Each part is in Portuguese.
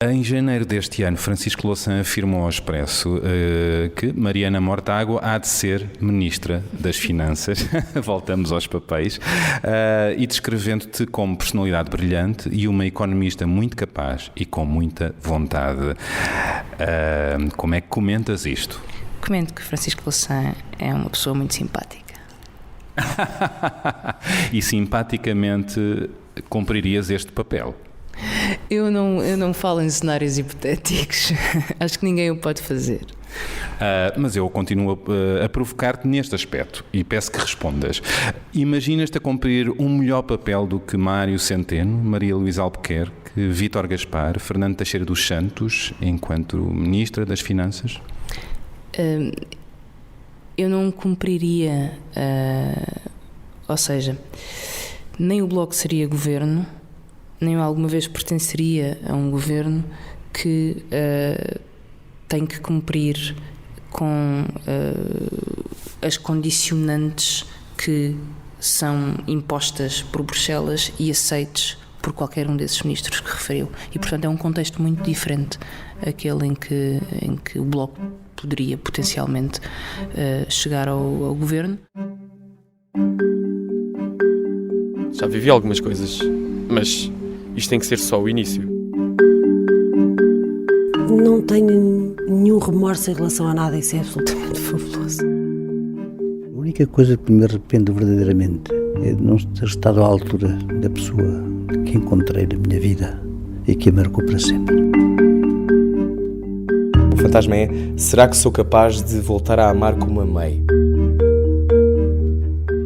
Em janeiro deste ano, Francisco Louçã afirmou ao Expresso que Mariana Mortágua há de ser Ministra das Finanças. Voltamos aos papéis. E descrevendo-te como personalidade brilhante e uma economista muito capaz e com muita vontade. Como é que comentas isto? Comento que Francisco Louçã é uma pessoa muito simpática. E simpaticamente cumpririas este papel? Eu não falo em cenários hipotéticos. Acho que ninguém o pode fazer. Mas eu continuo a provocar-te neste aspecto e peço que respondas. Imaginas-te a cumprir um melhor papel do que Mário Centeno, Maria Luísa Albuquerque, Vítor Gaspar, Fernando Teixeira dos Santos, enquanto Ministra das Finanças? Eu não cumpriria, ou seja, nem o Bloco seria governo, nem eu alguma vez pertenceria a um governo que tem que cumprir com as condicionantes que são impostas por Bruxelas e aceites por qualquer um desses ministros que referiu. E, portanto, é um contexto muito diferente aquele em que o Bloco poderia potencialmente chegar ao governo. Já vivi algumas coisas, mas isto tem que ser só o início. Não tenho nenhum remorso em relação a nada, isso é absolutamente fabuloso. A única coisa que me arrependo verdadeiramente é de não ter estado à altura da pessoa que encontrei na minha vida e que a marcou para sempre. O fantasma é: será que sou capaz de voltar a amar como amei?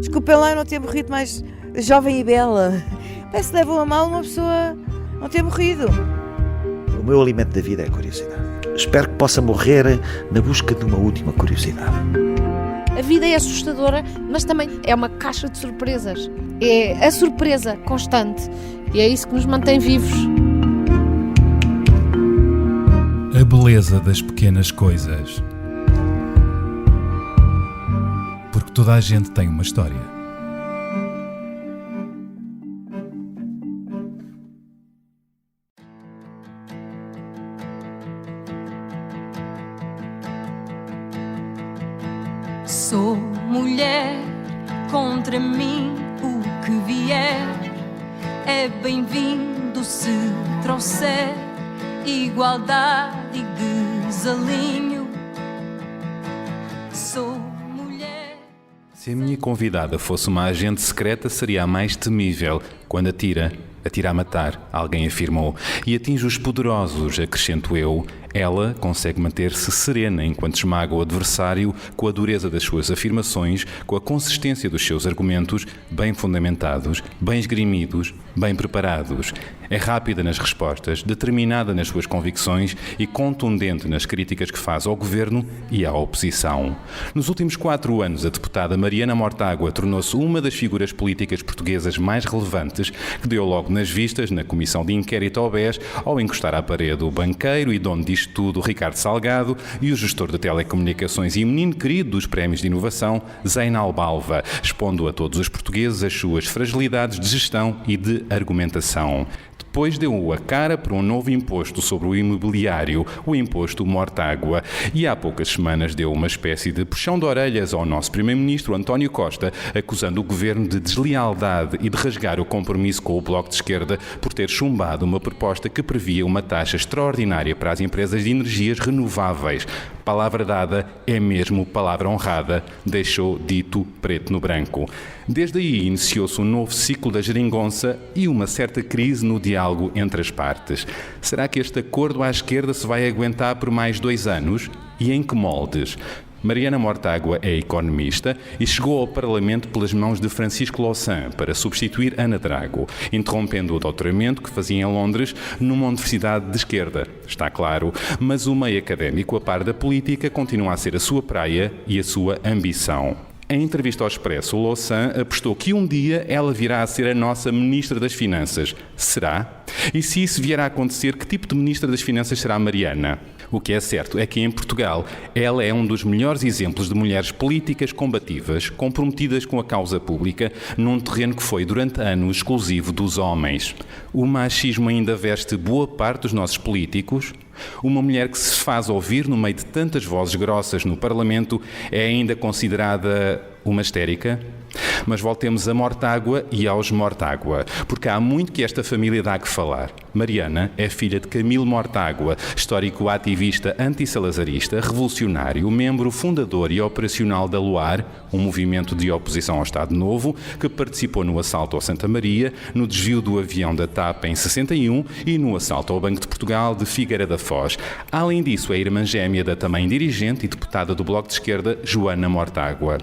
Desculpem lá eu não ter morrido mais jovem e bela. Parece que levam a mal uma pessoa não ter morrido. O meu alimento da vida é a curiosidade. Espero que possa morrer na busca de uma última curiosidade. A vida é assustadora, mas também é uma caixa de surpresas. É a surpresa constante e é isso que nos mantém vivos. A beleza das pequenas coisas. Porque toda a gente tem uma história. Sou mulher, contra mim o que vier é bem-vindo se trouxer igualdade e desalinho. Sou mulher. Se a minha convidada fosse uma agente secreta, seria a mais temível quando atira a matar, alguém afirmou, e atinge os poderosos, acrescento eu. Ela consegue manter-se serena enquanto esmaga o adversário com a dureza das suas afirmações, com a consistência dos seus argumentos, bem fundamentados, bem esgrimidos, bem preparados. É rápida nas respostas, determinada nas suas convicções e contundente nas críticas que faz ao governo e à oposição. Nos últimos 4 anos, a deputada Mariana Mortágua tornou-se uma das figuras políticas portuguesas mais relevantes, que deu logo nas vistas na comissão de inquérito ao BES ao encostar à parede o banqueiro e dono disto tudo, Ricardo Salgado, e o gestor de telecomunicações e menino querido dos prémios de inovação, Zeinal Balva, expondo a todos os portugueses as suas fragilidades de gestão e de argumentação. Depois deu a cara para um novo imposto sobre o imobiliário, o imposto Mortágua, e há poucas semanas deu uma espécie de puxão de orelhas ao nosso primeiro-ministro António Costa, acusando o governo de deslealdade e de rasgar o compromisso com o Bloco de Esquerda por ter chumbado uma proposta que previa uma taxa extraordinária para as empresas de energias renováveis. Palavra dada é mesmo palavra honrada, deixou dito preto no branco. Desde aí iniciou-se um novo ciclo da geringonça e uma certa crise no diálogo entre as partes. Será que este acordo à esquerda se vai aguentar por mais 2 anos? E em que moldes? Mariana Mortágua é economista e chegou ao Parlamento pelas mãos de Francisco Louçã para substituir Ana Drago, interrompendo o doutoramento que fazia em Londres numa universidade de esquerda, está claro, mas o meio académico, a par da política, continua a ser a sua praia e a sua ambição. Em entrevista ao Expresso, Louçã apostou que um dia ela virá a ser a nossa Ministra das Finanças. Será? E se isso vier a acontecer, que tipo de Ministra das Finanças será Mariana? O que é certo é que em Portugal ela é um dos melhores exemplos de mulheres políticas combativas, comprometidas com a causa pública, num terreno que foi durante anos exclusivo dos homens. O machismo ainda veste boa parte dos nossos políticos. Uma mulher que se faz ouvir no meio de tantas vozes grossas no Parlamento é ainda considerada uma histérica? Mas voltemos a Mortágua e aos Mortágua, porque há muito que esta família dá que falar. Mariana é filha de Camilo Mortágua, histórico ativista antissalazarista, revolucionário, membro fundador e operacional da LUAR, um movimento de oposição ao Estado Novo, que participou no assalto ao Santa Maria, no desvio do avião da TAP em 61 e no assalto ao Banco de Portugal de Figueira da Foz. Além disso, é irmã gêmea da também dirigente e deputada do Bloco de Esquerda, Joana Mortágua.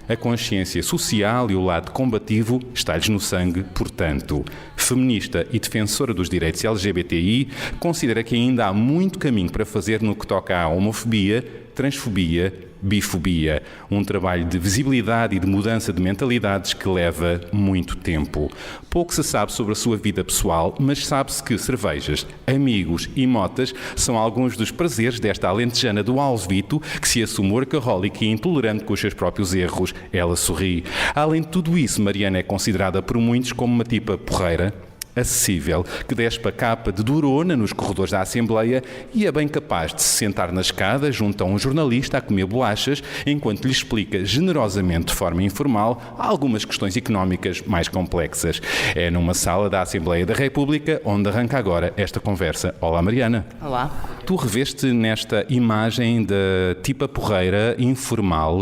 A consciência social e o lado combativo está-lhes no sangue, portanto. Feminista e defensora dos direitos LGBTI, considera que ainda há muito caminho para fazer no que toca à homofobia, transfobia, bifobia. Um trabalho de visibilidade e de mudança de mentalidades que leva muito tempo. Pouco se sabe sobre a sua vida pessoal, mas sabe-se que cervejas, amigos e motas são alguns dos prazeres desta alentejana do Alvito, que se assume workaholic e intolerante com os seus próprios erros. Ela sorri. Além de tudo isso, Mariana é considerada por muitos como uma tipa porreira, acessível, que despe a capa de durona nos corredores da Assembleia e é bem capaz de se sentar na escada junto a um jornalista a comer bolachas enquanto lhe explica generosamente de forma informal algumas questões económicas mais complexas. É numa sala da Assembleia da República onde arranca agora esta conversa. Olá, Mariana. Olá. Tu reveste nesta imagem da tipa porreira informal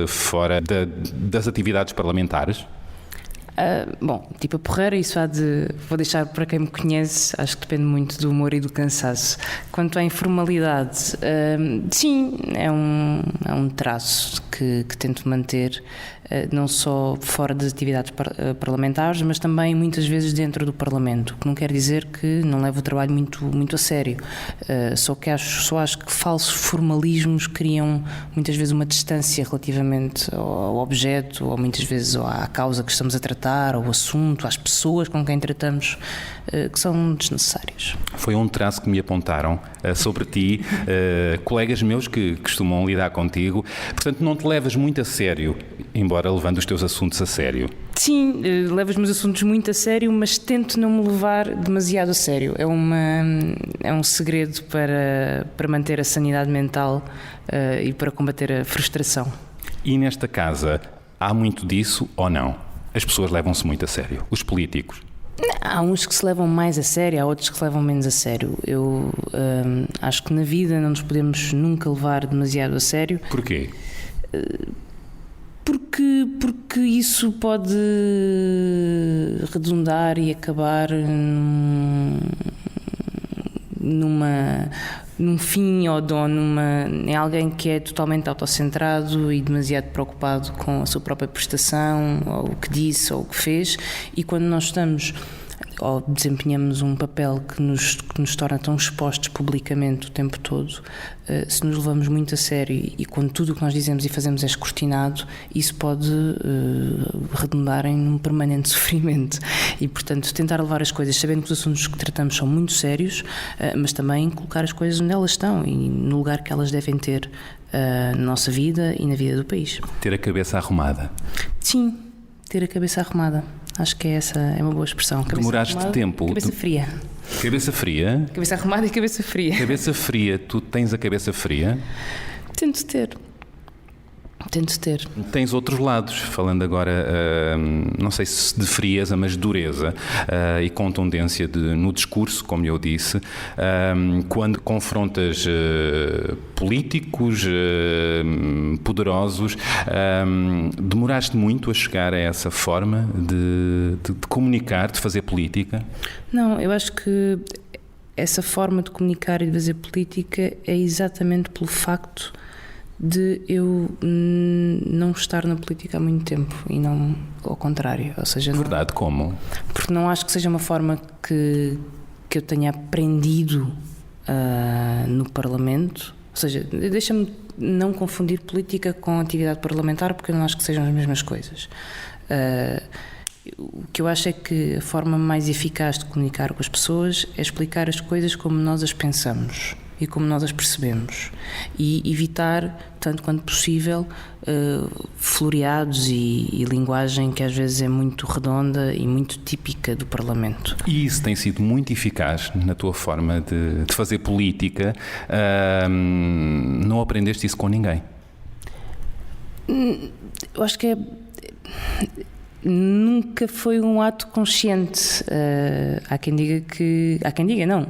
fora das atividades parlamentares? Bom, tipo a porreira, isso vou deixar para quem me conhece, acho que depende muito do humor e do cansaço. Quanto à informalidade, sim, é um traço que tento manter, não só fora das atividades parlamentares, mas também muitas vezes dentro do Parlamento, o que não quer dizer que não levo o trabalho muito a sério, só acho que falsos formalismos criam muitas vezes uma distância relativamente ao objeto, ou muitas vezes à causa que estamos a tratar, ao assunto, às pessoas com quem tratamos, que são desnecessários. Foi um traço que me apontaram sobre ti, colegas meus que costumam lidar contigo, portanto não te levas muito a sério, embora levando os teus assuntos a sério. Sim, levo os meus assuntos muito a sério, mas tento não me levar demasiado a sério. É um segredo para manter a sanidade mental e para combater a frustração. E nesta casa, há muito disso ou não? As pessoas levam-se muito a sério, os políticos. Há uns que se levam mais a sério, há outros que se levam menos a sério. Eu acho que na vida não nos podemos nunca levar demasiado a sério. Porquê? Porque isso pode redundar e acabar num fim ou em alguém que é totalmente autocentrado e demasiado preocupado com a sua própria prestação, ou o que disse, ou o que fez, e quando nós estamos ou desempenhamos um papel que nos torna tão expostos publicamente o tempo todo, se nos levamos muito a sério e quando tudo o que nós dizemos e fazemos é escrutinado, isso pode redundar em um permanente sofrimento. E, portanto, tentar levar as coisas, sabendo que os assuntos que tratamos são muito sérios, mas também colocar as coisas onde elas estão e no lugar que elas devem ter na nossa vida e na vida do país. Ter a cabeça arrumada. Sim, ter a cabeça arrumada. Acho que essa é uma boa expressão. Demoraste tempo. Cabeça fria. Cabeça fria? Cabeça arrumada e cabeça fria. Cabeça fria. Tu tens a cabeça fria? Tento ter. Tens outros lados, falando agora, não sei se de frieza, mas de dureza e contundência no discurso, como eu disse, quando confrontas políticos poderosos, demoraste muito a chegar a essa forma de comunicar, de fazer política? Não, eu acho que essa forma de comunicar e de fazer política é exatamente pelo facto de eu não estar na política há muito tempo e não ao contrário, ou seja... Verdade, como? Porque não acho que seja uma forma que eu tenha aprendido no Parlamento, ou seja, deixa-me não confundir política com atividade parlamentar, porque eu não acho que sejam as mesmas coisas. O que eu acho é que a forma mais eficaz de comunicar com as pessoas é explicar as coisas como nós as pensamos e como nós as percebemos, e evitar, tanto quanto possível, floreados e linguagem que às vezes é muito redonda e muito típica do Parlamento. E isso tem sido muito eficaz na tua forma de fazer política. Não aprendeste isso com ninguém? Eu acho que nunca foi um ato consciente. Há quem diga não.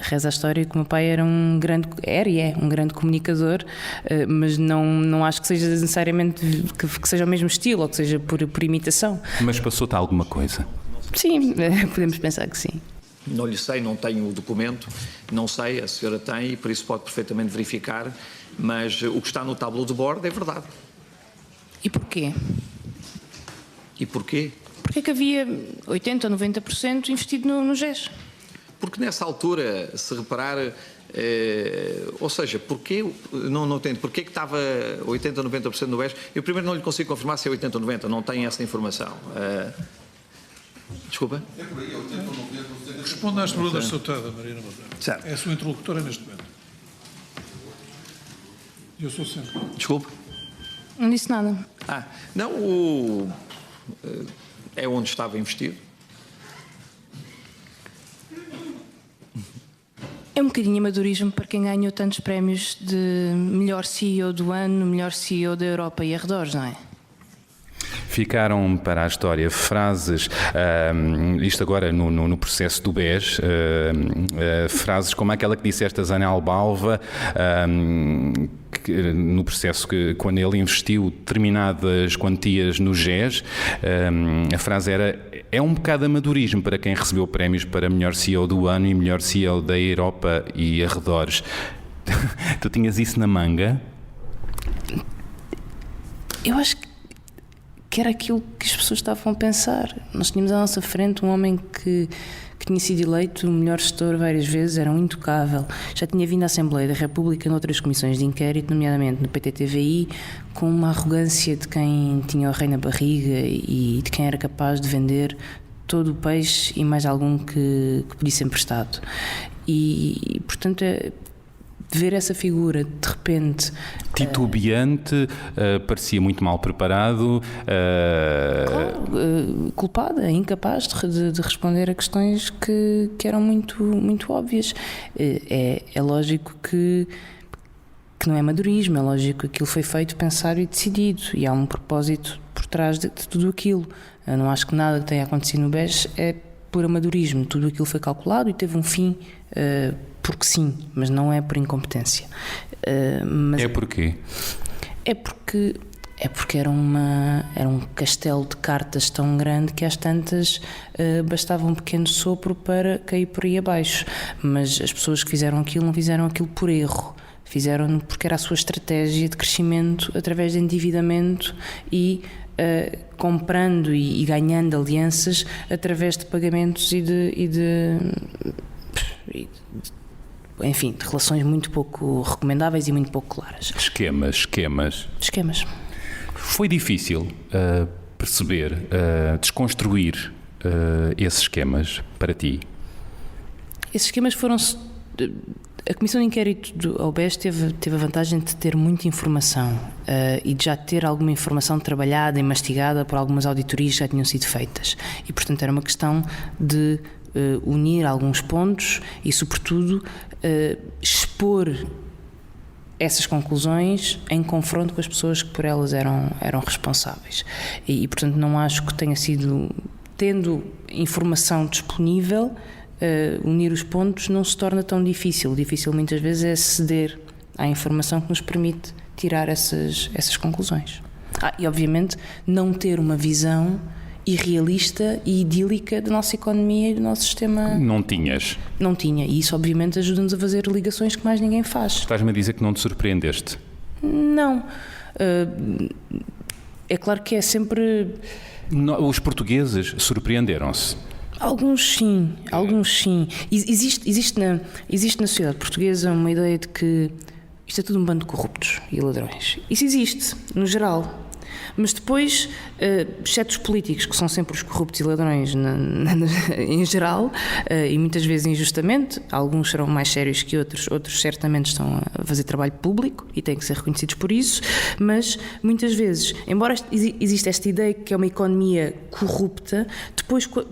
Reza a história que o meu pai era um grande comunicador, mas não acho que seja necessariamente que seja o mesmo estilo ou que seja por imitação. Mas passou-te alguma coisa? Sim, podemos pensar que sim. Não lhe sei, não tenho o documento, não sei, a senhora tem e por isso pode perfeitamente verificar, mas o que está no tableau de bord é verdade. E porquê? E porquê? Porque é que havia 80% ou 90% investido no GES? Porque nessa altura, se reparar, ou seja, porquê, não entendo, porquê que estava 80% ou 90% no GES? Eu primeiro não lhe consigo confirmar se é 80% ou 90%, não tenho essa informação. Desculpa? É por aí, 80% ou 90%. Responda às perguntas soltadas, Mariana Monteiro. Certo. É a sua interlocutora neste momento. Eu sou sempre. Desculpe? Não disse nada. Não, é onde estava investido. É um bocadinho amadorismo para quem ganhou tantos prémios de melhor CEO do ano, melhor CEO da Europa e arredores, não é? Ficaram para a história frases, isto agora no processo do BES, frases como aquela que disseste a Zana Albalva, no processo que quando ele investiu determinadas quantias no GES, a frase era: é um bocado amadorismo para quem recebeu prémios para melhor CEO do ano e melhor CEO da Europa e arredores. Tu tinhas isso na manga? Eu acho que era aquilo que as pessoas estavam a pensar. Nós tínhamos à nossa frente um homem que tinha sido eleito o melhor gestor várias vezes, era um intocável. Já tinha vindo à Assembleia da República noutras comissões de inquérito, nomeadamente no PTTVI, com uma arrogância de quem tinha o rei na barriga e de quem era capaz de vender todo o peixe e mais algum que pedisse emprestado. E portanto, ver essa figura de repente titubeante, parecia muito mal preparado, culpada, incapaz de responder a questões que eram muito óbvias. É lógico que não é amadorismo, é lógico que aquilo foi feito, pensado e decidido, e há um propósito por trás de tudo aquilo. Eu não acho que nada que tenha acontecido no BES é por amadorismo. Tudo aquilo foi calculado e teve um fim porque sim, mas não é por incompetência. É porquê? É porque era um castelo de cartas tão grande que às tantas bastava um pequeno sopro para cair por aí abaixo. Mas as pessoas que fizeram aquilo não fizeram aquilo por erro. Fizeram porque era a sua estratégia de crescimento através de endividamento e comprando e ganhando alianças através de pagamentos e de relações muito pouco recomendáveis e muito pouco claras. Esquemas. Foi difícil perceber, desconstruir esses esquemas para ti? Esses esquemas foram-se... A Comissão de Inquérito ao BES teve a vantagem de ter muita informação e de já ter alguma informação trabalhada e mastigada por algumas auditorias que já tinham sido feitas. E, portanto, era uma questão de unir alguns pontos e, sobretudo, expor essas conclusões em confronto com as pessoas que por elas eram responsáveis. E, portanto, não acho que tenha sido... Tendo informação disponível... unir os pontos não se torna tão difícil. Difícil muitas vezes é ceder à informação que nos permite tirar essas conclusões. E obviamente não ter uma visão irrealista e idílica da nossa economia e do nosso sistema. Não tinhas? Não tinha, e isso obviamente ajuda-nos a fazer ligações que mais ninguém faz. Estás-me a dizer que não te surpreendeste? Não. É claro que é sempre... Os portugueses surpreenderam-se? Alguns sim. Existe na sociedade portuguesa uma ideia de que isto é tudo um bando de corruptos e ladrões. Isso existe, no geral. Mas depois, exceto os políticos, que são sempre os corruptos e ladrões em geral, e muitas vezes injustamente, alguns serão mais sérios que outros certamente estão a fazer trabalho público e têm que ser reconhecidos por isso, mas muitas vezes, embora exista esta ideia que é uma economia corrupta,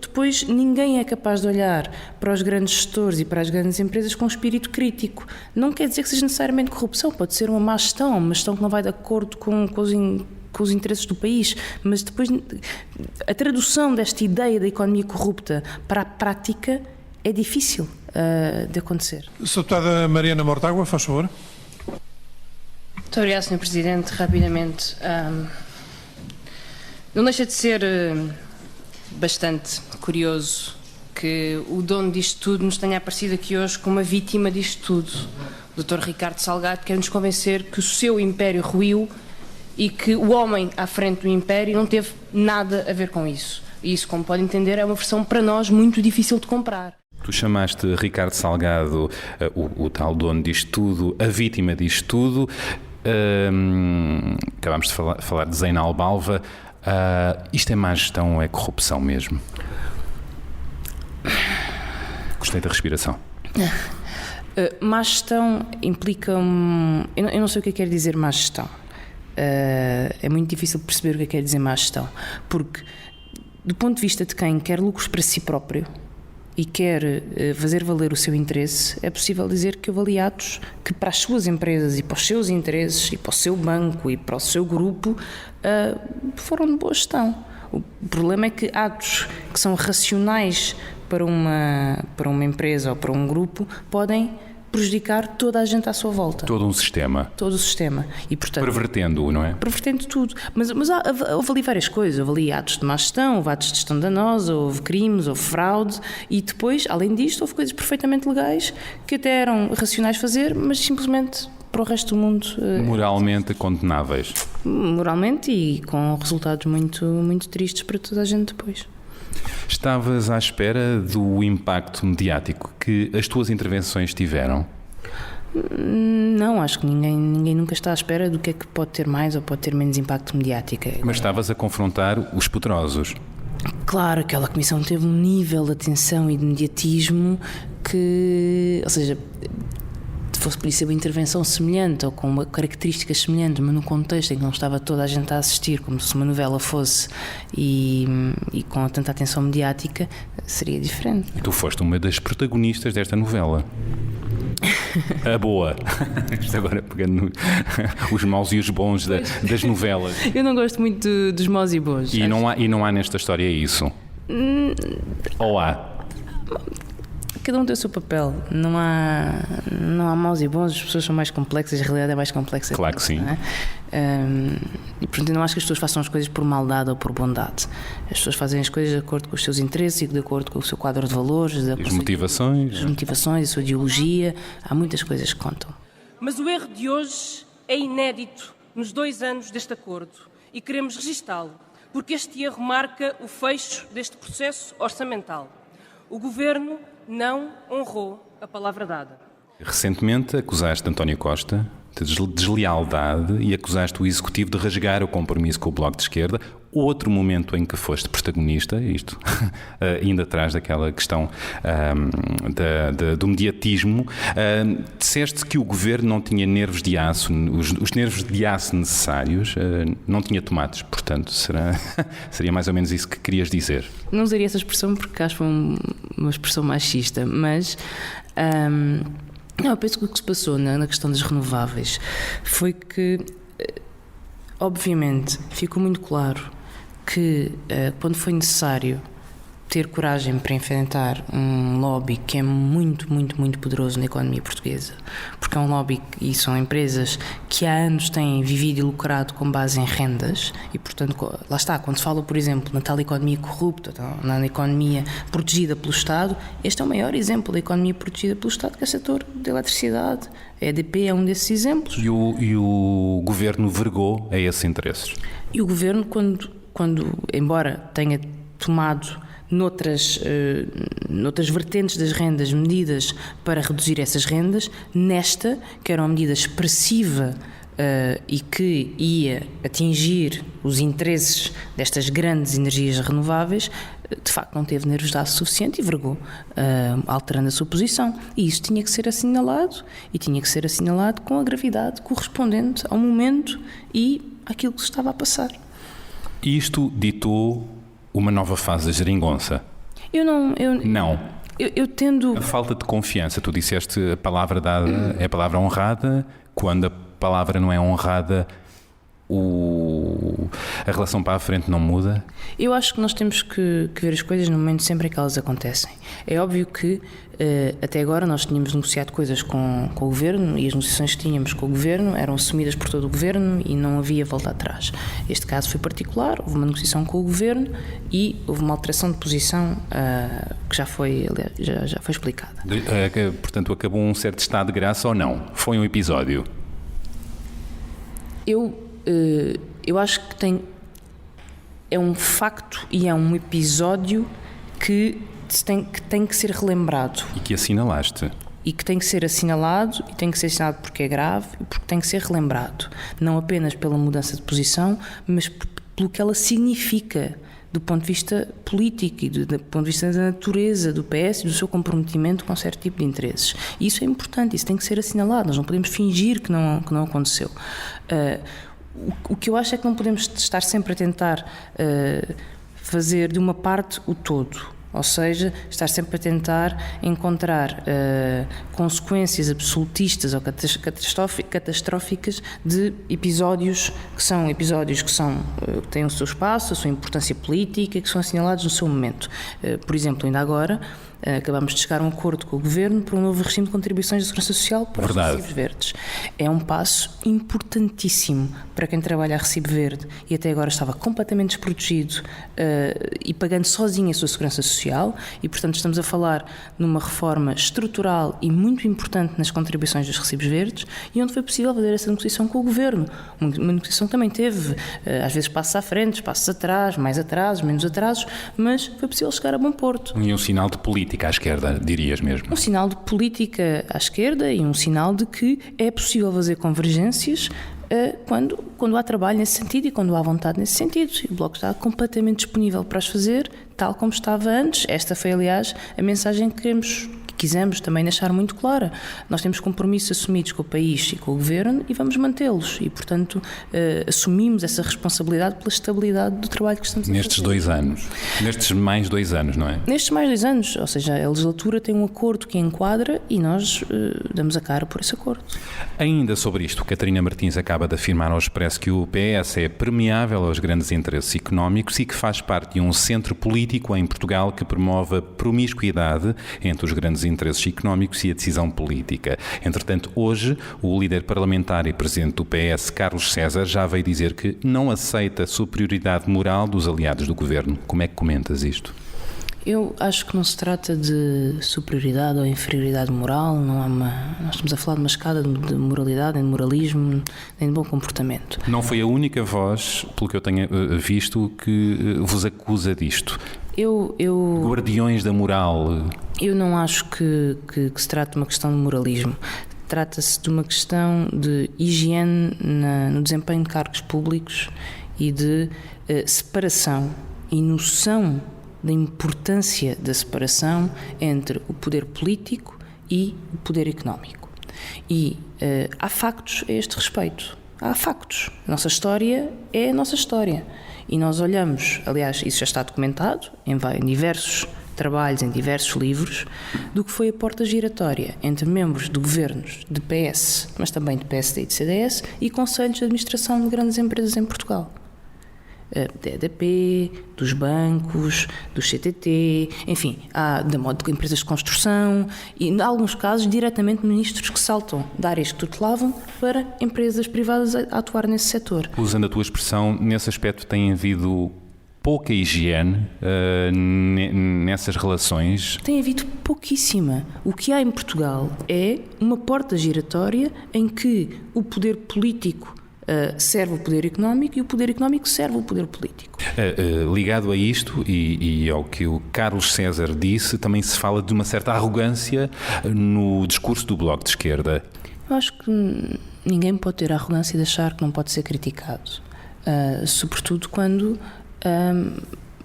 depois ninguém é capaz de olhar para os grandes gestores e para as grandes empresas com espírito crítico. Não quer dizer que seja necessariamente corrupção, pode ser uma má gestão, uma gestão que não vai de acordo com os interesses do país, mas depois a tradução desta ideia da economia corrupta para a prática é difícil de acontecer. Sra. Deputada Mariana Mortágua, faz favor. Muito obrigada, Sr. Presidente. Rapidamente, não deixa de ser bastante curioso que o dono disto tudo nos tenha aparecido aqui hoje como uma vítima disto tudo. O Dr. Ricardo Salgado quer nos convencer que o seu império ruiu e que o homem à frente do império não teve nada a ver com isso. E isso, como pode entender, é uma versão para nós muito difícil de comprar. Tu chamaste Ricardo Salgado, o tal dono disto tudo, a vítima disto tudo. Acabámos de falar de Zeinal Balva. Isto é má gestão ou é corrupção mesmo? Gostei da respiração. Má gestão implica eu não sei o que quer dizer má gestão. É muito difícil perceber o que quer dizer má gestão, porque do ponto de vista de quem quer lucros para si próprio e quer fazer valer o seu interesse, é possível dizer que houve ali atos que para as suas empresas e para os seus interesses e para o seu banco e para o seu grupo foram de boa gestão. O problema é que atos que são racionais para uma empresa ou para um grupo podem prejudicar toda a gente à sua volta. Todo um sistema. Todo o sistema. E, portanto, pervertendo-o, não é? Pervertendo tudo. Mas houve ali várias coisas. Houve ali atos de má gestão, houve atos de gestão danosa, houve crimes, houve fraude e depois, além disto, houve coisas perfeitamente legais que até eram racionais fazer, mas simplesmente para o resto do mundo... Moralmente condenáveis. Moralmente e com resultados muito, muito tristes para toda a gente depois. Estavas à espera do impacto mediático que as tuas intervenções tiveram? Não, acho que ninguém nunca está à espera do que é que pode ter mais ou pode ter menos impacto mediático. Mas estavas a confrontar os poderosos. Claro, aquela comissão teve um nível de atenção e de mediatismo que, ou seja, fosse por isso uma intervenção semelhante ou com uma características semelhantes, mas num contexto em que não estava toda a gente a assistir, como se uma novela fosse, e com tanta atenção mediática, seria diferente. E tu foste uma das protagonistas desta novela. A boa. Isto agora pegando os maus e os bons das novelas. Eu não gosto muito dos maus e bons. E não há nesta história isso? Ou há? Cada um tem o seu papel. Não há maus e bons, as pessoas são mais complexas, a realidade é mais complexa. Claro que sim. Não é? E portanto, eu não acho que as pessoas façam as coisas por maldade ou por bondade. As pessoas fazem as coisas de acordo com os seus interesses e de acordo com o seu quadro de valores, as motivações. As motivações, a sua ideologia. Há muitas coisas que contam. Mas o erro de hoje é inédito nos 2 anos deste acordo e queremos registá-lo, porque este erro marca o fecho deste processo orçamental. O Governo não honrou a palavra dada. Recentemente acusaste António Costa de deslealdade e acusaste o Executivo de rasgar o compromisso com o Bloco de Esquerda. Outro momento em que foste protagonista, isto ainda atrás daquela questão do mediatismo, disseste que o Governo não tinha nervos de aço, os nervos de aço necessários, não tinha tomates, portanto seria mais ou menos isso que querias dizer. Não usaria essa expressão porque acho uma expressão machista, mas... Não, eu penso que o que se passou na questão das renováveis foi que, obviamente, ficou muito claro que quando foi necessário ter coragem para enfrentar um lobby que é muito, muito, muito poderoso na economia portuguesa, porque é um lobby e são empresas que há anos têm vivido e lucrado com base em rendas e, portanto, lá está, quando se fala, por exemplo, na tal economia corrupta, na economia protegida pelo Estado, este é o maior exemplo da economia protegida pelo Estado, que é o setor da eletricidade. A EDP é um desses exemplos. E o Governo vergou a esses interesses? E o Governo, quando embora tenha tomado noutras vertentes das rendas medidas para reduzir essas rendas, nesta, que era uma medida expressiva e que ia atingir os interesses destas grandes energias renováveis, de facto não teve nervosidade suficiente e vergou, alterando a sua posição. E isso tinha que ser assinalado, e tinha que ser assinalado com a gravidade correspondente ao momento e àquilo que se estava a passar. Isto ditou uma nova fase da geringonça? Eu tendo... A falta de confiança, tu disseste a palavra dada é a palavra honrada, quando a palavra não é honrada, a relação para a frente não muda? Eu acho que nós temos que ver as coisas no momento sempre em que elas acontecem. É óbvio que até agora nós tínhamos negociado coisas com o Governo e as negociações que tínhamos com o Governo eram assumidas por todo o Governo e não havia volta atrás. Este caso foi particular, houve uma negociação com o Governo e houve uma alteração de posição que já foi explicada. Portanto, acabou um certo estado de graça ou não? Foi um episódio? Eu acho que é um facto e é um episódio que tem que ser relembrado. E que assinalaste. E que tem que ser assinalado, e tem que ser assinalado porque é grave e porque tem que ser relembrado. Não apenas pela mudança de posição, mas pelo que ela significa do ponto de vista político e do ponto de vista da natureza do PS e do seu comprometimento com certo tipo de interesses. E isso é importante, isso tem que ser assinalado, nós não podemos fingir que não aconteceu. O que eu acho é que não podemos estar sempre a tentar fazer de uma parte o todo. Ou seja, estar sempre a tentar encontrar consequências absolutistas ou catastróficas de episódios que têm o seu espaço, a sua importância política e que são assinalados no seu momento. Por exemplo, ainda agora acabamos de chegar a um acordo com o Governo para um novo regime de contribuições de segurança social para os recibos verdes. É um passo importantíssimo para quem trabalha a recibo verde e até agora estava completamente desprotegido e pagando sozinho a sua segurança social e, portanto, estamos a falar numa reforma estrutural e muito importante nas contribuições dos recibos verdes e onde foi possível fazer essa negociação com o Governo. Uma negociação que também teve, às vezes, passos à frente, passos atrás, mais atrasos, menos atrasos, mas foi possível chegar a bom porto. E um sinal de política à esquerda, dirias mesmo? Um sinal de política à esquerda e um sinal de que é possível fazer convergências quando há trabalho nesse sentido e quando há vontade nesse sentido. E o Bloco está completamente disponível para as fazer, tal como estava antes. Esta foi, aliás, a mensagem que quisemos também deixar muito clara. Nós temos compromissos assumidos com o país e com o Governo e vamos mantê-los. E, portanto, assumimos essa responsabilidade pela estabilidade do trabalho que estamos a fazer. Nestes 2 anos. Nestes mais 2 anos, não é? Nestes mais 2 anos. Ou seja, a legislatura tem um acordo que enquadra e nós damos a cara por esse acordo. Ainda sobre isto, Catarina Martins acaba de afirmar ao Expresso que o PS é permeável aos grandes interesses económicos e que faz parte de um centro político em Portugal que promove a promiscuidade entre os grandes interesses económicos e a decisão política. Entretanto, hoje, o líder parlamentar e presidente do PS, Carlos César, já veio dizer que não aceita a superioridade moral dos aliados do governo. Como é que comentas isto? Eu acho que não se trata de superioridade ou inferioridade moral, nós estamos a falar de uma escada de moralidade, nem de moralismo, nem de bom comportamento. Não foi a única voz, pelo que eu tenho visto, que vos acusa disto. Guardiões da moral. Eu não acho que se trata de uma questão de moralismo. Trata-se de uma questão de higiene no desempenho de cargos públicos e de separação e noção da importância da separação entre o poder político e o poder económico. E há factos a este respeito. Há factos. A nossa história é a nossa história. E nós olhamos, aliás, isso já está documentado em diversos trabalhos, em diversos livros, do que foi a porta giratória entre membros de governos de PS, mas também de PSD e de CDS, e conselhos de administração de grandes empresas em Portugal. Da EDP, dos bancos, do CTT, enfim, de empresas de construção e, em alguns casos, diretamente ministros que saltam de áreas que tutelavam para empresas privadas a atuar nesse setor. Usando a tua expressão, nesse aspecto tem havido pouca higiene nessas relações? Tem havido pouquíssima. O que há em Portugal é uma porta giratória em que o poder político serve o poder económico e o poder económico serve o poder político. Ligado a isto e ao que o Carlos César disse, também se fala de uma certa arrogância no discurso do Bloco de Esquerda. Eu acho que ninguém pode ter a arrogância de achar que não pode ser criticado, sobretudo quando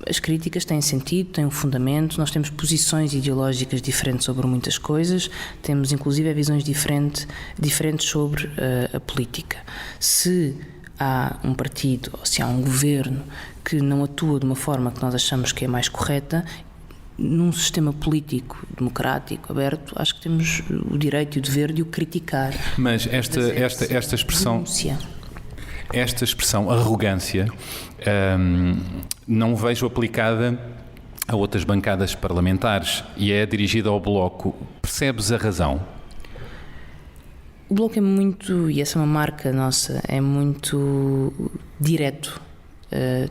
as críticas têm sentido, têm um fundamento. Nós temos posições ideológicas diferentes sobre muitas coisas, temos inclusive visões diferentes sobre a política. Se há um partido ou se há um governo que não atua de uma forma que nós achamos que é mais correta, num sistema político, democrático, aberto, acho que temos o direito e o dever de o criticar. Mas esta expressão... Esta expressão arrogância não vejo aplicada a outras bancadas parlamentares e é dirigida ao Bloco. Percebes a razão? O Bloco é muito, e essa é uma marca nossa, é muito direto,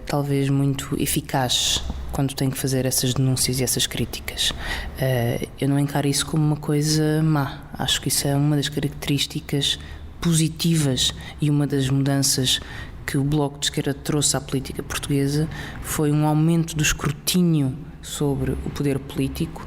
talvez muito eficaz quando tem que fazer essas denúncias e essas críticas. Eu não encaro isso como uma coisa má. Acho que isso é uma das características positivas e uma das mudanças que o Bloco de Esquerda trouxe à política portuguesa foi um aumento do escrutínio sobre o poder político,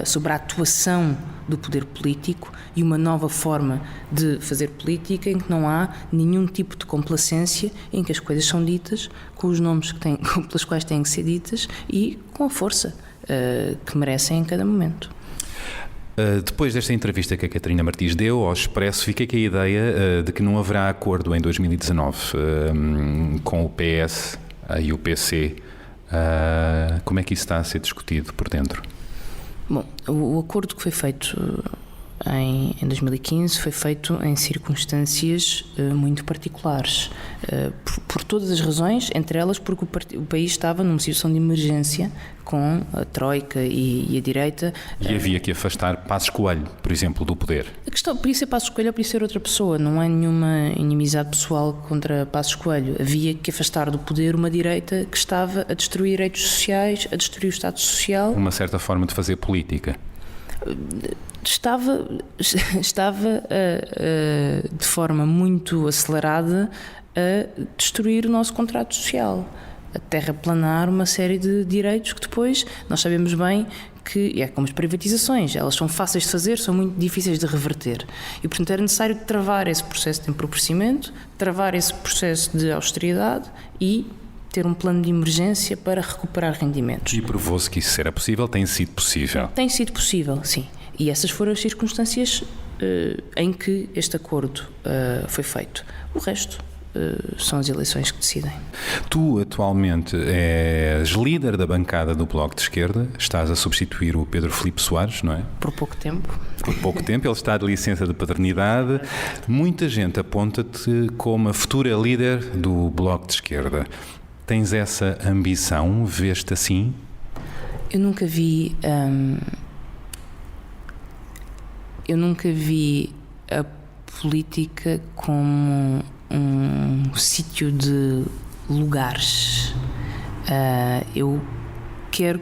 sobre a atuação do poder político e uma nova forma de fazer política em que não há nenhum tipo de complacência, em que as coisas são ditas com os nomes pelos quais têm que ser ditas e com a força que merecem em cada momento. Depois desta entrevista que a Catarina Martins deu ao Expresso, fiquei com a ideia de que não haverá acordo em 2019 com o PS e o PC. Como é que isso está a ser discutido por dentro? Bom, o acordo que foi feito em 2015 foi feito em circunstâncias muito particulares, por todas as razões, entre elas porque o país estava numa situação de emergência com a Troika e a direita. E havia que afastar Passos Coelho, por exemplo, do poder. A questão, podia ser Passos Coelho ou podia ser outra pessoa, não há nenhuma inimizade pessoal contra Passos Coelho. Havia que afastar do poder uma direita que estava a destruir direitos sociais, a destruir o Estado Social. Uma certa forma de fazer política. Estava de forma muito acelerada a destruir o nosso contrato social, a terraplanar uma série de direitos que depois nós sabemos bem que, é como as privatizações, elas são fáceis de fazer, são muito difíceis de reverter e portanto era necessário travar esse processo de empobrecimento, travar esse processo de austeridade e ter um plano de emergência para recuperar rendimentos. E provou-se que isso era possível, tem sido possível? Tem sido possível, sim. E essas foram as circunstâncias em que este acordo foi feito. O resto são as eleições que decidem. Tu atualmente és líder da bancada do Bloco de Esquerda, estás a substituir o Pedro Filipe Soares, não é? Por pouco tempo. Por pouco tempo, ele está de licença de paternidade. Muita gente aponta-te como a futura líder do Bloco de Esquerda. Tens essa ambição? Vês-te assim? Eu nunca vi a política como um sítio de lugares. Eu quero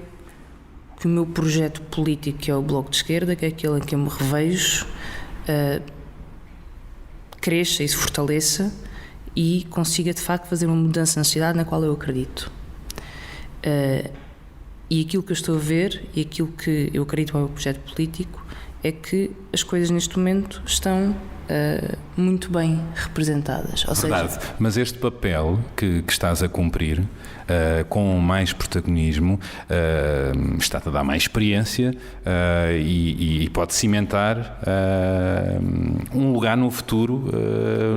que o meu projeto político, que é o Bloco de Esquerda, que é aquele em que eu me revejo, cresça e se fortaleça e consiga de facto fazer uma mudança na sociedade na qual eu acredito. E aquilo que eu estou a ver e aquilo que eu acredito ao meu projeto político é que as coisas neste momento estão muito bem representadas. Ou verdade, seja, mas este papel que estás a cumprir com mais protagonismo está-te a dar mais experiência e pode cimentar um lugar no futuro,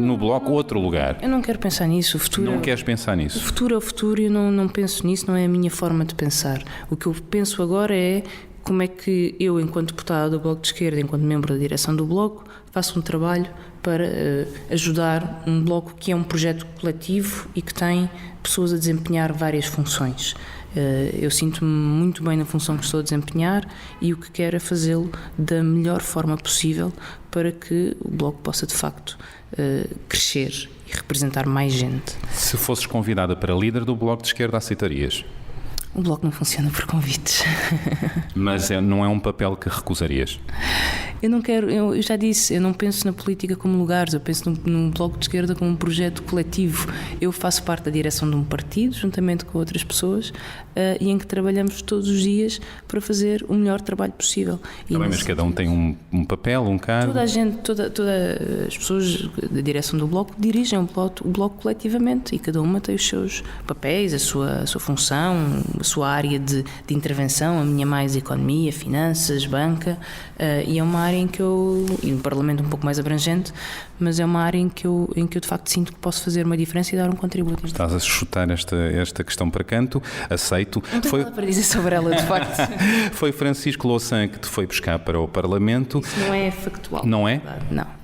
no Bloco, outro lugar. Eu não quero pensar nisso. O futuro não queres pensar nisso? O futuro é o futuro e eu não penso nisso, não é a minha forma de pensar. O que eu penso agora é como é que eu, enquanto deputada do Bloco de Esquerda, enquanto membro da direção do Bloco, faço um trabalho para ajudar um Bloco que é um projeto coletivo e que tem pessoas a desempenhar várias funções. Eu sinto-me muito bem na função que estou a desempenhar e o que quero é fazê-lo da melhor forma possível para que o Bloco possa, de facto, crescer e representar mais gente. Se fosses convidada para líder do Bloco de Esquerda, aceitarias? O Bloco não funciona por convites. Mas não é um papel que recusarias? Eu não quero, eu já disse, eu não penso na política como lugares, eu penso no Bloco de Esquerda como um projeto coletivo. Eu faço parte da direção de um partido, juntamente com outras pessoas, e em que trabalhamos todos os dias para fazer o melhor trabalho possível. Também, mas cada um tem um papel, um cargo? Toda a gente, todas as pessoas da direção do Bloco dirigem o Bloco coletivamente, e cada uma tem os seus papéis, a sua função, a sua área de intervenção. A minha mais economia, finanças, banca, e é uma área em que e um Parlamento um pouco mais abrangente, mas é uma área em que eu de facto sinto que posso fazer uma diferença e dar um contributo. Estás a chutar esta questão para canto, aceito. Não tenho nada para dizer sobre ela, de facto. Foi Francisco Louçã que te foi buscar para o Parlamento. Isso não é factual. Não é?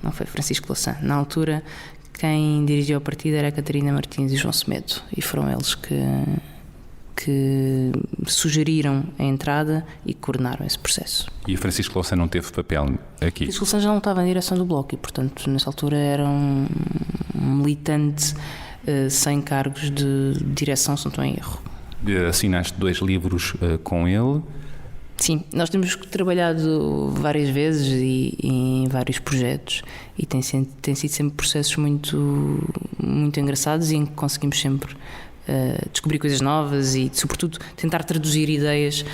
Não foi Francisco Louçã. Na altura, quem dirigiu o partido era a Catarina Martins e João Semedo, e foram eles que sugeriram a entrada e coordenaram esse processo. E Francisco Louçã não teve papel aqui? Francisco Louçã já não estava na direção do Bloco e, portanto, nessa altura era um militante sem cargos de direção, se não estou em erro. Assinaste 2 livros com ele? Sim, nós temos trabalhado várias vezes e em vários projetos, e tem sido sempre processos muito, muito engraçados, e em que conseguimos sempre descobrir coisas novas e, sobretudo, tentar traduzir ideias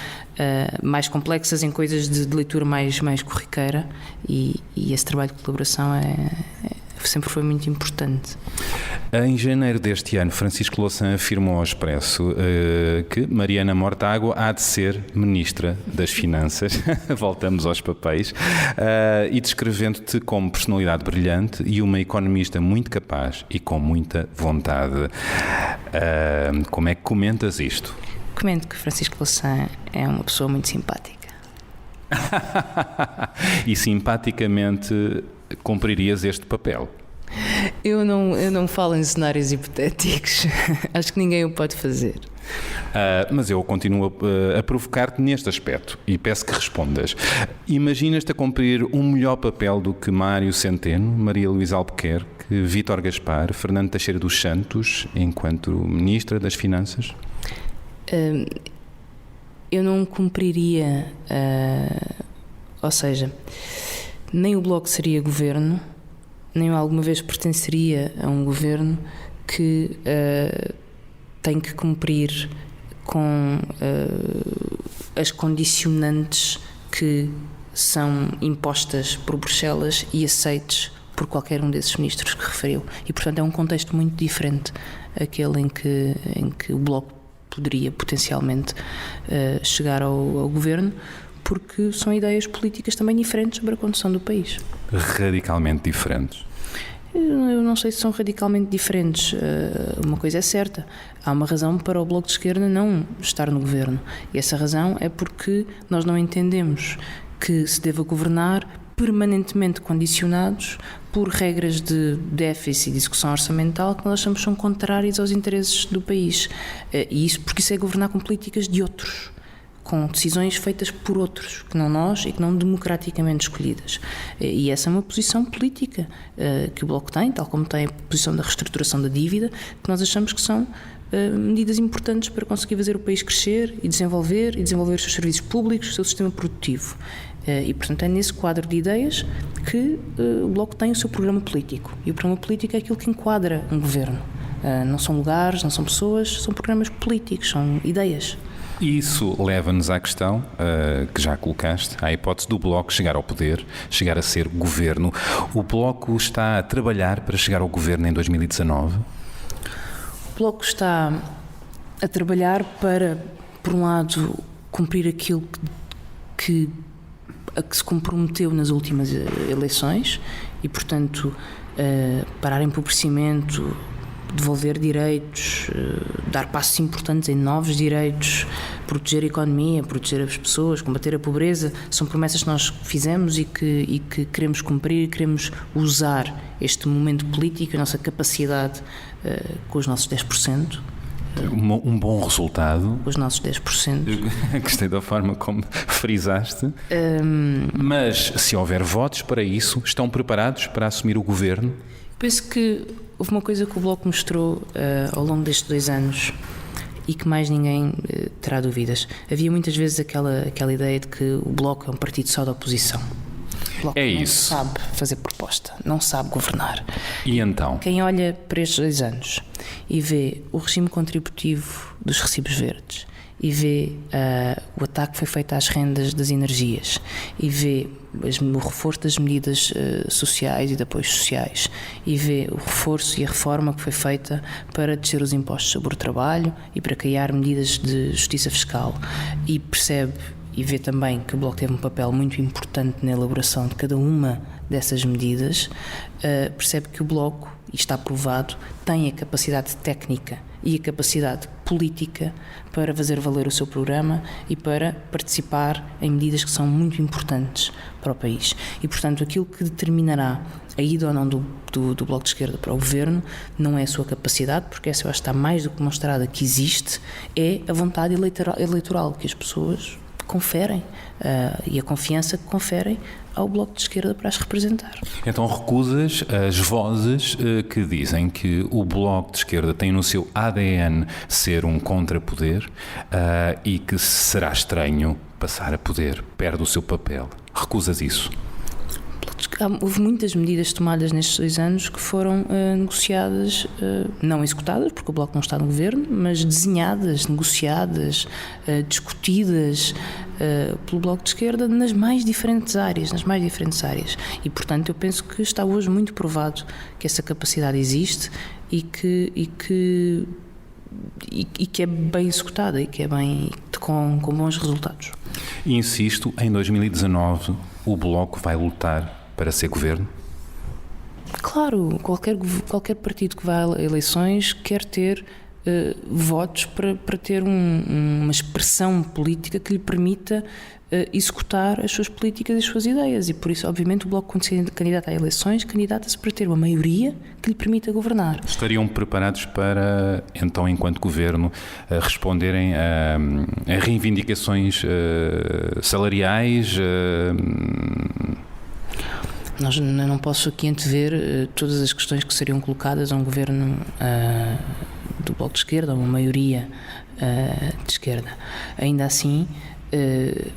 mais complexas em coisas de leitura mais corriqueira, e esse trabalho de colaboração sempre foi muito importante. Em janeiro deste ano, Francisco Louçã afirmou ao Expresso que Mariana Mortágua há de ser Ministra das Finanças. Voltamos aos papéis. E descrevendo-te como personalidade brilhante e uma economista muito capaz e com muita vontade. Como é que comentas isto? Comento que Francisco Louçã é uma pessoa muito simpática. E simpaticamente cumpririas este papel? Eu não falo em cenários hipotéticos. Acho que ninguém o pode fazer. Mas eu continuo a provocar-te neste aspecto e peço que respondas. Imaginas-te a cumprir um melhor papel do que Mário Centeno, Maria Luísa Albuquerque, Vítor Gaspar, Fernando Teixeira dos Santos, enquanto Ministra das Finanças? Eu não cumpriria, ou seja, nem o Bloco seria governo, nem eu alguma vez pertenceria a um governo que tem que cumprir com as condicionantes que são impostas por Bruxelas e aceites por qualquer um desses ministros que referiu. E, portanto, é um contexto muito diferente aquele em que o Bloco poderia potencialmente chegar ao governo, porque são ideias políticas também diferentes sobre a condução do país. Radicalmente diferentes? Eu não sei se são radicalmente diferentes. Uma coisa é certa, há uma razão para o Bloco de Esquerda não estar no governo, e essa razão é porque nós não entendemos que se deva governar permanentemente condicionados por regras de déficit e de execução orçamental que nós achamos são contrárias aos interesses do país. E isso porque isso é governar com políticas de outros, com decisões feitas por outros, que não nós e que não democraticamente escolhidas. E essa é uma posição política que o Bloco tem, tal como tem a posição da reestruturação da dívida, que nós achamos que são medidas importantes para conseguir fazer o país crescer e desenvolver os seus serviços públicos, o seu sistema produtivo. E, portanto, é nesse quadro de ideias que o Bloco tem o seu programa político. E o programa político é aquilo que enquadra um governo. Não são lugares, não são pessoas, são programas políticos, são ideias. Isso leva-nos à questão que já colocaste, à hipótese do Bloco chegar ao poder, chegar a ser governo. O Bloco está a trabalhar para chegar ao governo em 2019? O Bloco está a trabalhar para, por um lado, cumprir aquilo a que se comprometeu nas últimas eleições e, portanto, parar empobrecimento, devolver direitos, dar passos importantes em novos direitos, proteger a economia, proteger as pessoas, combater a pobreza. São promessas que nós fizemos e que queremos cumprir e queremos usar este momento político, a nossa capacidade com os nossos 10%. Um bom resultado. Os nossos 10%. Gostei da forma como frisaste. Mas, se houver votos para isso, estão preparados para assumir o governo? Penso que houve uma coisa que o Bloco mostrou ao longo destes 2 anos e que mais ninguém terá dúvidas. Havia muitas vezes aquela ideia de que o Bloco é um partido só da oposição. O Bloco não sabe fazer proposta, não sabe governar. E então? Quem olha para estes 2 anos e vê o regime contributivo dos recibos verdes, e vê o ataque que foi feito às rendas das energias, e vê o reforço das medidas sociais e de apoios sociais, e vê o reforço e a reforma que foi feita para descer os impostos sobre o trabalho e para criar medidas de justiça fiscal, e percebe e vê também que o Bloco teve um papel muito importante na elaboração de cada uma dessas medidas, percebe que o Bloco, e está provado, tem a capacidade técnica e a capacidade política para fazer valer o seu programa e para participar em medidas que são muito importantes para o país. E, portanto, aquilo que determinará a ida ou não do Bloco de Esquerda para o Governo não é a sua capacidade, porque essa eu acho que está mais do que demonstrada que existe, é a vontade eleitoral que as pessoas conferem e a confiança que conferem ao Bloco de Esquerda para as representar. Então recusas as vozes que dizem que o Bloco de Esquerda tem no seu ADN ser um contrapoder e que será estranho passar a poder, perde o seu papel. Recusas isso? Houve muitas medidas tomadas nestes 2 anos que foram negociadas, não executadas, porque o Bloco não está no Governo, mas desenhadas, negociadas, discutidas pelo Bloco de Esquerda nas mais diferentes áreas. E, portanto, eu penso que está hoje muito provado que essa capacidade existe e que é bem executada e que é bem com bons resultados. E insisto, em 2019 o Bloco vai lutar para ser governo? Claro, qualquer partido que vá a eleições quer ter votos para ter uma expressão política que lhe permita executar as suas políticas e as suas ideias, e por isso, obviamente, o Bloco, quando se candidata a eleições, candidata-se para ter uma maioria que lhe permita governar. Estariam preparados para, então, enquanto governo, responderem a reivindicações salariais? Eu não posso aqui antever todas as questões que seriam colocadas a um governo do Bloco de Esquerda, a uma maioria de esquerda. Ainda assim,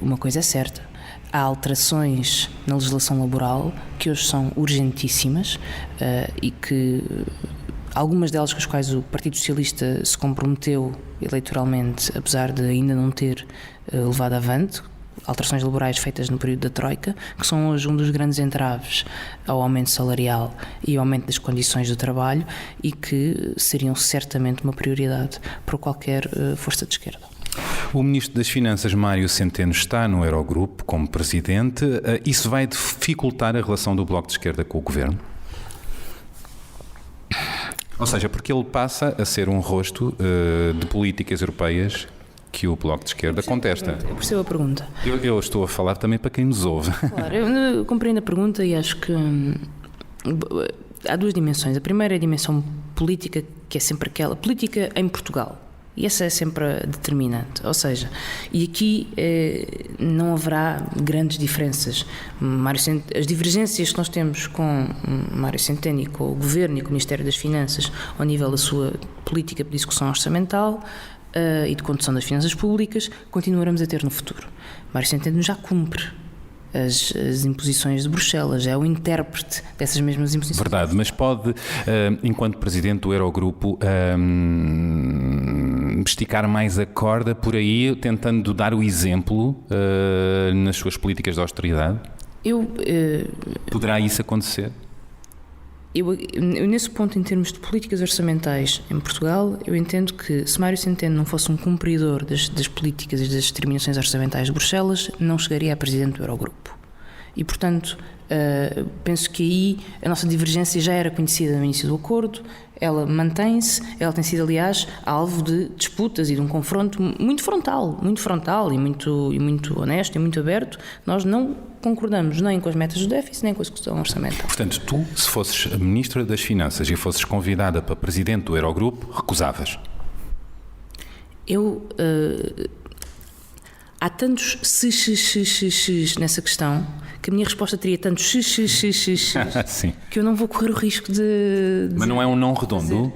uma coisa é certa: há alterações na legislação laboral que hoje são urgentíssimas e que algumas delas com as quais o Partido Socialista se comprometeu eleitoralmente, apesar de ainda não ter levado avante, alterações laborais feitas no período da Troika, que são hoje um dos grandes entraves ao aumento salarial e ao aumento das condições do trabalho, e que seriam certamente uma prioridade para qualquer força de esquerda. O Ministro das Finanças, Mário Centeno, está no Eurogrupo como Presidente. Isso vai dificultar a relação do Bloco de Esquerda com o Governo? Ou seja, porque ele passa a ser um rosto de políticas europeias que o Bloco de Esquerda contesta. Eu percebo a pergunta. Eu estou a falar também para quem nos ouve. Claro, eu compreendo a pergunta e acho que há 2 dimensões. A primeira é a dimensão política, que é sempre aquela política em Portugal. E essa é sempre a determinante. Ou seja, e aqui não haverá grandes diferenças. As divergências que nós temos com Mário Centeno e com o Governo e com o Ministério das Finanças ao nível da sua política de execução orçamental e de condução das finanças públicas, continuaremos a ter no futuro. Mário Centeno já cumpre as imposições de Bruxelas, é o intérprete dessas mesmas imposições. Verdade, mas pode, enquanto Presidente do Eurogrupo, esticar mais a corda por aí, tentando dar o exemplo nas suas políticas de austeridade? Poderá isso acontecer? Eu, nesse ponto, em termos de políticas orçamentais em Portugal, eu entendo que se Mário Centeno não fosse um cumpridor das políticas e das determinações orçamentais de Bruxelas, não chegaria a Presidente do Eurogrupo. E, portanto, penso que aí a nossa divergência já era conhecida no início do acordo, ela mantém-se, ela tem sido, aliás, alvo de disputas e de um confronto muito frontal e muito honesto e muito aberto. Nós não concordamos nem com as metas do déficit, nem com a execução orçamental. Portanto, tu, se fosses Ministra das Finanças e fosses convidada para Presidente do Eurogrupo, recusavas? Há tantos x nessa questão que a minha resposta teria tantos x que eu não vou correr o risco de Mas não é um não redondo?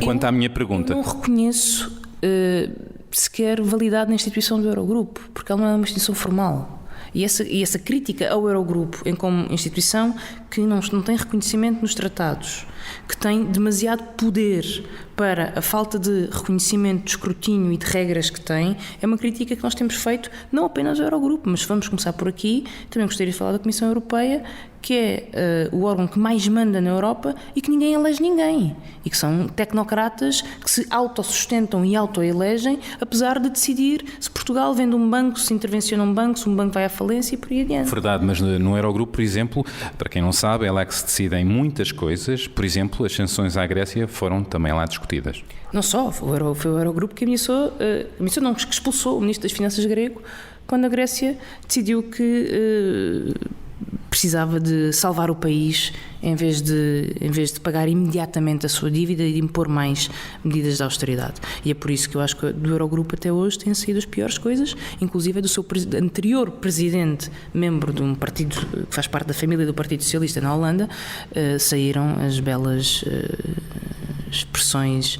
Quanto à minha pergunta... Eu não reconheço sequer validade na instituição do Eurogrupo, porque ela não é uma instituição formal. E essa crítica ao Eurogrupo como instituição que não tem reconhecimento nos tratados, que tem demasiado poder para a falta de reconhecimento, de escrutínio e de regras que tem, é uma crítica que nós temos feito não apenas ao Eurogrupo, mas vamos começar por aqui. Também gostaria de falar da Comissão Europeia, que é o órgão que mais manda na Europa e que ninguém elege ninguém. E que são tecnocratas que se autossustentam e autoelegem, apesar de decidir se Portugal vende um banco, se intervenciona um banco, se um banco vai à falência e por aí adiante. Verdade, mas no Eurogrupo, por exemplo, para quem não sabe, é lá que se decidem muitas coisas. Por exemplo, as sanções à Grécia foram também lá discutidas. Não só, foi o Eurogrupo que que expulsou o Ministro das Finanças grego quando a Grécia decidiu que precisava de salvar o país em vez de pagar imediatamente a sua dívida e de impor mais medidas de austeridade. E é por isso que eu acho que do Eurogrupo até hoje têm saído as piores coisas, inclusive do seu anterior presidente, membro de um partido que faz parte da família do Partido Socialista na Holanda, saíram as belas expressões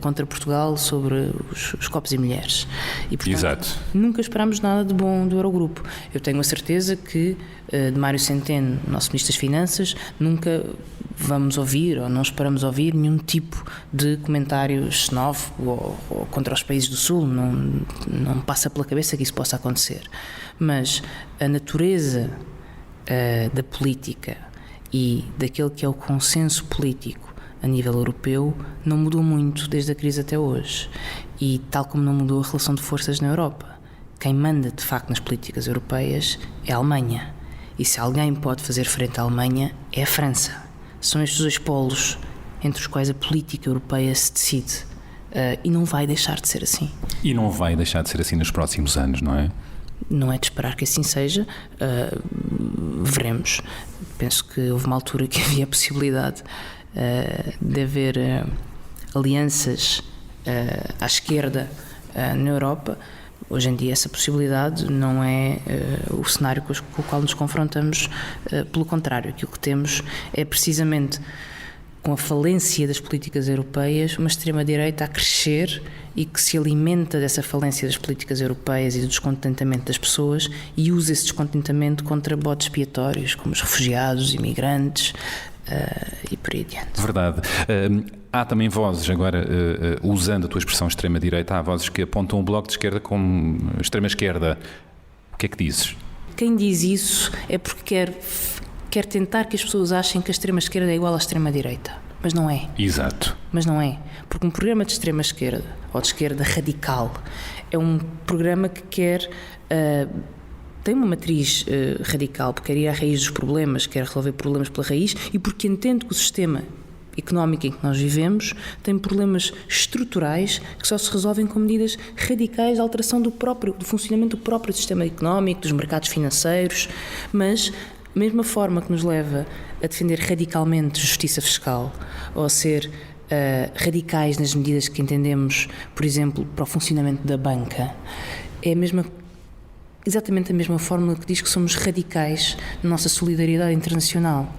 contra Portugal sobre os copos e mulheres. E, portanto, exato. Nunca esperámos nada de bom do Eurogrupo. Eu tenho a certeza que de Mário Centeno, nosso Ministro das Finanças, nunca vamos ouvir ou não esperamos ouvir nenhum tipo de comentário xenófobo ou contra os países do Sul. Não passa pela cabeça que isso possa acontecer. Mas a natureza da política e daquele que é o consenso político a nível europeu não mudou muito desde a crise até hoje, e tal como não mudou a relação de forças na Europa. Quem manda de facto nas políticas europeias é a Alemanha, e se alguém pode fazer frente à Alemanha é a França. São estes dois polos entre os quais a política europeia se decide, e não vai deixar de ser assim. E não vai deixar de ser assim nos próximos anos, não é? Não é de esperar que assim seja. Veremos. Penso que houve uma altura que havia a possibilidade de haver alianças à esquerda na Europa. Hoje em dia essa possibilidade não é o cenário com o qual nos confrontamos. Pelo contrário, aquilo que temos é precisamente, com a falência das políticas europeias, uma extrema-direita a crescer e que se alimenta dessa falência das políticas europeias e do descontentamento das pessoas e usa esse descontentamento contra bodes expiatórios, como os refugiados, imigrantes e por aí adiante. Verdade. Há também vozes, agora, usando a tua expressão extrema-direita, há vozes que apontam o Bloco de Esquerda como extrema-esquerda. O que é que dizes? Quem diz isso é porque quer tentar que as pessoas achem que a extrema-esquerda é igual à extrema-direita. Mas não é. Exato. Mas não é. Porque um programa de extrema-esquerda, ou de esquerda radical, é um programa que quer... tem uma matriz radical, porque quer ir à raiz dos problemas, quer resolver problemas pela raiz, e porque entende que o sistema económico em que nós vivemos tem problemas estruturais que só se resolvem com medidas radicais de alteração do funcionamento do próprio sistema económico, dos mercados financeiros. Mas a mesma forma que nos leva a defender radicalmente justiça fiscal ou a ser radicais nas medidas que entendemos, por exemplo, para o funcionamento da banca, é exatamente a mesma fórmula que diz que somos radicais na nossa solidariedade internacional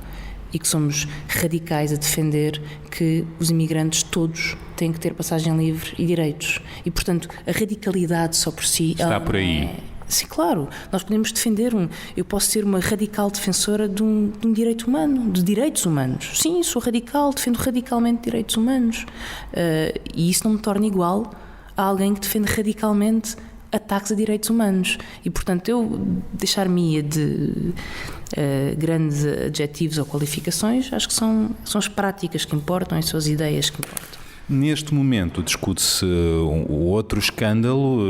e que somos radicais a defender que os imigrantes todos têm que ter passagem livre e direitos. E, portanto, a radicalidade só por si... Está por aí. Sim, claro. Nós podemos defender eu posso ser uma radical defensora de um direito humano, de direitos humanos. Sim, sou radical, defendo radicalmente direitos humanos. E isso não me torna igual a alguém que defende radicalmente ataques a direitos humanos. E, portanto, eu deixar-me de grandes adjetivos ou qualificações, acho que são as práticas que importam e são as ideias que importam. Neste momento discute-se o outro escândalo,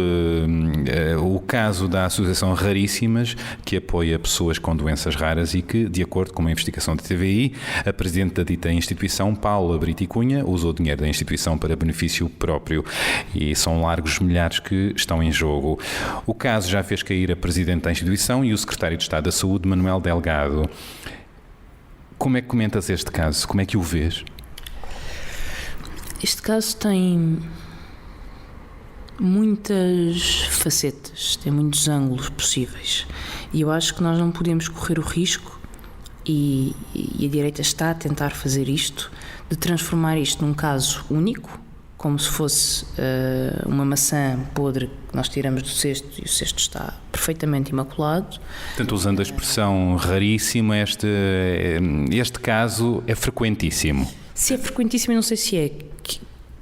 o caso da Associação Raríssimas, que apoia pessoas com doenças raras e que, de acordo com uma investigação da TVI, a presidente da dita instituição, Paula Brito e Cunha, usou dinheiro da instituição para benefício próprio, e são largos milhares que estão em jogo. O caso já fez cair a presidente da instituição e o secretário de Estado da Saúde, Manuel Delgado. Como é que comentas este caso? Como é que o vês? Este caso tem muitas facetas, tem muitos ângulos possíveis, e eu acho que nós não podemos correr o risco e a direita está a tentar fazer isto, de transformar isto num caso único, como se fosse uma maçã podre que nós tiramos do cesto e o cesto está perfeitamente imaculado. Portanto, usando a expressão raríssimo, este caso é frequentíssimo. Se é frequentíssimo, eu não sei se é.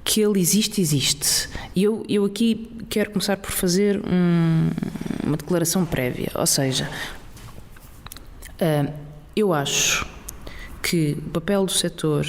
Que ele existe. E eu aqui quero começar por fazer uma declaração prévia. Ou seja, eu acho que o papel do setor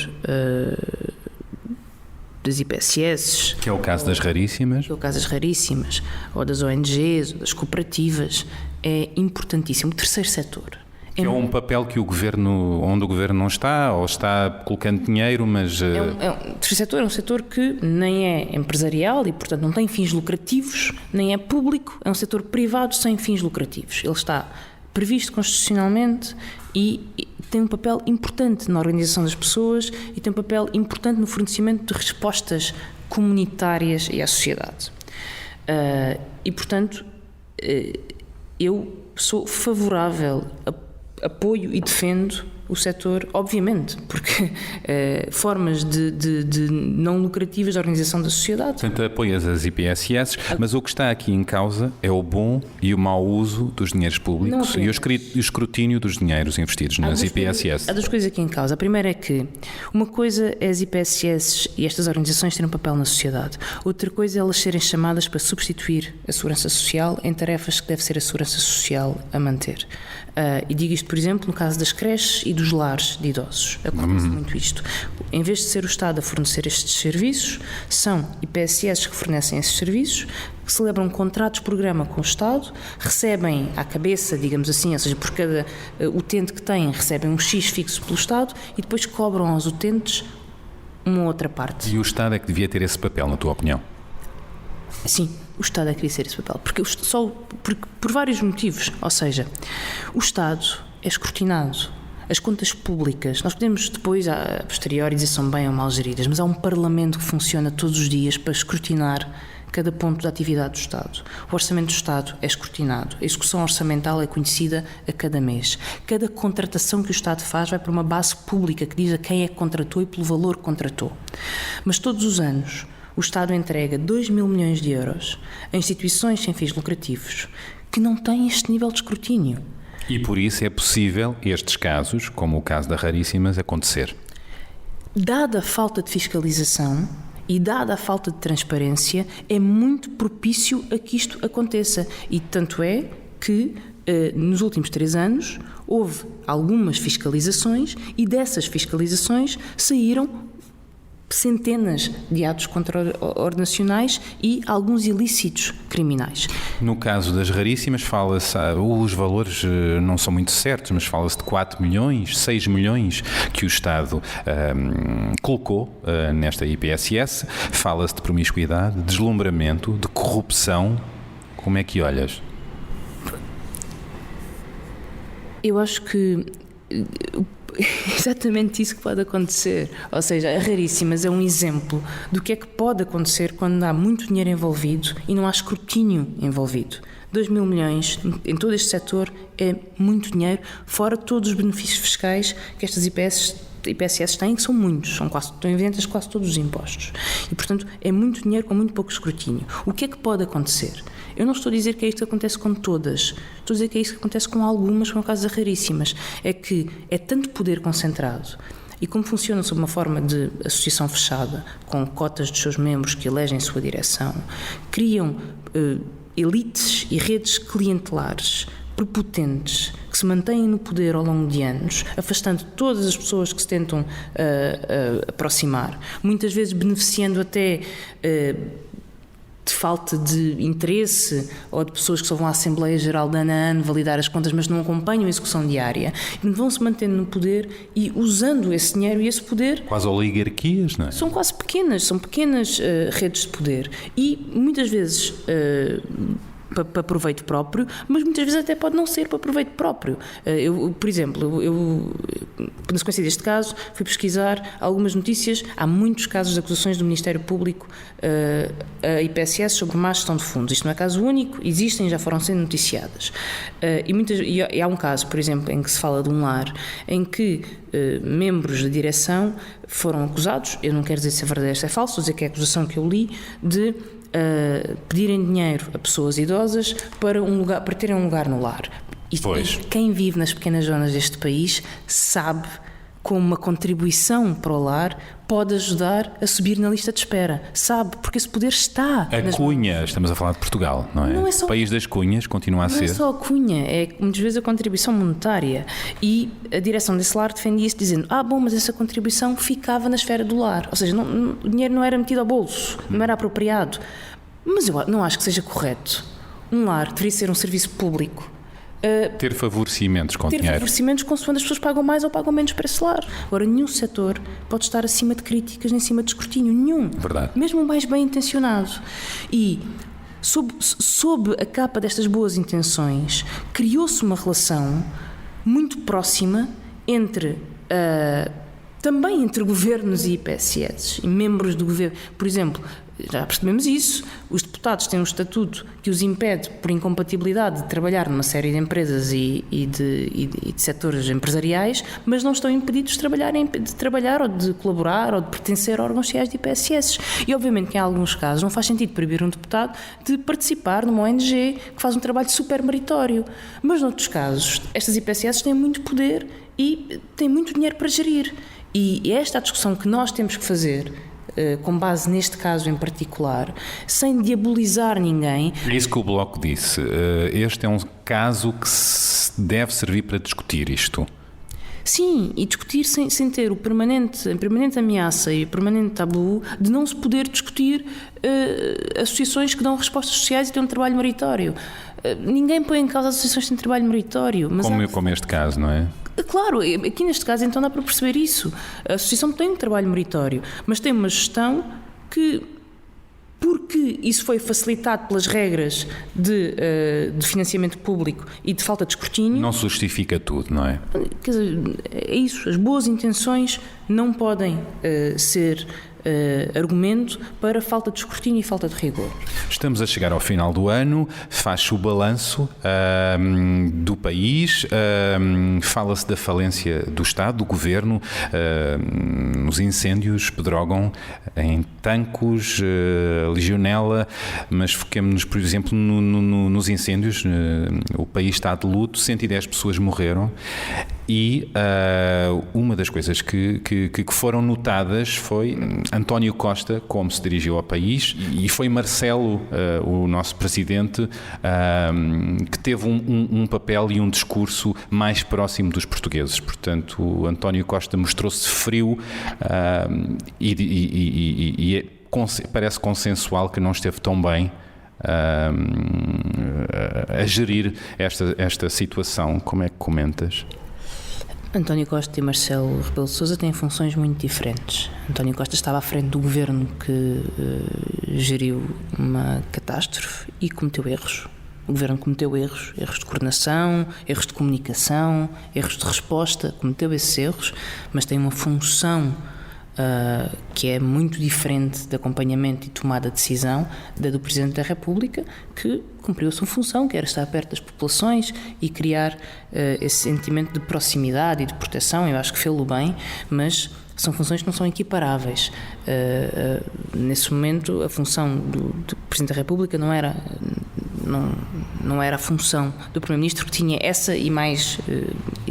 das IPSS... Que é o caso das raríssimas. Que é o caso das raríssimas, ou das ONGs, ou das cooperativas, é importantíssimo. O terceiro setor. É um papel que onde o governo não está, ou está colocando dinheiro, mas... O terceiro setor é um setor que nem é empresarial e, portanto, não tem fins lucrativos, nem é público, é um setor privado sem fins lucrativos. Ele está previsto constitucionalmente e tem um papel importante na organização das pessoas e tem um papel importante no fornecimento de respostas comunitárias e à sociedade. E, portanto, eu sou favorável apoio e defendo o setor, obviamente, porque formas de não lucrativas de organização da sociedade. Portanto, apoias as IPSS, mas o que está aqui em causa é o bom e o mau uso dos dinheiros públicos e o escrutínio dos dinheiros investidos nas IPSS. Há duas coisas aqui em causa. A primeira é que uma coisa é as IPSS e estas organizações terem um papel na sociedade. Outra coisa é elas serem chamadas para substituir a segurança social em tarefas que deve ser a segurança social a manter. E digo isto, por exemplo, no caso das creches e dos lares de idosos. Acontece muito isto. Em vez de ser o Estado a fornecer estes serviços, são IPSS que fornecem esses serviços, que celebram contratos de programa com o Estado, recebem à cabeça, digamos assim, ou seja, por cada utente que têm, recebem um X fixo pelo Estado e depois cobram aos utentes uma outra parte. E o Estado é que devia ter esse papel, na tua opinião? Sim, o Estado é que devia ter esse papel, porque por vários motivos. Ou seja, o Estado é escrutinado. As contas públicas, nós podemos depois, a posteriori, dizer se são bem ou mal geridas, mas há um Parlamento que funciona todos os dias para escrutinar cada ponto da atividade do Estado. O orçamento do Estado é escrutinado, a execução orçamental é conhecida a cada mês. Cada contratação que o Estado faz vai para uma base pública que diz a quem é que contratou e pelo valor que contratou. Mas todos os anos o Estado entrega 2 mil milhões de euros a instituições sem fins lucrativos que não têm este nível de escrutínio. E por isso é possível estes casos, como o caso da Raríssimas, acontecer. Dada a falta de fiscalização e dada a falta de transparência, é muito propício a que isto aconteça. E tanto é que nos últimos 3 anos houve algumas fiscalizações e dessas fiscalizações saíram centenas de atos contraordenacionais e alguns ilícitos criminais. No caso das Raríssimas, fala-se, os valores não são muito certos, mas fala-se de 4 milhões, 6 milhões que o Estado colocou nesta IPSS. Fala-se de promiscuidade, de deslumbramento, de corrupção. Como é que olhas? Eu acho que exatamente isso que pode acontecer. Ou seja, a Raríssimas é um exemplo do que é que pode acontecer quando há muito dinheiro envolvido e não há escrutínio envolvido. 2 mil milhões em todo este setor é muito dinheiro, fora todos os benefícios fiscais que estas IPSS têm, que são muitos, estão evidentes quase todos os impostos. E, portanto, é muito dinheiro com muito pouco escrutínio. O que é que pode acontecer? Eu não estou a dizer que é isto que acontece com todas, estou a dizer que é isto que acontece com algumas, como é o caso das Raríssimas. É que é tanto poder concentrado e como funciona sob uma forma de associação fechada, com cotas dos seus membros que elegem a sua direção, criam elites e redes clientelares prepotentes que se mantêm no poder ao longo de anos, afastando todas as pessoas que se tentam aproximar, muitas vezes beneficiando até de falta de interesse ou de pessoas que só vão à Assembleia Geral de ano a ano validar as contas, mas não acompanham a execução diária, e vão-se mantendo no poder e usando esse dinheiro e esse poder. Quase oligarquias, não é? São quase pequenas, redes de poder e muitas vezes para proveito próprio, mas muitas vezes até pode não ser para proveito próprio. Por exemplo, na sequência deste caso, fui pesquisar algumas notícias. Há muitos casos de acusações do Ministério Público a IPSS sobre má gestão de fundos. Isto não é caso único, existem e já foram sendo noticiadas. E há um caso, por exemplo, em que se fala de um lar em que membros da direção foram acusados, eu não quero dizer se é verdade ou se é falso, vou dizer que é a acusação que eu li, de pedirem dinheiro a pessoas idosas para terem um lugar no lar. E quem vive nas pequenas zonas deste país sabe como uma contribuição para o lar pode ajudar a subir na lista de espera. Sabe, porque esse poder está. A cunha, estamos a falar de Portugal, não é? Não é só, o país das cunhas continua a ser. Não é só a cunha, é muitas vezes a contribuição monetária. E a direção desse lar defendia-se dizendo, mas essa contribuição ficava na esfera do lar. Ou seja, o dinheiro não era metido ao bolso, não era apropriado. Mas eu não acho que seja correto. Um lar deveria ser um serviço público. Ter favorecimentos com dinheiro. Ter favorecimentos consoante as pessoas pagam mais ou pagam menos para esse lar. Agora, nenhum setor pode estar acima de críticas nem acima de escrutínio. Nenhum. Verdade. Mesmo o mais bem intencionado. E, sob a capa destas boas intenções, criou-se uma relação muito próxima também entre governos e IPSS e membros do governo. Por exemplo, já percebemos isso, os deputados têm um estatuto que os impede, por incompatibilidade, de trabalhar numa série de empresas e de setores empresariais, mas não estão impedidos de trabalhar ou de colaborar ou de pertencer a órgãos sociais de IPSS. E obviamente que em alguns casos não faz sentido proibir um deputado de participar numa ONG que faz um trabalho super meritório. Mas noutros casos, estas IPSS têm muito poder e têm muito dinheiro para gerir. E esta é a discussão que nós temos que fazer, com base neste caso em particular, sem diabolizar ninguém. É isso que o Bloco disse. Este é um caso que deve servir para discutir isto. Sim, e discutir sem ter a permanente ameaça e o permanente tabu de não se poder discutir associações que dão respostas sociais e têm um trabalho meritório. Ninguém põe em causa as associações que têm trabalho meritório. Mas como este caso, não é? Claro, aqui neste caso então dá para perceber isso. A associação tem um trabalho meritório, mas tem uma gestão que, porque isso foi facilitado pelas regras de financiamento público e de falta de escrutínio... Não se justifica tudo, não é? Quer dizer, é isso, as boas intenções não podem ser argumento para falta de escrutínio e falta de rigor. Estamos a chegar ao final do ano, faz-se o balanço do país, fala-se da falência do Estado, do Governo, os incêndios pedrogam em Tancos, Legionela, mas foquemos-nos, por exemplo, nos incêndios. O país está de luto, 110 pessoas morreram e uma das coisas que foram notadas foi António Costa, como se dirigiu ao país, e foi Marcelo, o nosso presidente, que teve um papel e um discurso mais próximo dos portugueses. Portanto, o António Costa mostrou-se frio e parece consensual que não esteve tão bem a gerir esta situação. Como é que comentas? António Costa e Marcelo Rebelo de Sousa têm funções muito diferentes. António Costa estava à frente do governo que geriu uma catástrofe e cometeu erros. O governo cometeu erros de coordenação, erros de comunicação, erros de resposta, cometeu esses erros, mas tem uma função que é muito diferente de acompanhamento e tomada de decisão da do Presidente da República, que cumpriu a sua função, que era estar perto das populações e criar esse sentimento de proximidade e de proteção. Eu acho que fez-o bem, mas são funções que não são equiparáveis. Nesse momento, a função do Presidente da República não era a função do Primeiro-Ministro, que tinha essa e mais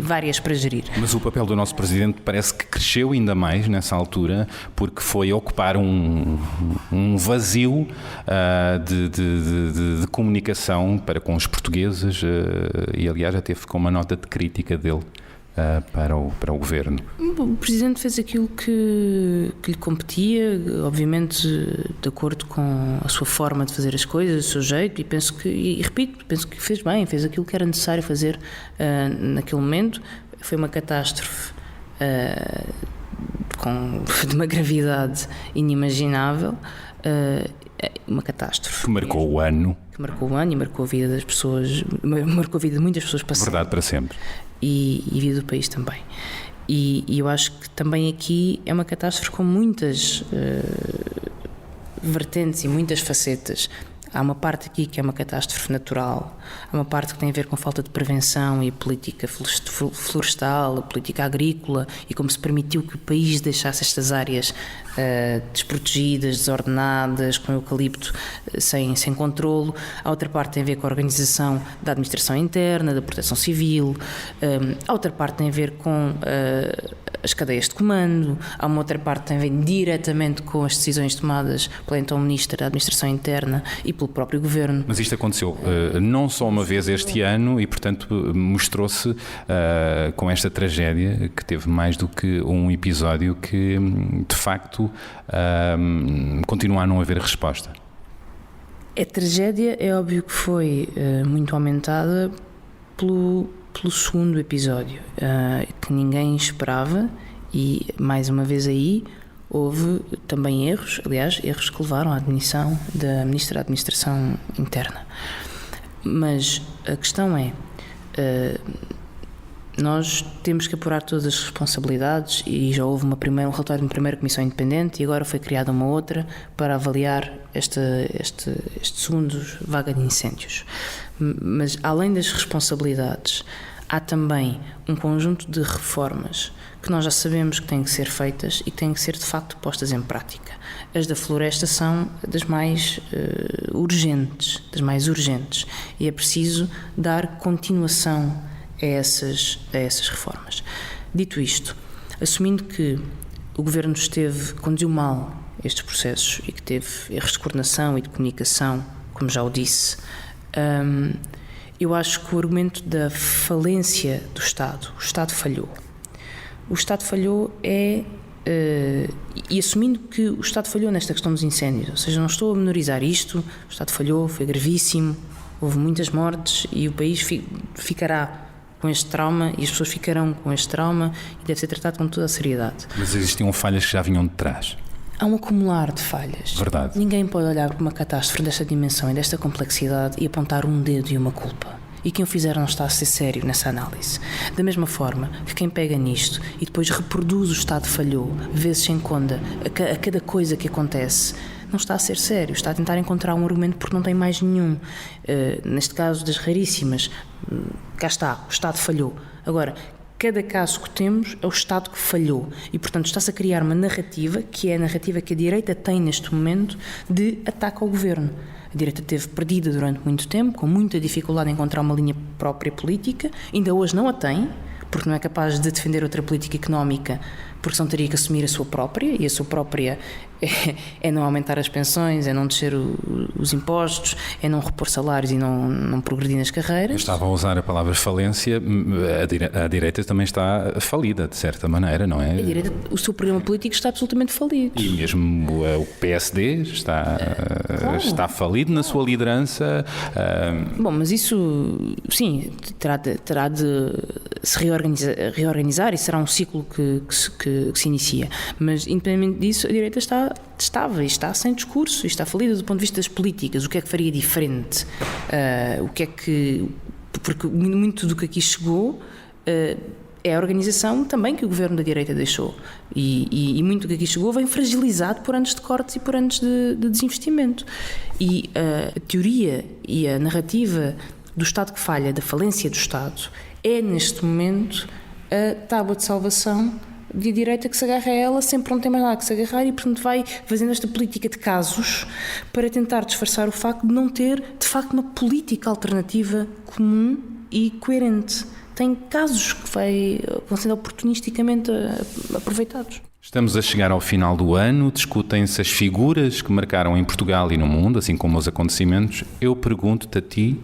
várias para gerir. Mas o papel do nosso Presidente parece que cresceu ainda mais nessa altura, porque foi ocupar um vazio de comunicação para com os portugueses e, aliás, até ficou uma nota de crítica dele para o Governo. O Presidente fez aquilo que lhe competia, obviamente de acordo com a sua forma de fazer as coisas, o seu jeito, e penso que fez bem, fez aquilo que era necessário fazer naquele momento. Foi uma catástrofe de uma gravidade inimaginável. uma catástrofe. Que marcou o ano. Que marcou o ano e marcou a vida das pessoas, marcou a vida de muitas pessoas para sempre. Verdade para sempre. E a vida do país também. E eu acho que também aqui é uma catástrofe com muitas vertentes e muitas facetas. Há uma parte aqui que é uma catástrofe natural, há uma parte que tem a ver com falta de prevenção e política florestal, a política agrícola e como se permitiu que o país deixasse estas áreas desprotegidas, desordenadas, com eucalipto sem controlo. A outra parte tem a ver com a organização da administração interna, da proteção civil. A outra parte tem a ver com as cadeias de comando. Há uma outra parte que tem a ver diretamente com as decisões tomadas pela então Ministra da Administração Interna e pelo próprio Governo. Mas isto aconteceu não só uma vez este ano e, portanto, mostrou-se com esta tragédia que teve mais do que um episódio que, de facto, continua a não haver resposta. A tragédia é óbvio que foi muito aumentada pelo segundo episódio, que ninguém esperava e, mais uma vez aí, houve também erros, aliás, erros que levaram à admissão da Ministra da Administração Interna. Mas a questão é, nós temos que apurar todas as responsabilidades e já houve um relatório de uma primeira comissão independente e agora foi criada uma outra para avaliar este segundo vaga de incêndios. Mas além das responsabilidades, há também um conjunto de reformas que nós já sabemos que têm que ser feitas e que têm que ser de facto postas em prática. As da floresta são das mais urgentes, e é preciso dar continuação a essas reformas. Dito isto, assumindo que o Governo conduziu mal estes processos e que teve erros de coordenação e de comunicação, como já o disse, eu acho que o argumento da falência do Estado, o Estado falhou. O Estado falhou e assumindo que o Estado falhou nesta questão dos incêndios, ou seja, não estou a menorizar isto, o Estado falhou, foi gravíssimo, houve muitas mortes e o país ficará com este trauma e as pessoas ficarão com este trauma e deve ser tratado com toda a seriedade. Mas existiam falhas que já vinham de trás. Há um acumular de falhas. Verdade. Ninguém pode olhar para uma catástrofe desta dimensão e desta complexidade e apontar um dedo e uma culpa. E quem o fizer não está a ser sério nessa análise. Da mesma forma que quem pega nisto e depois reproduz o Estado falhou, vezes sem conta, a cada coisa que acontece, não está a ser sério, está a tentar encontrar um argumento porque não tem mais nenhum. Neste caso das raríssimas, cá está, o Estado falhou. Agora, cada caso que temos é o Estado que falhou e, portanto, está-se a criar uma narrativa, que é a narrativa que a direita tem neste momento, de ataque ao Governo. A direita esteve perdida durante muito tempo, com muita dificuldade em encontrar uma linha própria política, ainda hoje não a tem, porque não é capaz de defender outra política económica, porque senão teria que assumir a sua própria, e a sua própria é não aumentar as pensões, é não descer os impostos, é não repor salários e não progredir nas carreiras. Estava a usar a palavra falência, a direita também está falida, de certa maneira, não é? A direita, o seu programa político está absolutamente falido. E mesmo o PSD está falido na sua liderança. Bom, mas isso, sim, terá de se reorganizar e será um ciclo que se inicia. Mas, independentemente disso, a direita está sem discurso e está falida do ponto de vista das políticas. O que é que faria diferente? Porque muito do que aqui chegou é a organização também que o governo da direita deixou. E muito do que aqui chegou vem fragilizado por anos de cortes e por anos de desinvestimento. E a teoria e a narrativa do Estado que falha, da falência do Estado, é neste momento a tábua de salvação de direita que se agarra a ela, sempre não tem mais nada que se agarrar e, portanto, vai fazendo esta política de casos para tentar disfarçar o facto de não ter, de facto, uma política alternativa comum e coerente. Tem casos que vão sendo oportunisticamente aproveitados. Estamos a chegar ao final do ano, discutem-se as figuras que marcaram em Portugal e no mundo, assim como os acontecimentos. Eu pergunto-te a ti,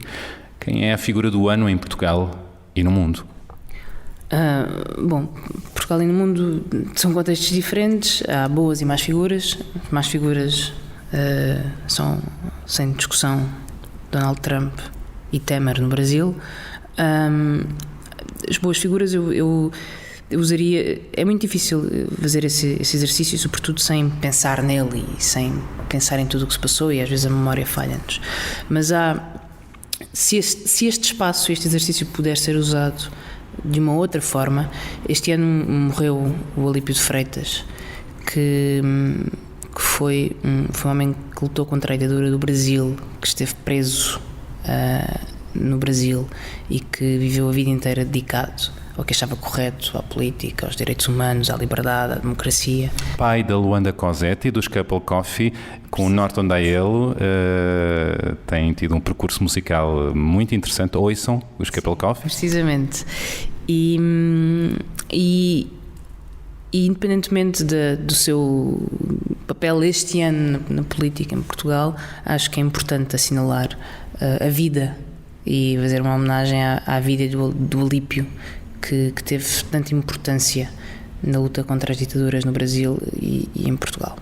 quem é a figura do ano em Portugal e no mundo? Bom, Portugal e no mundo são contextos diferentes, há boas e más figuras. As más figuras são, sem discussão, Donald Trump e Temer no Brasil. As boas figuras, eu É muito difícil fazer esse exercício, sobretudo sem pensar nele e sem pensar em tudo o que se passou, e às vezes a memória falha-nos. Mas se este espaço, este exercício puder ser usado de uma outra forma. Este ano morreu o Alípio de Freitas, que foi um homem que lutou contra a ditadura do Brasil, que esteve preso no Brasil e que viveu a vida inteira dedicado ao que achava correto, à política, aos direitos humanos, à liberdade, à democracia. Pai da Luanda Cossetti, dos Couple Coffee, com o Norton Daielo, tem tido um percurso musical muito interessante. Ouçam os Couple Coffee. Precisamente. E independentemente do seu papel este ano na política em Portugal, acho que é importante assinalar a vida e fazer uma homenagem à vida do Alípio, que teve tanta importância na luta contra as ditaduras no Brasil e em Portugal.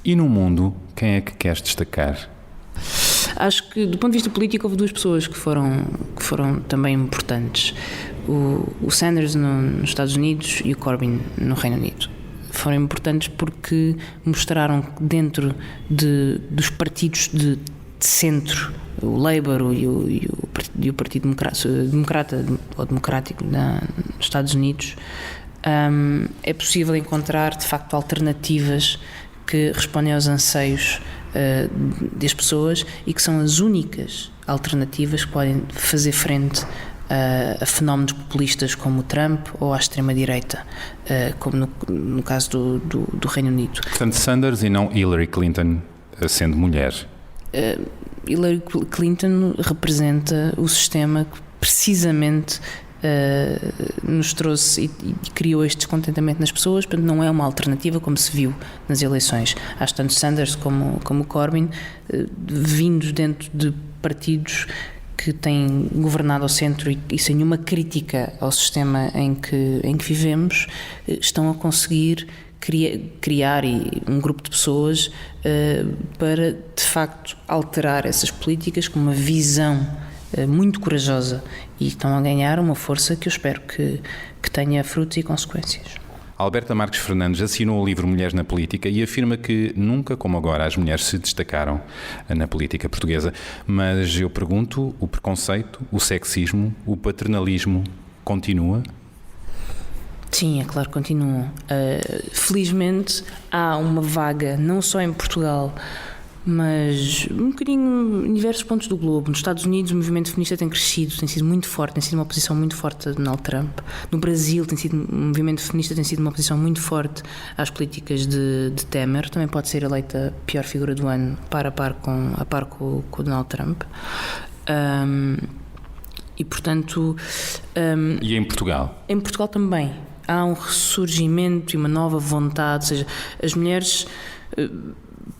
E no mundo, quem é que queres destacar? Acho que, do ponto de vista político, houve duas pessoas que foram também importantes. O Sanders nos Estados Unidos e o Corbyn no Reino Unido. Foram importantes porque mostraram que dentro dos partidos de centro, o Labour e o Partido Democrata ou Democrático nos Estados Unidos, é possível encontrar de facto alternativas que respondem aos anseios das pessoas e que são as únicas alternativas que podem fazer frente a fenómenos populistas como o Trump ou à extrema-direita, como no caso do Reino Unido. Portanto, Sanders e não Hillary Clinton, sendo mulher. Hillary Clinton representa o sistema que precisamente nos trouxe e criou este descontentamento nas pessoas, portanto não é uma alternativa como se viu nas eleições. Acho tanto Sanders como Corbyn, vindos dentro de partidos que têm governado ao centro e sem nenhuma crítica ao sistema em que vivemos, estão a conseguir criar um grupo de pessoas para, de facto, alterar essas políticas com uma visão muito corajosa, e estão a ganhar uma força que eu espero que tenha frutos e consequências. Alberta Marques Fernandes assinou o livro Mulheres na Política e afirma que nunca como agora as mulheres se destacaram na política portuguesa. Mas eu pergunto, o preconceito, o sexismo, o paternalismo continua? Sim, é claro que continuam. Felizmente há uma vaga, não só em Portugal, mas um bocadinho em diversos pontos do globo. Nos Estados Unidos o movimento feminista tem crescido, tem sido muito forte, tem sido uma oposição muito forte a Donald Trump. No Brasil o movimento feminista tem sido uma oposição muito forte às políticas de Temer. Também pode ser eleita a pior figura do ano a par com o Donald Trump. E portanto... E em Portugal? Em Portugal também. Há um ressurgimento e uma nova vontade, ou seja, as mulheres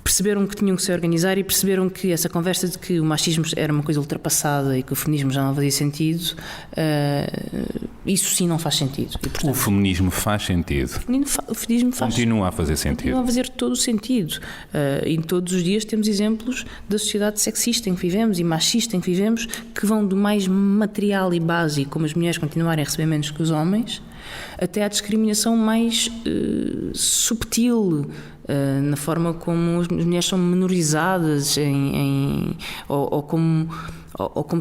perceberam que tinham que se organizar e perceberam que essa conversa de que o machismo era uma coisa ultrapassada e que o feminismo já não fazia sentido, isso sim não faz sentido. E, portanto, o feminismo faz sentido? O feminismo continua a fazer sentido. Continua a fazer todo o sentido. E todos os dias temos exemplos da sociedade sexista em que vivemos e machista em que vivemos, que vão do mais material e básico, como as mulheres continuarem a receber menos que os homens, até à discriminação mais subtil, na forma como as mulheres são menorizadas ou como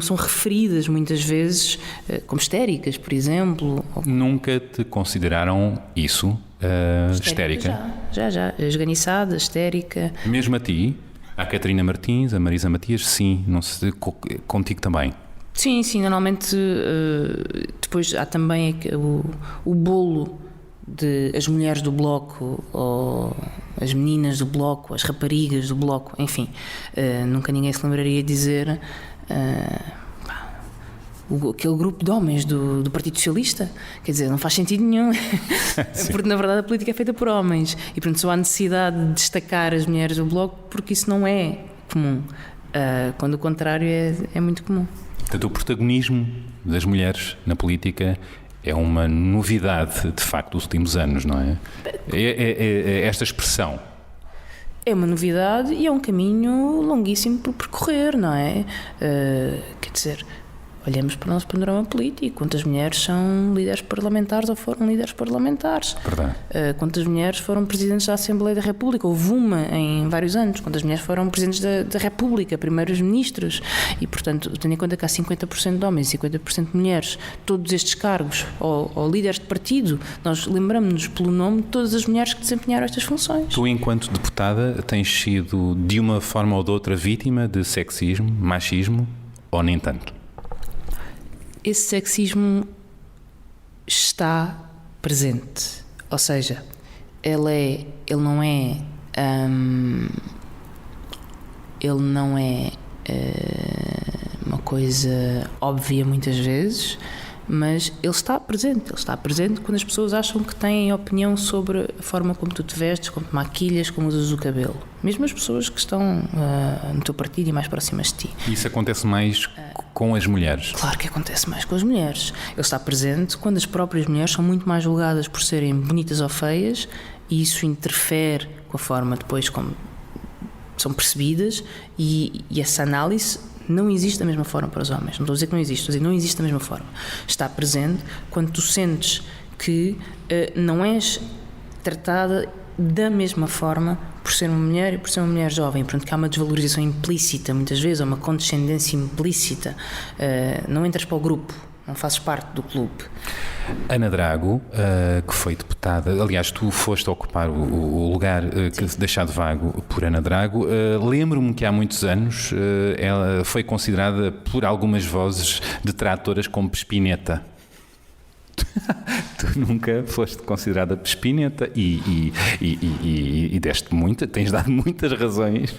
são referidas muitas vezes como histéricas, por exemplo. Nunca te consideraram isso, histérica? Já. Esganiçada, histérica. Mesmo a ti? A Catarina Martins, a Marisa Matias, sim. Não sei, contigo também? Sim, normalmente depois há também o bolo de as mulheres do bloco ou as meninas do bloco, as raparigas do bloco, enfim, nunca ninguém se lembraria de dizer aquele grupo de homens do Partido Socialista, quer dizer, não faz sentido nenhum, porque na verdade a política é feita por homens e portanto só há necessidade de destacar as mulheres do bloco porque isso não é comum, quando o contrário é muito comum. Portanto, o protagonismo das mulheres na política é uma novidade, de facto, dos últimos anos, não é? É esta expressão. É uma novidade e é um caminho longuíssimo por percorrer, não é? Quer dizer, olhemos para o nosso panorama político. Quantas mulheres são líderes parlamentares ou foram líderes parlamentares? Verdade. Quantas mulheres foram presidentes da Assembleia da República? Houve uma em vários anos. Quantas mulheres foram presidentes da República, primeiros ministros? E, portanto, tendo em conta que há 50% de homens e 50% de mulheres, todos estes cargos, ou líderes de partido, nós lembramos-nos pelo nome de todas as mulheres que desempenharam estas funções. Tu, enquanto deputada, tens sido, de uma forma ou de outra, vítima de sexismo, machismo, ou nem tanto? Esse sexismo está presente, ou seja, ele não é uma coisa óbvia muitas vezes, mas ele está presente quando as pessoas acham que têm opinião sobre a forma como tu te vestes, como te maquilhas, como usas o cabelo. Mesmo as pessoas que estão no teu partido e mais próximas de ti. Isso acontece mais com as mulheres? Claro que acontece mais com as mulheres. Ele está presente quando as próprias mulheres são muito mais julgadas por serem bonitas ou feias, e isso interfere com a forma depois como são percebidas, e essa análise não existe da mesma forma para os homens. Não estou a dizer que não existe, estou a dizer que não existe da mesma forma. Está presente quando tu sentes que não és tratada da mesma forma por ser uma mulher e por ser uma mulher jovem. Portanto, que há uma desvalorização implícita, muitas vezes, ou uma condescendência implícita. Não entras para o grupo, não fazes parte do clube. Ana Drago, que foi deputada, aliás, tu foste ocupar o lugar deixado vago por Ana Drago. Lembro-me que há muitos anos ela foi considerada por algumas vozes detratoras como pespineta. Tu nunca foste considerada pespineta e tens dado muitas razões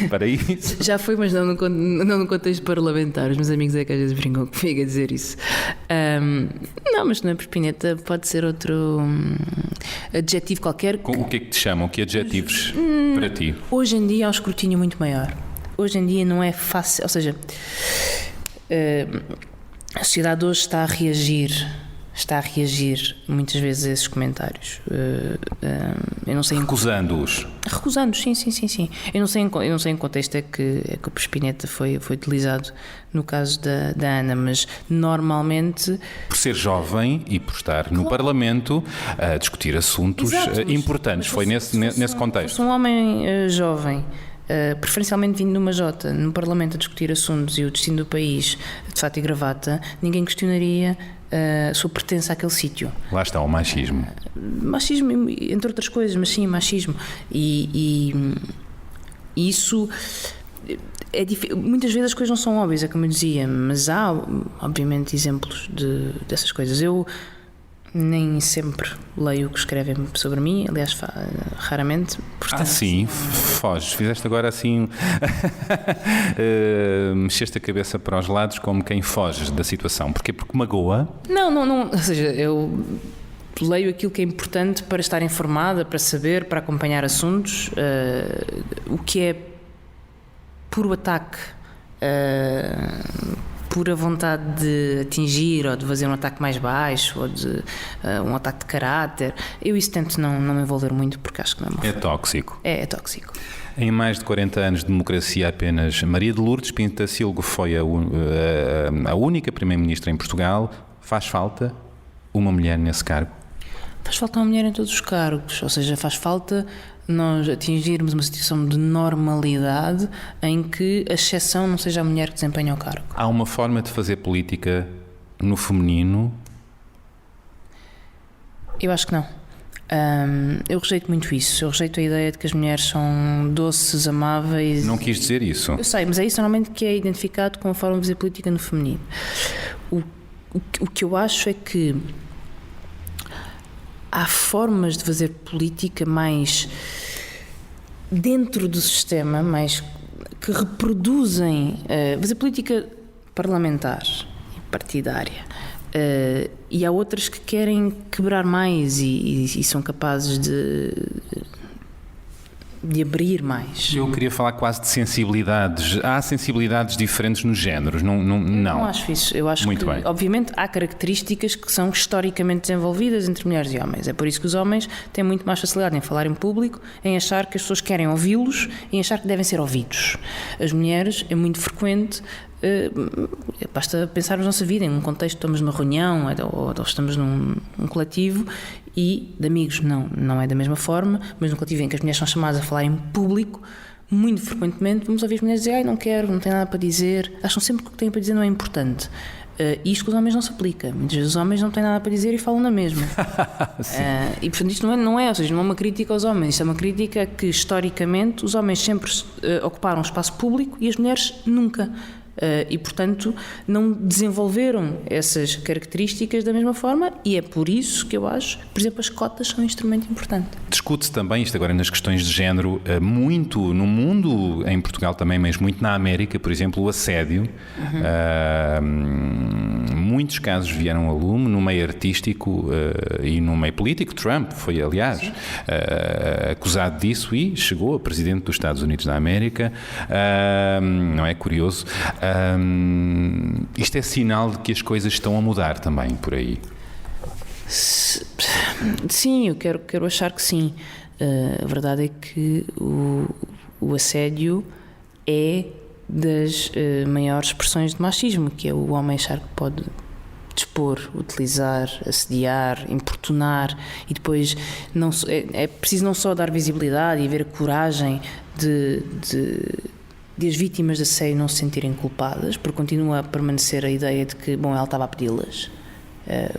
para isso. Já foi, mas não no contexto parlamentar. Os meus amigos é que às vezes brincam comigo a dizer isso. Não, mas não é pespineta, pode ser outro adjetivo qualquer. O que é que te chamam? Que adjetivos para ti? Hoje em dia há um escrutínio muito maior. Hoje em dia não é fácil, ou seja, a sociedade hoje está a reagir muitas vezes a esses comentários. Eu não sei. Recusando-os. Recusando, sim. Eu não sei em que contexto é que o pespineta foi utilizado no caso da Ana, mas normalmente... Por ser jovem e por estar no Parlamento a discutir assuntos importantes. Foi nesse contexto. Se um homem jovem, preferencialmente vindo de uma Jota, no Parlamento a discutir assuntos e o destino do país de fato e gravata, ninguém questionaria a sua pertença àquele sítio. Lá está o machismo. Machismo, entre outras coisas, mas sim, machismo. E isso é difícil. Muitas vezes as coisas não são óbvias, é como eu dizia, mas há, obviamente, exemplos dessas coisas. Eu nem sempre leio o que escrevem sobre mim, aliás, raramente. Portanto, sim, foges. Fizeste agora assim, mexeste a cabeça para os lados como quem foge da situação. Porquê? Porque magoa? Não. Ou seja, eu leio aquilo que é importante para estar informada, para saber, para acompanhar assuntos. O que é puro ataque, pura vontade de atingir ou de fazer um ataque mais baixo ou de um ataque de caráter, eu isso tento não me envolver muito porque acho que não é uma forma. Tóxico. É tóxico. Em mais de 40 anos de democracia, apenas Maria de Lourdes Pintacilgo foi a única Primeira-Ministra em Portugal. Faz falta uma mulher nesse cargo? Faz falta uma mulher em todos os cargos, ou seja, faz falta nós atingirmos uma situação de normalidade em que a exceção não seja a mulher que desempenha o cargo. Há uma forma de fazer política no feminino? Eu acho que não. Eu rejeito muito isso. Eu rejeito a ideia de que as mulheres são doces, amáveis. Não quis dizer isso. Eu sei, mas é isso normalmente que é identificado como a forma de fazer política no feminino. O que eu acho é que há formas de fazer política mais dentro do sistema, mais que reproduzem fazer política parlamentar e partidária. E há outras que querem quebrar mais e são capazes de abrir mais. Eu queria falar quase de sensibilidades. Há sensibilidades diferentes nos géneros? Não acho isso. Eu acho muito que, bem. obviamente, há características que são historicamente desenvolvidas entre mulheres e homens. É por isso que os homens têm muito mais facilidade em falar em público, em achar que as pessoas querem ouvi-los e em achar que devem ser ouvidos. As mulheres, é muito frequente basta pensarmos na nossa vida, em um contexto, estamos numa reunião ou estamos num coletivo e de amigos não é da mesma forma, mas num coletivo em que as mulheres são chamadas a falar em público, muito frequentemente vamos ouvir as mulheres dizer não quero, não tenho nada para dizer, acham sempre que o que têm para dizer não é importante. Isto com os homens não se aplica. Muitas vezes os homens não têm nada para dizer e falam na mesma. E portanto isto ou seja, não é uma crítica aos homens, isto é uma crítica que historicamente os homens sempre ocuparam o espaço público e as mulheres nunca. E portanto não desenvolveram essas características da mesma forma, e é por isso que eu acho que, por exemplo, as cotas são um instrumento importante. Discute-se também isto agora nas questões de género, muito no mundo, em Portugal também, mas muito na América, por exemplo, o assédio. Muitos casos vieram a lume no meio artístico e no meio político. Trump foi, aliás, acusado disso e chegou a presidente dos Estados Unidos da América. Não é curioso? Isto é sinal de que as coisas estão a mudar também por aí? Sim, eu quero achar que sim. A verdade é que o assédio é das maiores expressões de machismo, que é o homem achar que pode dispor, utilizar, assediar, importunar, e depois é preciso não só dar visibilidade e haver a coragem de as vítimas de assédio não se sentirem culpadas, porque continua a permanecer a ideia de que, ela estava a pedi-las,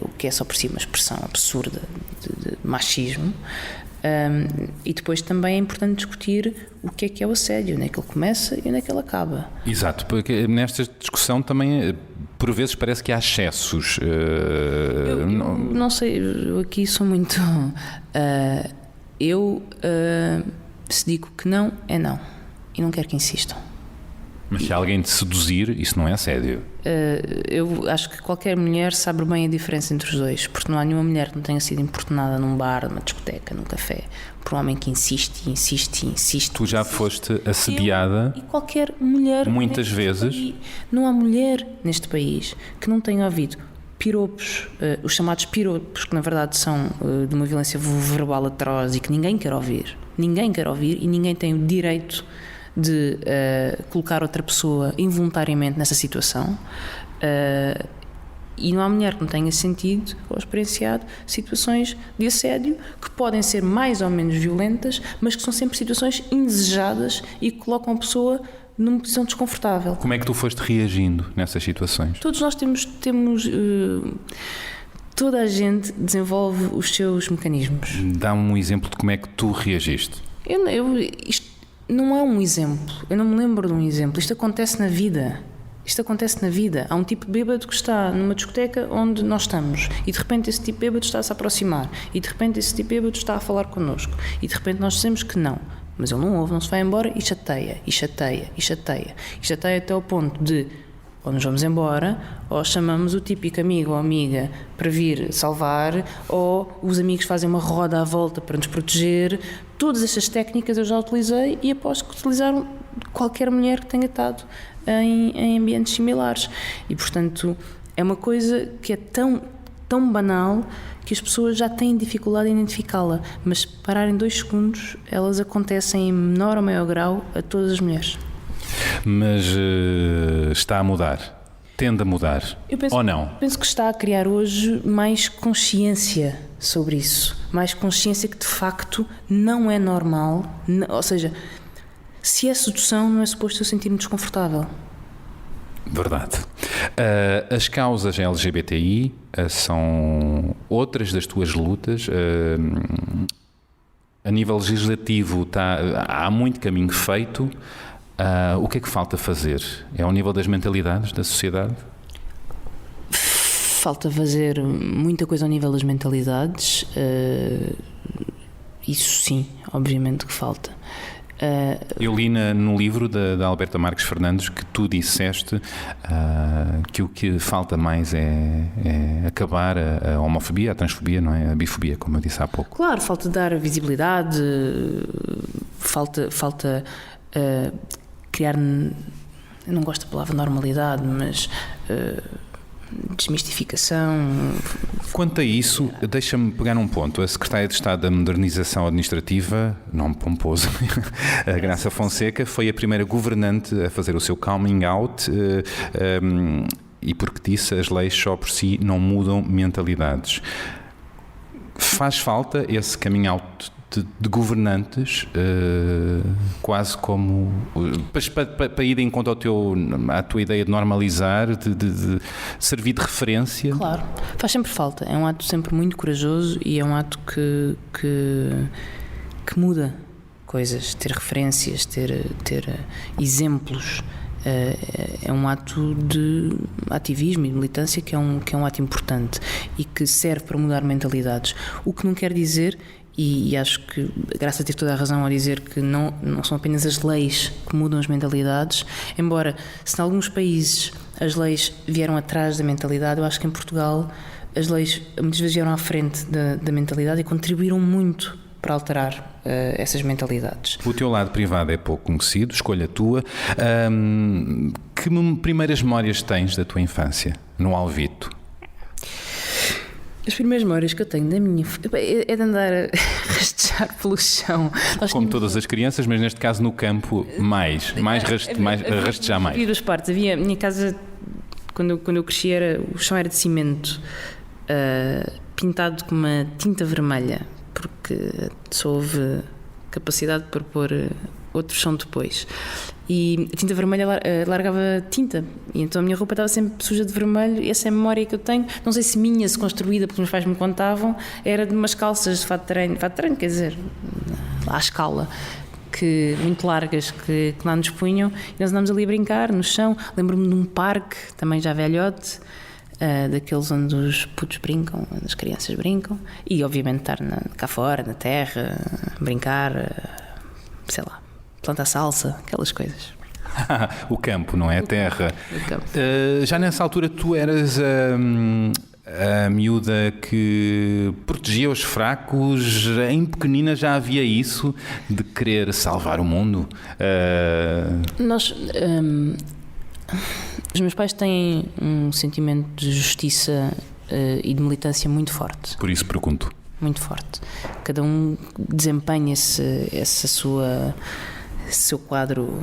o que é só por si uma expressão absurda de machismo. E depois também é importante discutir o que é o assédio, onde é que ele começa e onde é que ele acaba. Exato, porque nesta discussão também, por vezes, parece que há excessos. Eu não sei, eu aqui sou muito... se digo que não, é não. E não quero que insistam. Mas se alguém te seduzir, isso não é assédio? Eu acho que qualquer mulher sabe bem a diferença entre os dois, porque não há nenhuma mulher que não tenha sido importunada num bar, numa discoteca, num café, por um homem que insiste. Tu já foste assediada? E qualquer mulher... Muitas vezes? Não há mulher neste país que não tenha ouvido piropos, os chamados piropos, que na verdade são de uma violência verbal atroz e que ninguém quer ouvir. Ninguém quer ouvir e ninguém tem o direito de colocar outra pessoa involuntariamente nessa situação, e não há mulher que não tenha sentido ou experienciado situações de assédio que podem ser mais ou menos violentas, mas que são sempre situações indesejadas e que colocam a pessoa numa posição desconfortável. Como é que tu foste reagindo nessas situações? Todos nós temos toda a gente desenvolve os seus mecanismos. Dá um exemplo de como é que tu reagiste. Isto não é um exemplo, eu não me lembro de um exemplo. Isto acontece na vida. Há um tipo de bêbado que está numa discoteca onde nós estamos e de repente esse tipo de bêbado está a se aproximar e de repente esse tipo de bêbado está a falar connosco e de repente nós dizemos que não, mas ele não ouve, não se vai embora e chateia até ao ponto de ou nos vamos embora, ou chamamos o típico amigo ou amiga para vir salvar, ou os amigos fazem uma roda à volta para nos proteger. Todas estas técnicas eu já utilizei e aposto que utilizaram qualquer mulher que tenha estado em ambientes similares. E, portanto, é uma coisa que é tão banal que as pessoas já têm dificuldade em identificá-la, mas se pararem 2 segundos, elas acontecem em menor ou maior grau a todas as mulheres. Mas está a mudar? Tende a mudar? Ou não? Penso que está a criar hoje mais consciência sobre isso. Mais consciência que de facto não é normal. Ou seja, se é sedução, não é suposto eu sentir-me desconfortável. Verdade. As causas LGBTI são outras das tuas lutas. A nível legislativo há muito caminho feito. O que é que falta fazer? É ao nível das mentalidades da sociedade? Falta fazer muita coisa ao nível das mentalidades. Isso sim, obviamente que falta. Eu li no livro da Alberta Marques Fernandes que tu disseste que o que falta mais é acabar a homofobia, a transfobia, não é? A bifobia, como eu disse há pouco. Claro, falta dar visibilidade, falta criar, eu não gosto da palavra normalidade, mas desmistificação. Quanto a isso, deixa-me pegar um ponto. A Secretária de Estado da Modernização Administrativa, nome pomposo, a Graça Fonseca, foi a primeira governante a fazer o seu coming out e porque disse as leis só por si não mudam mentalidades. Faz falta esse coming out de governantes, quase como para ir em conta à tua ideia de normalizar, de servir de referência? Claro, faz sempre falta. É um ato sempre muito corajoso e é um ato que muda coisas, ter referências, ter exemplos. É um ato de ativismo e de militância que é um ato importante e que serve para mudar mentalidades. O que não quer dizer, e acho que a Graça teve toda a razão ao dizer que não são apenas as leis que mudam as mentalidades, embora se em alguns países as leis vieram atrás da mentalidade, eu acho que em Portugal as leis muitas vezes vieram à frente da mentalidade e contribuíram muito para alterar essas mentalidades. O teu lado privado é pouco conhecido, escolha tua. Que primeiras memórias tens da tua infância no Alvito? As primeiras memórias que eu tenho da minha é de andar a rastejar pelo chão. Como todas as crianças, mas neste caso no campo mais rastejar mais. Havia duas partes. A minha casa, quando eu cresci, o chão era de cimento, pintado com uma tinta vermelha, porque só houve capacidade para pôr outro chão depois. E a tinta vermelha largava tinta, e então a minha roupa estava sempre suja de vermelho, e essa é a memória que eu tenho. Não sei se minha, se construída, porque os meus pais me contavam, era de umas calças de fato de treino, quer dizer, à escala, muito largas, que lá nos punham, e nós andámos ali a brincar no chão. Lembro-me de um parque, também já velhote, daqueles onde os putos brincam, onde as crianças brincam, e obviamente estar cá fora, na terra, brincar, sei lá, plantar salsa, aquelas coisas. O campo, não é? A terra. O campo. Já nessa altura tu eras a miúda que protegia os fracos. Em pequenina já havia isso de querer salvar o mundo? Os meus pais têm um sentimento de justiça e de militância muito forte. Por isso pergunto. Muito forte. Cada um desempenha seu quadro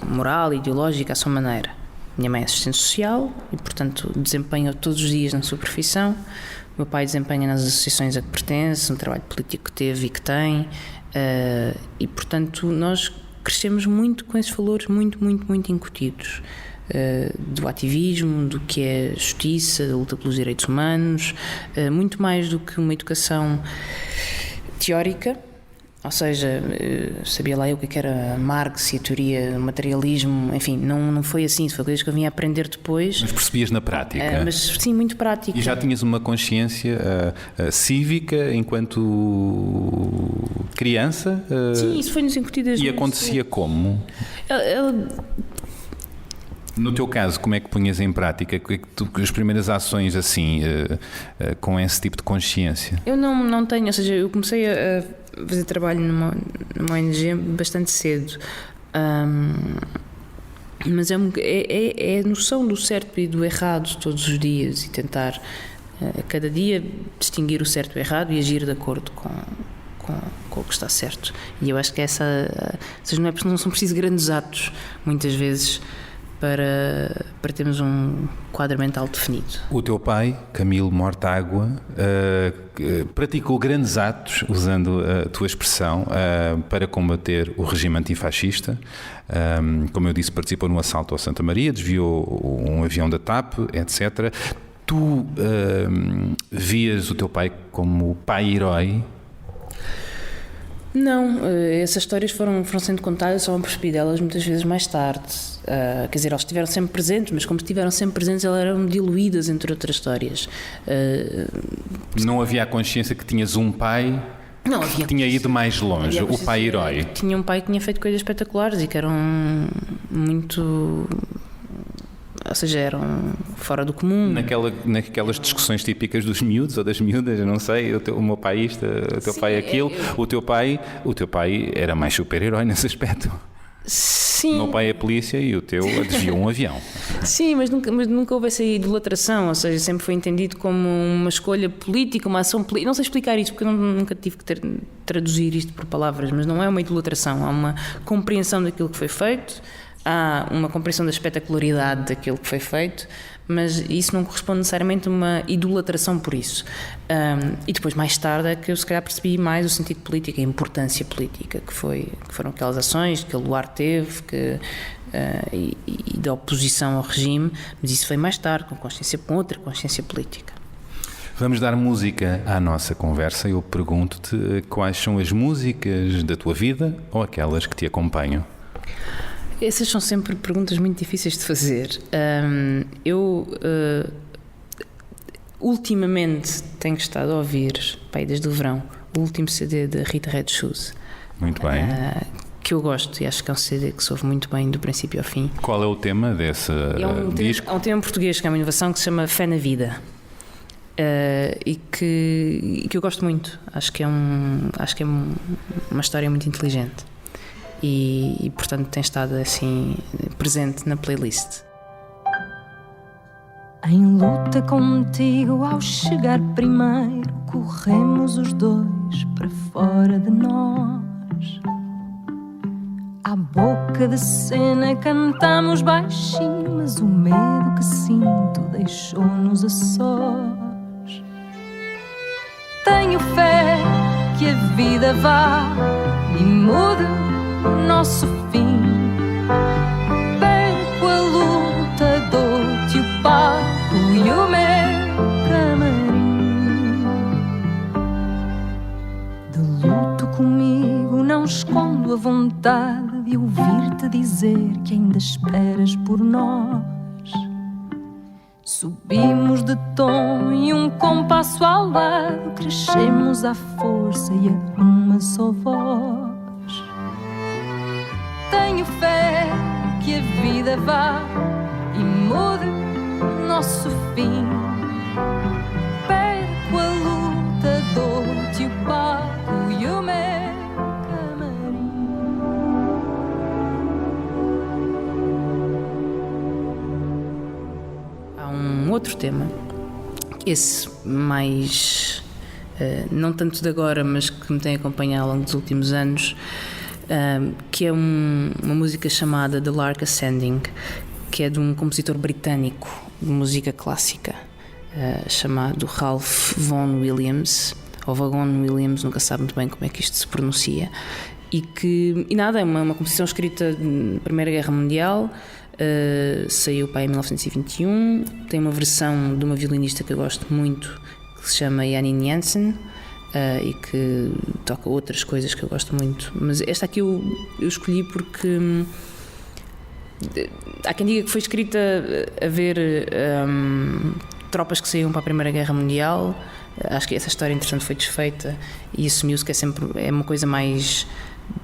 moral e ideológico à sua maneira. Minha mãe é assistente social e, portanto, desempenha todos os dias na sua profissão. O meu pai desempenha nas associações a que pertence, no trabalho político que teve e que tem. E, portanto, nós crescemos muito com esses valores muito, muito, muito incutidos. Do ativismo, do que é justiça, da luta pelos direitos humanos, muito mais do que uma educação teórica. Ou seja, sabia lá eu o que era Marx e a teoria do materialismo, enfim, não foi assim, foi coisas que eu vinha a aprender depois. Mas percebias na prática? Mas sim, muito prática. E já tinhas uma consciência cívica enquanto criança? Sim, isso foi-nos incutido desde E acontecia como? No teu caso, como é que punhas em prática as primeiras ações assim, com esse tipo de consciência? Eu não tenho, ou seja, eu comecei a fazer trabalho numa ONG bastante cedo, mas é a noção do certo e do errado todos os dias e tentar a cada dia distinguir o certo e o errado e agir de acordo com o que está certo. E eu acho que não são precisos grandes atos, muitas vezes, para termos um quadro mental definido. O teu pai, Camilo Mortágua, praticou grandes atos, usando a tua expressão, para combater o regime antifascista. Como eu disse, participou no assalto ao Santa Maria, desviou um avião da TAP, etc. Tu vias o teu pai como pai-herói? Não, essas histórias foram sendo contadas, só me percebi delas muitas vezes mais tarde. Quer dizer, elas estiveram sempre presentes, mas como estiveram sempre presentes, elas eram diluídas entre outras histórias. Não havia a consciência que tinhas um pai que tinha ido mais longe, o pai-herói? Tinha um pai que tinha feito coisas espetaculares e que eram muito... Ou seja, eram fora do comum. Naquelas discussões típicas dos miúdos ou das miúdas, eu não sei, o meu pai isto, o teu pai aquilo, o teu pai era mais super-herói nesse aspecto. Sim. O meu pai é polícia e o teu desviou um avião. Sim, mas nunca houve essa idolatração, ou seja, sempre foi entendido como uma escolha política, uma ação política. Não sei explicar isto, porque eu nunca tive que traduzir isto por palavras, mas não é uma idolatração, há uma compreensão daquilo que foi feito, há uma compreensão da espetacularidade daquilo que foi feito, mas isso não corresponde necessariamente a uma idolatração por isso. E depois, mais tarde, é que eu se calhar percebi mais o sentido político, a importância política que foram aquelas ações que o Luar teve, e da oposição ao regime, mas isso foi mais tarde, com outra consciência política. Vamos dar música à nossa conversa. Eu pergunto-te quais são as músicas da tua vida ou aquelas que te acompanham. Essas são sempre perguntas muito difíceis de fazer. Ultimamente tenho estado a ouvir, desde o verão, o último CD da Rita Red Shoes. Muito bem. Que eu gosto e acho que é um CD que se ouve muito bem do princípio ao fim. Qual é o tema desse disco? É um tema português que é uma inovação que se chama Fé na Vida. E que eu gosto muito. Acho que é uma história muito inteligente. E portanto tem estado assim presente na playlist. Em luta contigo ao chegar primeiro, corremos os dois para fora de nós. À boca de cena cantamos baixinho, mas o medo que sinto deixou-nos a sós. Tenho fé que a vida vá e mude nosso fim. Perco a luta, dou-te o palco e o meu camarim. De luto comigo não escondo a vontade de ouvir-te dizer que ainda esperas por nós. Subimos de tom e um compasso ao lado, crescemos à força e a uma só voz. Tenho fé que a vida vá e mude nosso fim. Perco a luta, dou-te o palco e o meu camarim. Há um outro tema, esse mais não tanto de agora, mas que me tem acompanhado ao longo dos últimos anos, que é uma música chamada The Lark Ascending, que é de um compositor britânico de música clássica chamado Ralph Vaughan Williams, ou Vaughan Williams, nunca sabe muito bem como é que isto se pronuncia, é uma composição escrita na Primeira Guerra Mundial. Saiu em 1921, tem uma versão de uma violinista que eu gosto muito, que se chama Janine Jansen, e que toca outras coisas que eu gosto muito, mas esta aqui eu escolhi porque há quem diga que foi escrita a ver tropas que saíam para a Primeira Guerra Mundial. Acho que essa história, entretanto, foi desfeita e assumiu-se que é uma coisa mais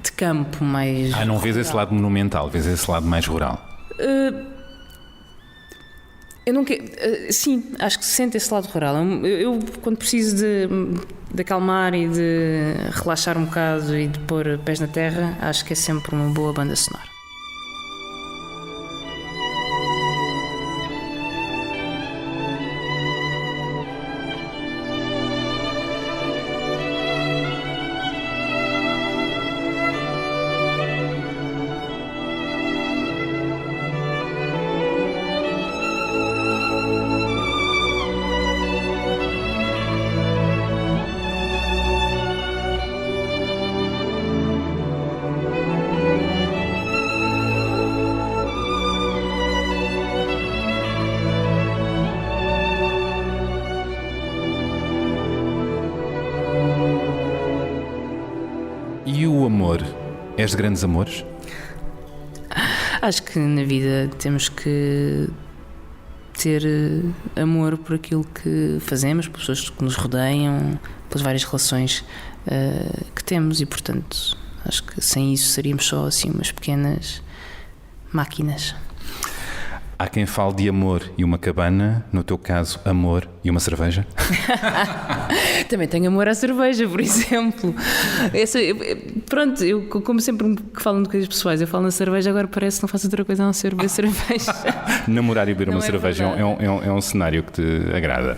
de campo, mais... não vês esse lado monumental, vês esse lado mais rural? Eu nunca... sim, acho que se sente esse lado rural. Eu quando preciso de acalmar e de relaxar um bocado e de pôr pés na terra, acho que é sempre uma boa banda sonora. E o amor? És de grandes amores? Acho que na vida temos que ter amor por aquilo que fazemos, por pessoas que nos rodeiam, pelas várias relações que temos e, portanto, acho que sem isso seríamos só assim umas pequenas máquinas. Há quem fale de amor e uma cabana, no teu caso, amor e uma cerveja? Também tenho amor à cerveja, por exemplo. Pronto, eu como sempre que falam de coisas pessoais, eu falo na cerveja, agora parece que não faço outra coisa a não ser beber cerveja. Namorar e beber Não uma é cerveja é um cenário que te agrada?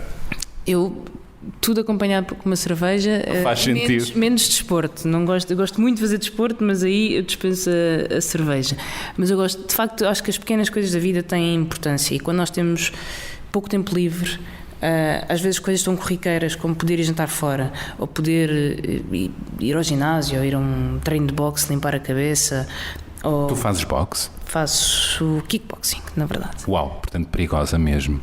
Tudo acompanhado com uma cerveja. Faz sentido. Menos desporto. Eu gosto muito de fazer desporto, mas aí eu dispenso a cerveja. Mas eu gosto, de facto, acho que as pequenas coisas da vida têm importância, e quando nós temos pouco tempo livre, às vezes coisas tão corriqueiras como poder ir jantar fora, ou poder ir ao ginásio, ou ir a um treino de boxe, limpar a cabeça. Ou... Tu fazes boxe? Faço kickboxing, na verdade. Uau, portanto perigosa mesmo.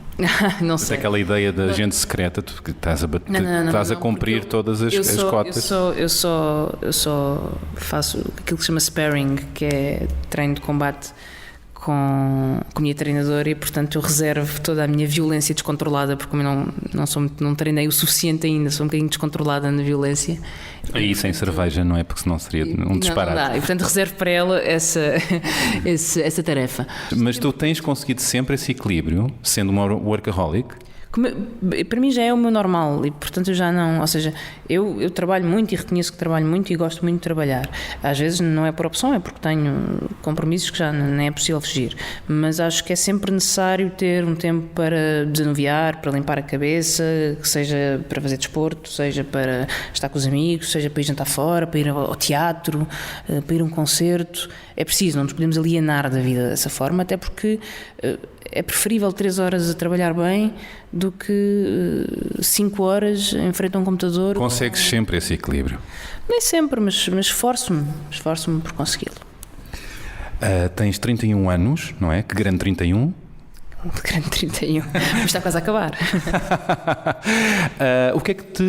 Não sei. Aquela ideia da agente secreta, tu que estás a bater, estás a cumprir todas as cotas. Eu só faço aquilo que se chama sparring, que é treino de combate com a minha treinadora, e portanto eu reservo toda a minha violência descontrolada, porque como eu não treinei o suficiente ainda, sou um bocadinho descontrolada na violência. Aí sem cerveja, não é? Porque senão seria um disparate. Não dá. E portanto reservo para ela essa tarefa. Mas tu tens conseguido sempre esse equilíbrio, sendo uma workaholic? Para mim já é o meu normal, e portanto eu já não, ou seja, eu trabalho muito e reconheço que trabalho muito e gosto muito de trabalhar. Às vezes não é por opção, é porque tenho compromissos que já nem é possível fugir, mas acho que é sempre necessário ter um tempo para desanuviar, para limpar a cabeça, que seja para fazer desporto, seja para estar com os amigos, seja para ir jantar fora, para ir ao teatro, para ir a um concerto. É preciso, não nos podemos alienar da vida dessa forma, até porque é preferível 3 horas a trabalhar bem do que 5 horas em frente a um computador. Consegues sempre esse equilíbrio? Nem sempre, mas esforço-me por consegui-lo. Tens 31 anos, não é? Que grande 31? Grande 31, mas está quase a acabar. O que é que te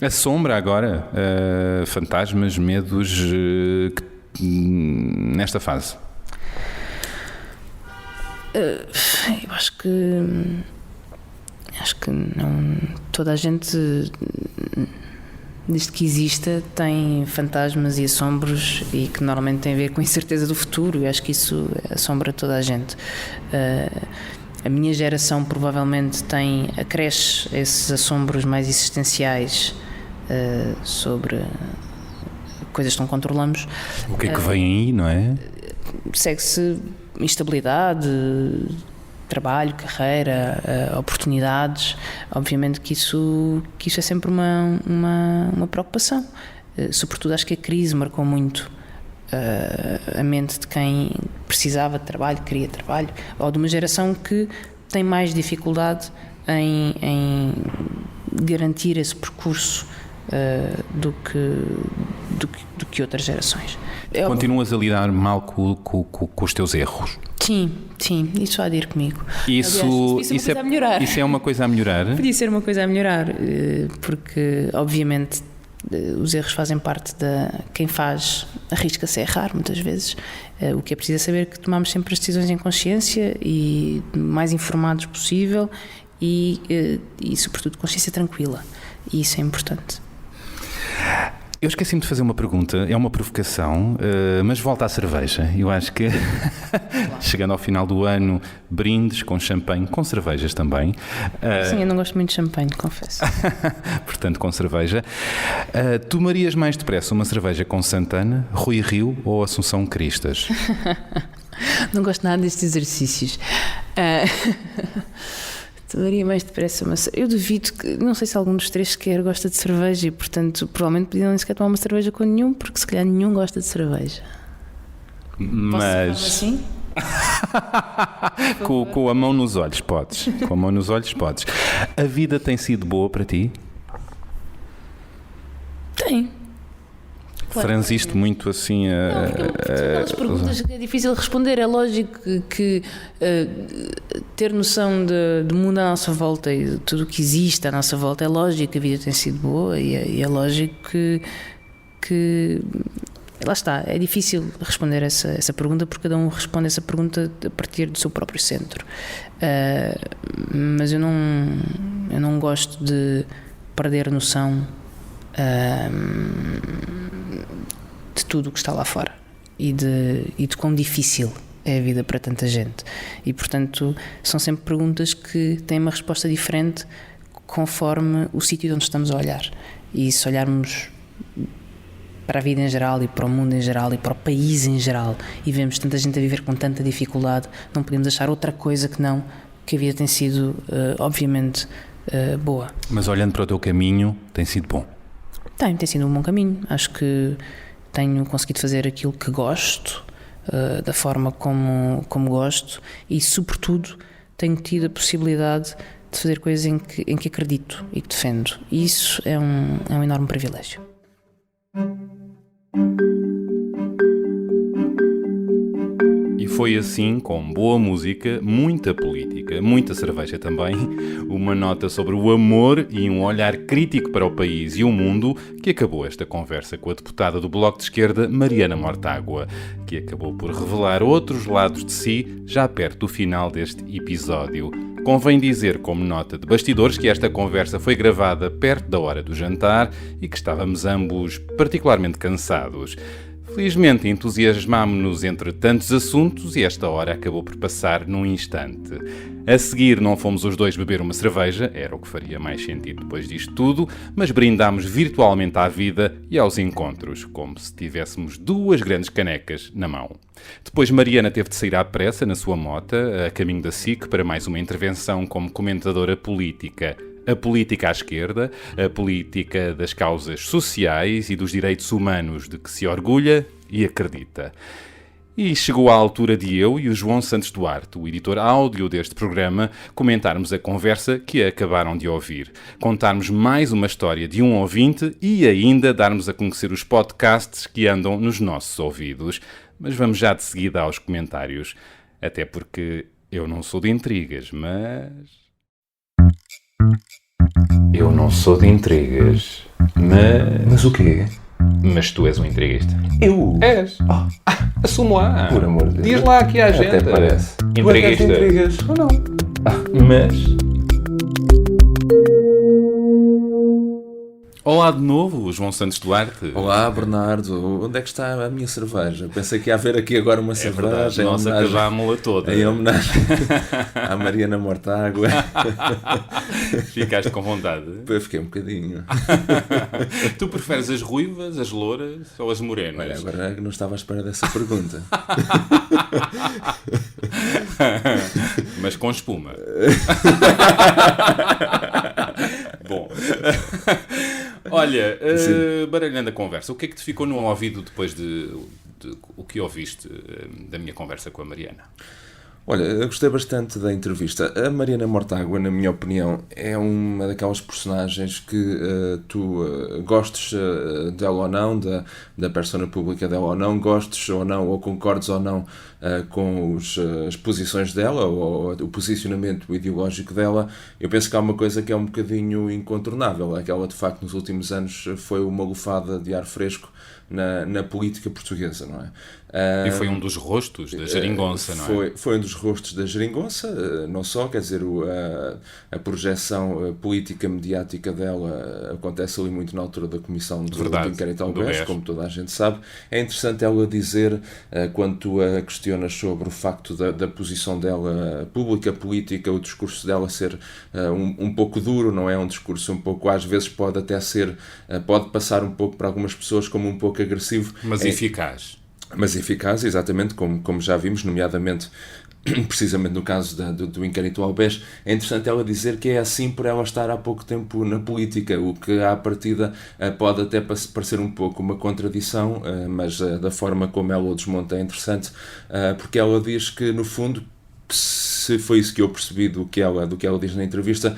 assombra agora? Fantasmas, medos nesta fase? Eu acho que não, toda a gente, desde que exista, tem fantasmas e assombros, e que normalmente tem a ver com a incerteza do futuro, e acho que isso assombra toda a gente. A minha geração provavelmente acresce esses assombros mais existenciais sobre coisas que não controlamos. O que é que vem aí, não é? Segue-se instabilidade, trabalho, carreira, oportunidades. Obviamente que isso é sempre uma preocupação. Sobretudo acho que a crise marcou muito a mente de quem precisava de trabalho, queria trabalho, ou de uma geração que tem mais dificuldade em garantir esse percurso do que outras gerações. Continuas a lidar mal com os teus erros? Sim, isso há de ir comigo. Isso é uma coisa a melhorar? Podia ser uma coisa a melhorar, porque obviamente os erros fazem parte quem faz arrisca-se a errar muitas vezes. O que é preciso é saber que tomamos sempre as decisões em consciência e mais informados possível, e sobretudo consciência tranquila, e isso é importante. Eu esqueci-me de fazer uma pergunta, é uma provocação, mas volta à cerveja. Eu acho que, chegando ao final do ano, brindes com champanhe, com cervejas também. Sim, eu não gosto muito de champanhe, confesso. Portanto, com cerveja. Tomarias mais depressa uma cerveja com Santana, Rui Rio ou Assunção Cristas? Não gosto nada destes exercícios. Tomaria mais depressa, mas eu duvido que, não sei se algum dos três sequer gosta de cerveja, e portanto provavelmente podiam nem sequer tomar uma cerveja com nenhum, porque se calhar nenhum gosta de cerveja. Mas assim? com a mão nos olhos podes. Com a mão nos olhos podes. A vida tem sido boa para ti? Tem. Claro. Franziste muito assim aquelas perguntas que é difícil responder. É lógico que ter noção do mundo à nossa volta e de tudo o que existe à nossa volta, é lógico que a vida tem sido boa, e é lógico que lá está, é difícil responder essa pergunta, porque cada um responde essa pergunta a partir do seu próprio centro. Mas eu não gosto de perder a noção de tudo o que está lá fora, e de quão difícil é a vida para tanta gente? E, portanto, são sempre perguntas que têm uma resposta diferente conforme o sítio onde estamos a olhar. E se olharmos para a vida em geral e para o mundo em geral e para o país em geral e vemos tanta gente a viver com tanta dificuldade, não podemos achar outra coisa que não que a vida tem sido, obviamente, boa. Mas olhando para o teu caminho, tem sido bom? Tem sido um bom caminho. Acho que tenho conseguido fazer aquilo que gosto, da forma como gosto e, sobretudo, tenho tido a possibilidade de fazer coisas em que acredito e que defendo. E isso é um enorme privilégio. E foi assim, com boa música, muita política, muita cerveja também, uma nota sobre o amor e um olhar crítico para o país e o mundo, que acabou esta conversa com a deputada do Bloco de Esquerda, Mariana Mortágua, que acabou por revelar outros lados de si já perto do final deste episódio. Convém dizer, como nota de bastidores, que esta conversa foi gravada perto da hora do jantar e que estávamos ambos particularmente cansados. Felizmente entusiasmámo-nos entre tantos assuntos e esta hora acabou por passar num instante. A seguir não fomos os dois beber uma cerveja, era o que faria mais sentido depois disto tudo, mas brindámos virtualmente à vida e aos encontros, como se tivéssemos duas grandes canecas na mão. Depois Mariana teve de sair à pressa na sua mota, a caminho da SIC, para mais uma intervenção como comentadora política. A política à esquerda, a política das causas sociais e dos direitos humanos de que se orgulha e acredita. E chegou à altura de eu e o João Santos Duarte, o editor áudio deste programa, comentarmos a conversa que acabaram de ouvir, contarmos mais uma história de um ouvinte e ainda darmos a conhecer os podcasts que andam nos nossos ouvidos. Mas vamos já de seguida aos comentários, até porque eu não sou de intrigas, mas... Eu não sou de intrigas, mas... Mas o quê? Mas tu és um intriguista. Eu? És. Assume lá. Por amor de Deus. Diz lá aqui à gente. Até parece. Intriguista. Tu intrigas ou não? Mas... Olá de novo, João Santos Duarte. Olá, Bernardo. Onde é que está a minha cerveja? Pensei que ia haver aqui agora uma cerveja. Verdade, nós acabámos-la toda. Em homenagem à Mariana Mortágua. Ficaste com vontade? Eu fiquei um bocadinho. Tu preferes as ruivas, as louras ou as morenas? Olha, agora não estava à espera dessa pergunta. Mas com espuma. Bom... Olha, baralhando a conversa, o que é que te ficou no ouvido depois de o que ouviste da minha conversa com a Mariana? Olha, eu gostei bastante da entrevista. A Mariana Mortágua, na minha opinião, é uma daquelas personagens que tu gostes dela ou não, da persona pública dela ou não, gostes ou não, ou concordes ou não com as posições dela, ou o posicionamento ideológico dela. Eu penso que há uma coisa que é um bocadinho incontornável, é que ela, de facto, nos últimos anos foi uma lufada de ar fresco na política portuguesa, não é? E foi um dos rostos da geringonça, não é? Foi um dos rostos da geringonça, não só, quer dizer, a projeção política mediática dela acontece ali muito na altura da comissão do inquérito ao BES, como toda a gente sabe. É interessante ela dizer, quando tu a questionas sobre o facto da posição dela pública, política, o discurso dela ser um pouco duro, não é? Um discurso um pouco, às vezes pode até ser, pode passar um pouco para algumas pessoas como um pouco agressivo. Mas eficaz. Mas eficaz, exatamente, como já vimos, nomeadamente, precisamente no caso do inquérito ao BES. É interessante ela dizer que é assim por ela estar há pouco tempo na política, o que à partida pode até parecer um pouco uma contradição, mas da forma como ela o desmonta é interessante, porque ela diz que, no fundo, se foi isso que eu percebi do que ela diz na entrevista,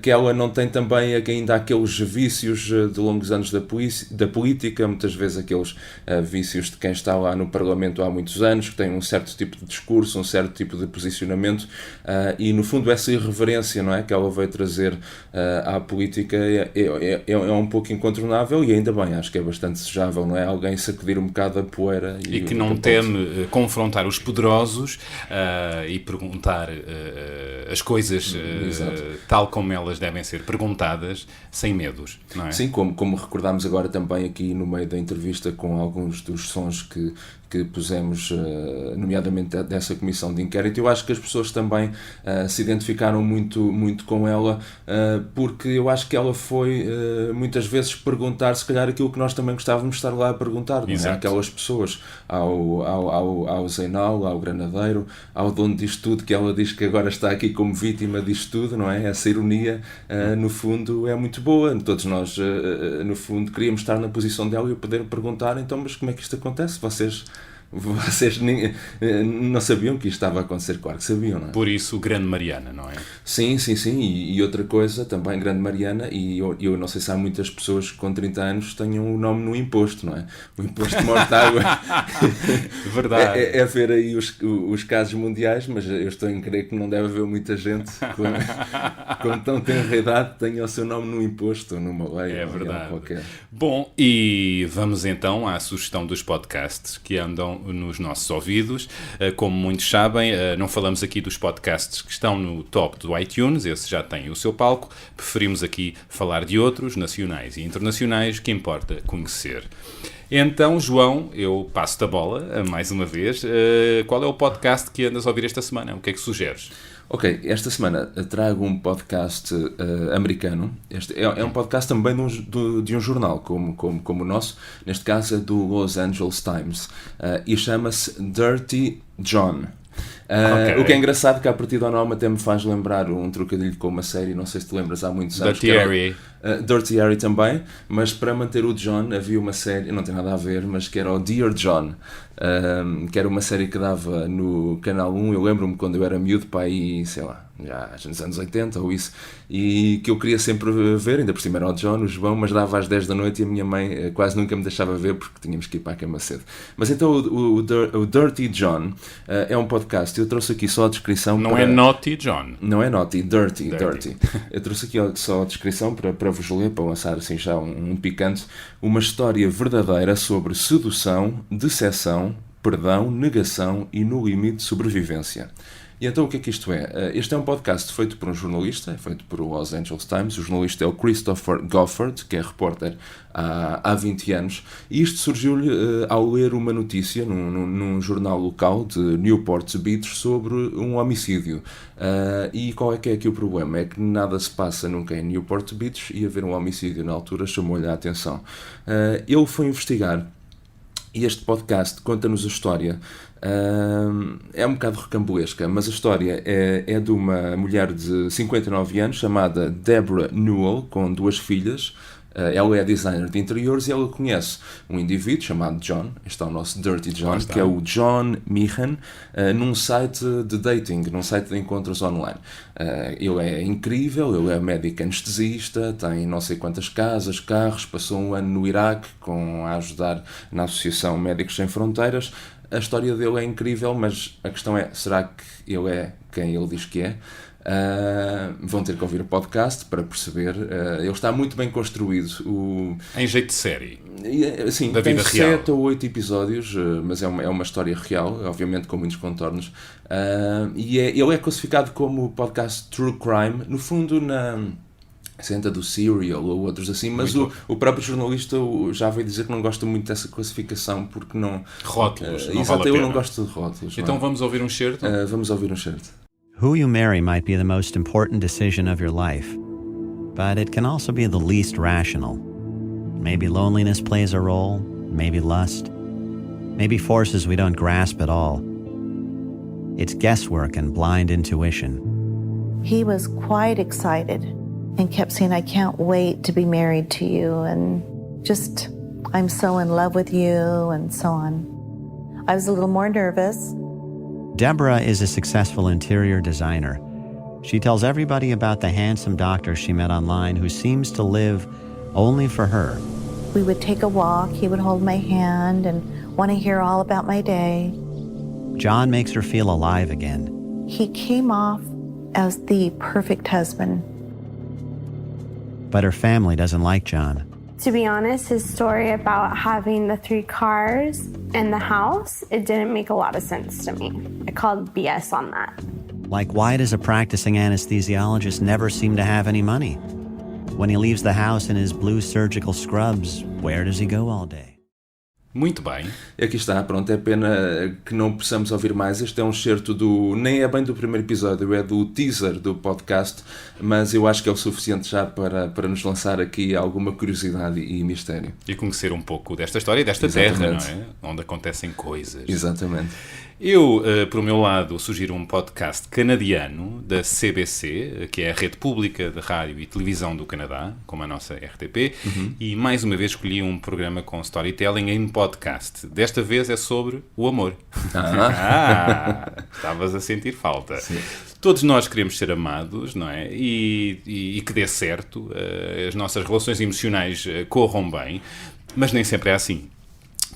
que ela não tem também ainda aqueles vícios de longos anos da política, muitas vezes aqueles vícios de quem está lá no Parlamento há muitos anos, que tem um certo tipo de discurso, um certo tipo de posicionamento, e no fundo essa irreverência, não é, que ela veio trazer à política é um pouco incontornável, e ainda bem, acho que é bastante desejável, não é? Alguém sacudir um bocado a poeira. E que não teme confrontar os poderosos e perguntar as coisas tal como elas devem ser perguntadas, sem medos, não é? Sim, como recordámos agora também aqui no meio da entrevista com alguns dos sons que pusemos, nomeadamente dessa comissão de inquérito. Eu acho que as pessoas também se identificaram muito com ela, porque eu acho que ela foi muitas vezes perguntar, se calhar, aquilo que nós também gostávamos de estar lá a perguntar, não é? Aquelas pessoas, ao Zeinal, ao granadeiro, ao dono disto tudo, que ela diz que agora está aqui como vítima disto tudo, não é? Essa ironia, no fundo, é muito boa. Todos nós, no fundo, queríamos estar na posição dela e poder perguntar, então, mas como é que isto acontece? Vocês não sabiam que isto estava a acontecer? Claro que sabiam, não é? Por isso, Grande Mariana, não é? Sim. E outra coisa, também Grande Mariana, e eu não sei se há muitas pessoas que com 30 anos tenham o nome no imposto, não é? O imposto de mortágua. Verdade. É ver aí os casos mundiais, mas eu estou em crer que não deve haver muita gente com tão tenra idade que tenha o seu nome no imposto ou numa lei. É verdade. Qualquer. Bom, e vamos então à sugestão dos podcasts que andam nos nossos ouvidos. Como muitos sabem, não falamos aqui dos podcasts que estão no top do iTunes, esse já tem o seu palco. Preferimos aqui falar de outros, nacionais e internacionais, que importa conhecer. Então, João, eu passo-te a bola, mais uma vez. Qual é o podcast que andas a ouvir esta semana? O que é que sugeres? Ok, esta semana trago um podcast americano. Este é um podcast também de um jornal, como o nosso. Neste caso é do Los Angeles Times. E chama-se Dirty John. O que é engraçado, que a partir do nome até me faz lembrar um trocadilho com uma série, não sei se te lembras, há muitos anos. Dirty Harry. Dirty Harry também, mas para manter o John havia uma série, não tem nada a ver, mas que era o Dear John, que era uma série que dava no Canal 1, eu lembro-me quando eu era miúdo, pá, aí, sei lá, já nos anos 80 ou isso, e que eu queria sempre ver, ainda por cima era o John, o João, mas dava às 10 da noite e a minha mãe quase nunca me deixava ver porque tínhamos que ir para a cama cedo. Mas então o Dirty John é um podcast, eu trouxe aqui só a descrição. Não é Naughty John. Não é Naughty, Dirty. Eu trouxe aqui só a descrição para vos ler, para lançar assim já um picante. Uma história verdadeira sobre sedução, decepção, perdão, negação e no limite de sobrevivência. E então o que é que isto é? Este é um podcast feito por um jornalista, feito por o Los Angeles Times. O jornalista é o Christopher Goffard, que é repórter há 20 anos. E isto surgiu-lhe ao ler uma notícia num jornal local de Newport Beach sobre um homicídio. E qual é que é aqui o problema? É que nada se passa nunca em Newport Beach e haver um homicídio na altura chamou-lhe a atenção. Ele foi investigar e este podcast conta-nos a história. É um bocado recambolesca, mas a história é de uma mulher de 59 anos chamada Deborah Newell, com 2 filhas. Ela é designer de interiores e ela conhece um indivíduo chamado John, este é o nosso Dirty John, que é o John Meehan, num site de dating, num site de encontros online. Ele é incrível, ele é médico anestesista, tem não sei quantas casas, carros, passou um ano no Iraque a ajudar na Associação Médicos Sem Fronteiras. A história dele é incrível, mas a questão é, será que ele é quem ele diz que é? Vão ter que ouvir o podcast para perceber. Ele está muito bem construído. Em jeito de série. Sim, da tem vida real. 7 ou 8 episódios, mas é uma história real, obviamente com muitos contornos. Ele é classificado como podcast True Crime, no fundo senta do Serial ou outros assim, mas o próprio jornalista já veio dizer que não gosta muito dessa classificação porque não... Rótulos, não exato, vale a eu pena. não gosto de rótulos. Então vamos ouvir um certo? Vamos ouvir um certo. Who you marry might be the most important decision of your life, but it can also be the least rational. Maybe loneliness plays a role, maybe lust, maybe forces we don't grasp at all. It's guesswork and blind intuition. He was quite excited and kept saying, I can't wait to be married to you, and just, I'm so in love with you, and so on. I was a little more nervous. Deborah is a successful interior designer. She tells everybody about the handsome doctor she met online who seems to live only for her. We would take a walk, he would hold my hand and want to hear all about my day. John makes her feel alive again. He came off as the perfect husband. But her family doesn't like John. To be honest, his story about having the 3 cars and the house, it didn't make a lot of sense to me. I called BS on that. Like, why does a practicing anesthesiologist never seem to have any money? When he leaves the house in his blue surgical scrubs, where does he go all day? Muito bem. Aqui está, pronto, é pena que não possamos ouvir mais. Este é um excerto do, nem é bem do primeiro episódio, é do teaser do podcast, mas eu acho que é o suficiente já para nos lançar aqui alguma curiosidade e mistério. E conhecer um pouco desta história e desta terra, não é? Onde acontecem coisas. Exatamente. Eu, por o meu lado, sugiro um podcast canadiano da CBC, que é a rede pública de rádio e televisão do Canadá, como a nossa RTP, e mais uma vez escolhi um programa com storytelling em podcast. Desta vez é sobre o amor. Estavas a sentir falta. Sim. Todos nós queremos ser amados, não é? E que dê certo, as nossas relações emocionais corram bem, mas nem sempre é assim.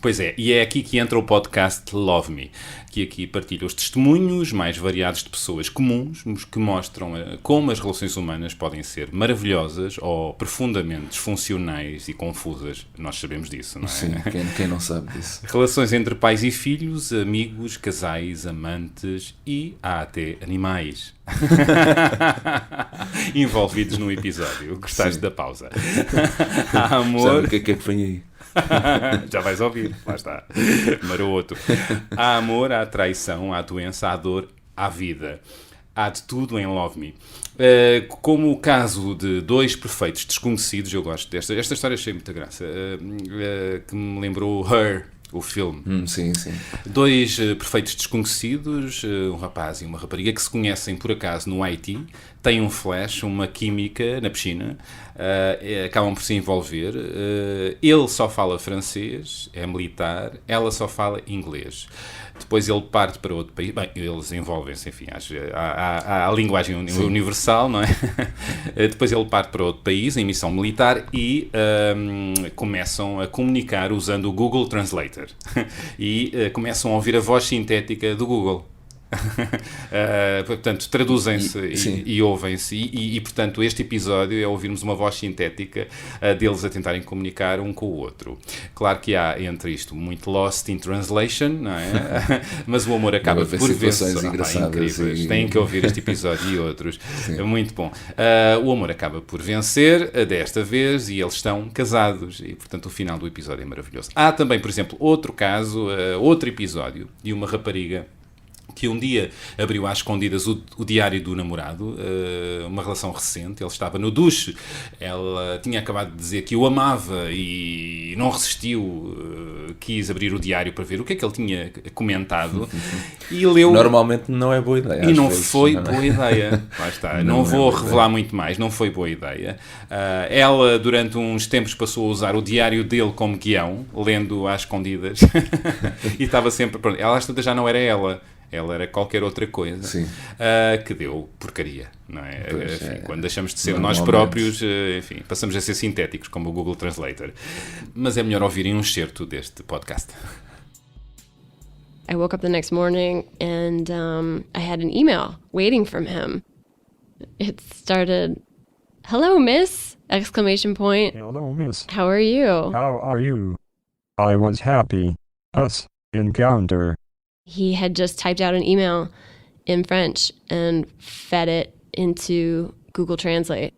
Pois é, e é aqui que entra o podcast Love Me, que aqui partilha os testemunhos mais variados de pessoas comuns, que mostram como as relações humanas podem ser maravilhosas ou profundamente disfuncionais e confusas. Nós sabemos disso, não é? Sim, quem não sabe disso. Relações entre pais e filhos, amigos, casais, amantes e há até animais envolvidos no episódio. Gostaste da pausa? Há amor... Sabe o que é que vem aí? Já vais ouvir, lá está. Maroto. Há amor, há traição, há doença, há dor, há vida. Há de tudo em Love Me. Como o caso de 2 perfeitos desconhecidos, eu gosto desta. Esta história achei muita graça. Que me lembrou Her, o filme. Sim, sim. 2 perfeitos desconhecidos, um rapaz e uma rapariga que se conhecem por acaso no Haiti, têm um flash, uma química na piscina, acabam por se envolver. Ele só fala francês, é militar, ela só fala inglês. Depois ele parte para outro país. Bem, eles envolvem-se, enfim, há a linguagem universal, não é? Depois ele parte para outro país, em missão militar, e começam a comunicar usando o Google Translator. E começam a ouvir a voz sintética do Google. Portanto, traduzem-se e ouvem-se e, portanto, este episódio é ouvirmos uma voz sintética deles a tentarem comunicar um com o outro. Claro que há entre isto muito lost in translation, não é? Mas o amor acaba por vencer. Incríveis. Têm que ouvir este episódio e outros. É muito bom. O amor acaba por vencer desta vez e eles estão casados e, portanto, o final do episódio é maravilhoso. Há também, por exemplo, outro caso, outro episódio de uma rapariga que um dia abriu às escondidas o diário do namorado, uma relação recente. Ele estava no duche, ela tinha acabado de dizer que o amava e não resistiu, quis abrir o diário para ver o que é que ele tinha comentado e leu... Normalmente não é boa ideia. E não foi boa ideia. Lá está. Não vou revelar muito mais, não foi boa ideia. Ela, durante uns tempos, passou a usar o diário dele como guião, lendo às escondidas, e estava sempre... Pronto, ela às tantas já não era ela. Ela era qualquer outra coisa que deu porcaria, não é? Enfim, quando deixamos de ser nós próprios, enfim, passamos a ser sintéticos, como o Google Translator. Mas é melhor ouvirem um excerto deste podcast. I woke up the next morning and I had an email waiting from him. It started, "Hello, miss!" ! Hello, miss. How are you? How are you? I was happy. Us encounter. He had just typed out an email in French and fed it into Google Translate.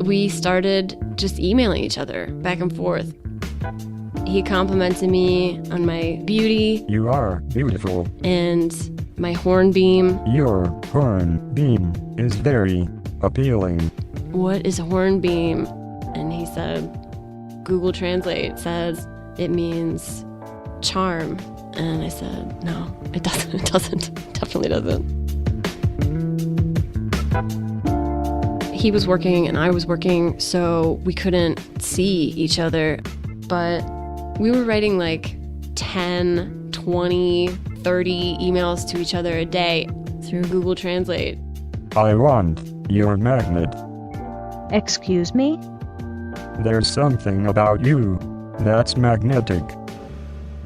We started just emailing each other back and forth. He complimented me on my beauty. You are beautiful. And my horn beam. Your horn beam is very appealing. What is a horn beam? And he said, Google Translate says it means charm. And I said, no, it doesn't. It doesn't. It definitely doesn't. He was working and I was working, so we couldn't see each other. But we were writing like 10, 20, 30 emails to each other a day through Google Translate. I want your magnet. Excuse me? There's something about you that's magnetic.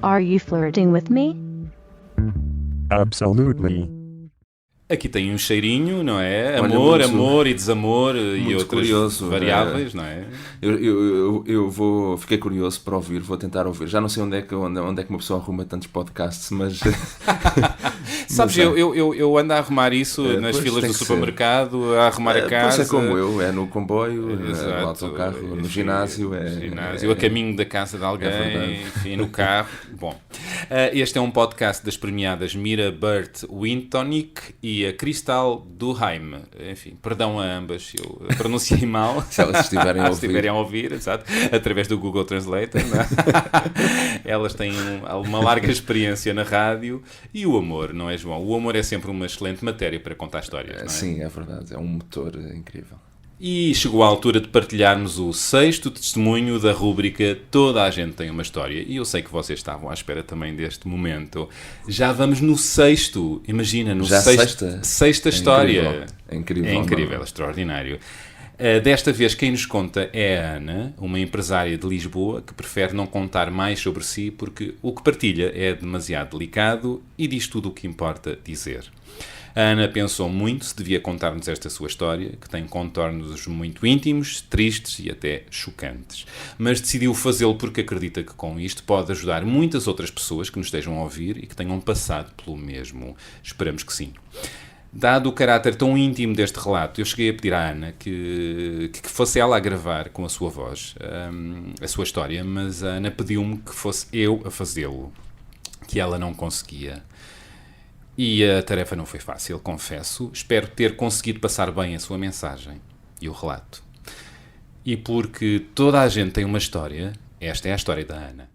Are you flirting with me? Absolutely. Aqui tem um cheirinho, não é? Olha, Amor, muito- amor e desamor e Muito outras curioso, variáveis, não é? Fiquei curioso para ouvir, vou tentar ouvir. Já não sei onde é que uma pessoa arruma tantos podcasts, mas... Sabes, eu ando a arrumar isso nas pois, filas tem do que ser. supermercado, a arrumar a casa. Pois é como eu, é no comboio, Exato, no autocarro, no enfim, ginásio. a caminho da casa de alguém, enfim, no carro. Bom, este é um podcast das premiadas Mira Burt Wintonick e a Crystal Duheim. Enfim, perdão a ambas, eu pronunciei mal. Se elas estiverem a ouvir, exato, através do Google Translator. Não é? Elas têm uma larga experiência na rádio e o amor, não é, João? O amor é sempre uma excelente matéria para contar histórias, não é? Sim, é verdade, é um motor incrível. E chegou a altura de partilharmos o 6º testemunho da rúbrica Toda a Gente Tem Uma História. E eu sei que vocês estavam à espera também deste momento. Já vamos no 6º, imagina, no Já sexta história. É incrível. É incrível, extraordinário. Desta vez quem nos conta é a Ana, uma empresária de Lisboa que prefere não contar mais sobre si porque o que partilha é demasiado delicado e diz tudo o que importa dizer. A Ana pensou muito se devia contar-nos esta sua história, que tem contornos muito íntimos, tristes e até chocantes. Mas decidiu fazê-lo porque acredita que com isto pode ajudar muitas outras pessoas que nos estejam a ouvir e que tenham passado pelo mesmo. Esperamos que sim. Dado o caráter tão íntimo deste relato, eu cheguei a pedir à Ana que fosse ela a gravar com a sua voz a sua história, mas a Ana pediu-me que fosse eu a fazê-lo, que ela não conseguia. E a tarefa não foi fácil, confesso. Espero ter conseguido passar bem a sua mensagem e o relato. E porque toda a gente tem uma história, esta é a história da Ana.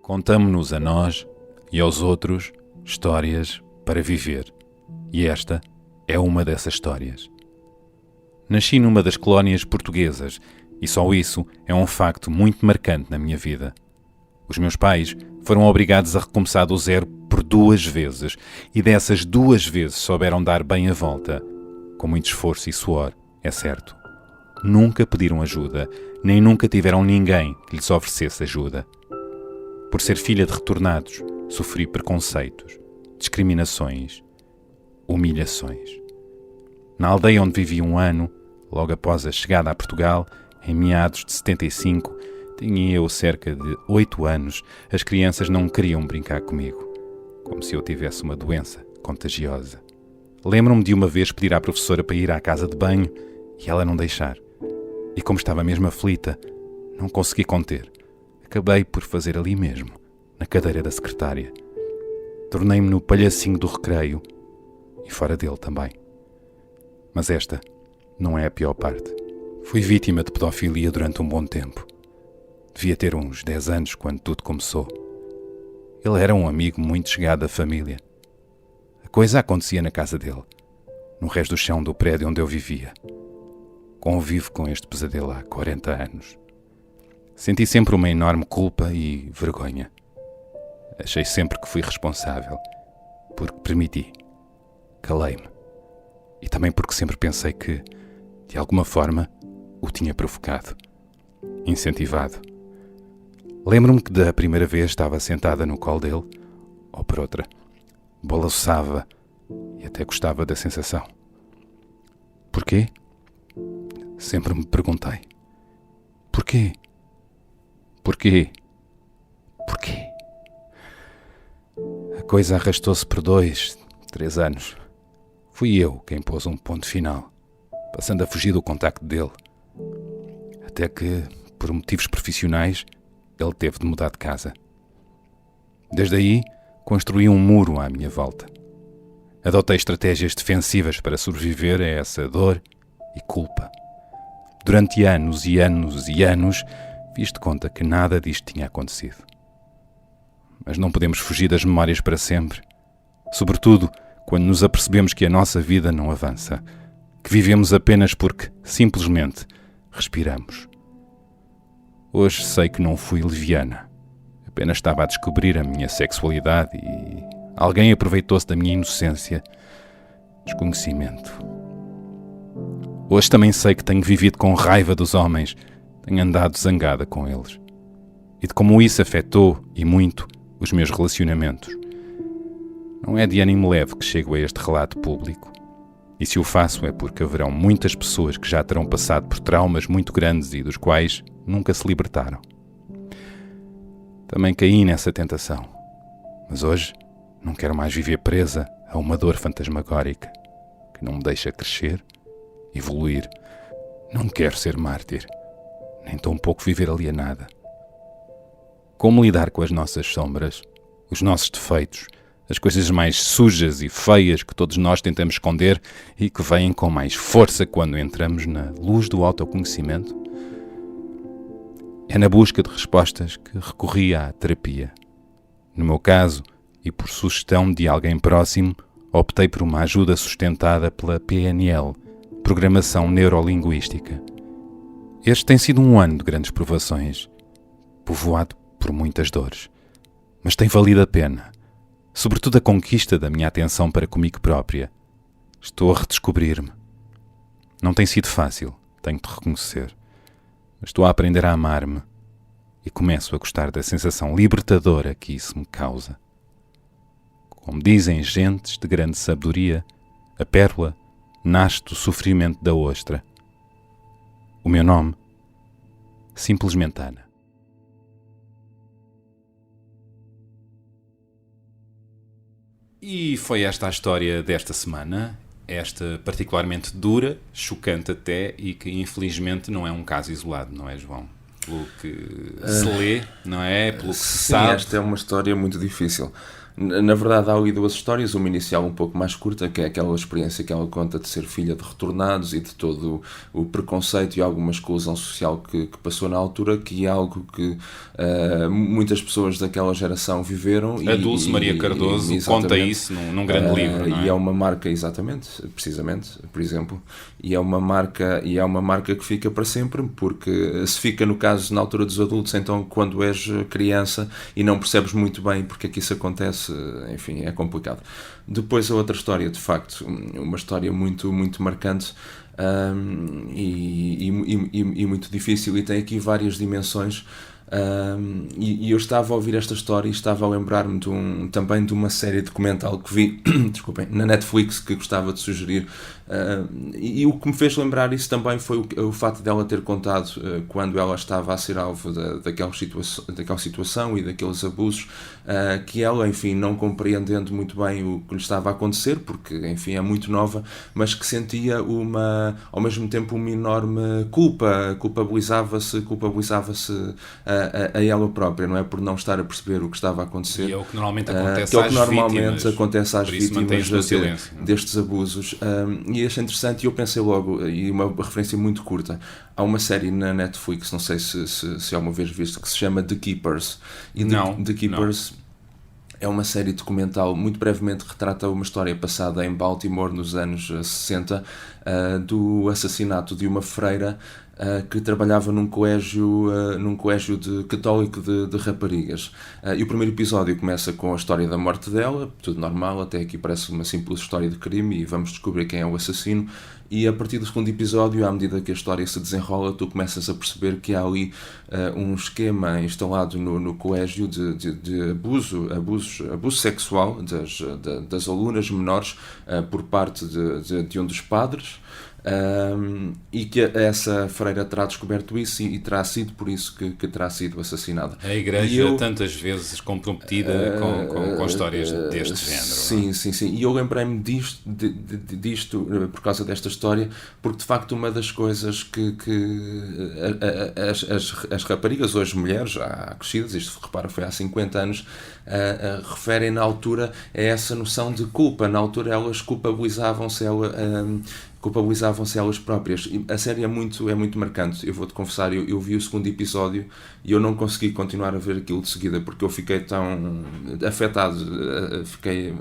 Contamo-nos a nós e aos outros histórias para viver. E esta é uma dessas histórias. Nasci numa das colónias portuguesas e só isso é um facto muito marcante na minha vida. Os meus pais foram obrigados a recomeçar do zero por 2 vezes e dessas 2 vezes souberam dar bem a volta, com muito esforço e suor, é certo. Nunca pediram ajuda, nem nunca tiveram ninguém que lhes oferecesse ajuda. Por ser filha de retornados, sofri preconceitos, discriminações, humilhações. Na aldeia onde vivi 1 ano, logo após a chegada a Portugal, em meados de 75, tinha eu cerca de 8 anos, as crianças não queriam brincar comigo, como se eu tivesse uma doença contagiosa. Lembro-me de uma vez pedir à professora para ir à casa de banho e ela não deixar. E como estava mesmo aflita, não consegui conter. Acabei por fazer ali mesmo, na cadeira da secretária. Tornei-me no palhacinho do recreio e fora dele também. Mas esta não é a pior parte. Fui vítima de pedofilia durante um bom tempo. Devia ter uns 10 anos quando tudo começou. Ele era um amigo muito chegado à família. A coisa acontecia na casa dele, no resto do chão do prédio onde eu vivia. Convivo com este pesadelo há 40 anos. Senti sempre uma enorme culpa e vergonha. Achei sempre que fui responsável, porque permiti. Calei-me. E também porque sempre pensei que, de alguma forma, o tinha provocado, incentivado. Lembro-me que da primeira vez estava sentada no colo dele, ou por outra, balançava e até gostava da sensação. Porquê? Sempre me perguntei. Porquê? Porquê? Porquê? A coisa arrastou-se por 2, 3 anos. Fui eu quem pôs um ponto final, passando a fugir do contacto dele. Até que, por motivos profissionais, ele teve de mudar de casa. Desde aí, construí um muro à minha volta. Adotei estratégias defensivas para sobreviver a essa dor e culpa. Durante anos e anos e anos, fiz de conta que nada disto tinha acontecido. Mas não podemos fugir das memórias para sempre. Sobretudo, quando nos apercebemos que a nossa vida não avança, que vivemos apenas porque, simplesmente, respiramos. Hoje sei que não fui leviana. Apenas estava a descobrir a minha sexualidade e alguém aproveitou-se da minha inocência desconhecimento. Hoje também sei que tenho vivido com raiva dos homens, tenho andado zangada com eles. E de como isso afetou, e muito, os meus relacionamentos. Não é de ânimo leve que chego a este relato público. E se o faço é porque haverão muitas pessoas que já terão passado por traumas muito grandes e dos quais nunca se libertaram. Também caí nessa tentação. Mas hoje não quero mais viver presa a uma dor fantasmagórica que não me deixa crescer, evoluir. Não quero ser mártir, nem tão pouco viver alienada. Como lidar com as nossas sombras, os nossos defeitos, as coisas mais sujas e feias que todos nós tentamos esconder e que vêm com mais força quando entramos na luz do autoconhecimento? É na busca de respostas que recorri à terapia. No meu caso, e por sugestão de alguém próximo, optei por uma ajuda sustentada pela PNL, Programação Neurolinguística. Este tem sido um ano de grandes provações, povoado por muitas dores, mas tem valido a pena, sobretudo a conquista da minha atenção para comigo própria. Estou a redescobrir-me. Não tem sido fácil, tenho de reconhecer, mas estou a aprender a amar-me e começo a gostar da sensação libertadora que isso me causa. Como dizem gentes de grande sabedoria, a pérola nasce do sofrimento da ostra. O meu nome? Simplesmente Ana. E foi esta a história desta semana, esta particularmente dura, chocante até, e que infelizmente não é um caso isolado, não é, João? Pelo que se lê, não é? Pelo que se sabe. Esta é uma história muito difícil. Na verdade, há ali duas histórias, uma inicial um pouco mais curta, que é aquela experiência que ela conta de ser filha de retornados e de todo o preconceito e alguma exclusão social que passou na altura, que é algo que muitas pessoas daquela geração viveram. A Dulce Maria Cardoso conta isso num grande livro, não é? E é uma marca, precisamente, por exemplo, e é uma marca que fica para sempre, porque se fica, no caso, na altura dos adultos, então quando és criança e não percebes muito bem porque é que isso acontece, enfim, é complicado. Depois a outra história, de facto, uma história muito, muito marcante e muito difícil, e tem aqui várias dimensões. E eu estava a ouvir esta história e estava a lembrar-me também de uma série documental que vi desculpem, na Netflix, que gostava de sugerir, e o que me fez lembrar isso também foi o facto dela ter contado quando ela estava a ser alvo daquela situação e daqueles abusos, que ela, enfim, não compreendendo muito bem o que lhe estava a acontecer, porque, enfim, é muito nova, mas que sentia ao mesmo tempo uma enorme culpabilizava-se a ela própria, não é? Por não estar a perceber o que estava a acontecer. E é o que normalmente acontece às vítimas destes abusos. E achei interessante, e eu pensei logo, e uma referência muito curta, há uma série na Netflix, não sei se alguma vez viste, que se chama The Keepers. E The Keepers é uma série documental, muito brevemente retrata uma história passada em Baltimore nos anos 60, do assassinato de uma freira que trabalhava num colégio católico de raparigas. E o primeiro episódio começa com a história da morte dela, tudo normal, até aqui parece uma simples história de crime e vamos descobrir quem é o assassino. E a partir do segundo episódio, à medida que a história se desenrola, tu começas a perceber que há ali um esquema instalado no colégio de abuso sexual das alunas menores por parte de um dos padres. E que essa freira terá descoberto isso e terá sido por isso que terá sido assassinada. A Igreja tantas vezes comprometida com histórias deste género. Sim. E eu lembrei-me disto por causa desta história, porque de facto uma das coisas que as raparigas, hoje mulheres, já crescidas, isto repara foi há 50 anos, referem na altura a essa noção de culpa. Na altura elas culpabilizavam-se elas próprias. E a série é muito marcante. Eu vou-te confessar, eu vi o segundo episódio e eu não consegui continuar a ver aquilo de seguida, porque eu fiquei tão afetado, fiquei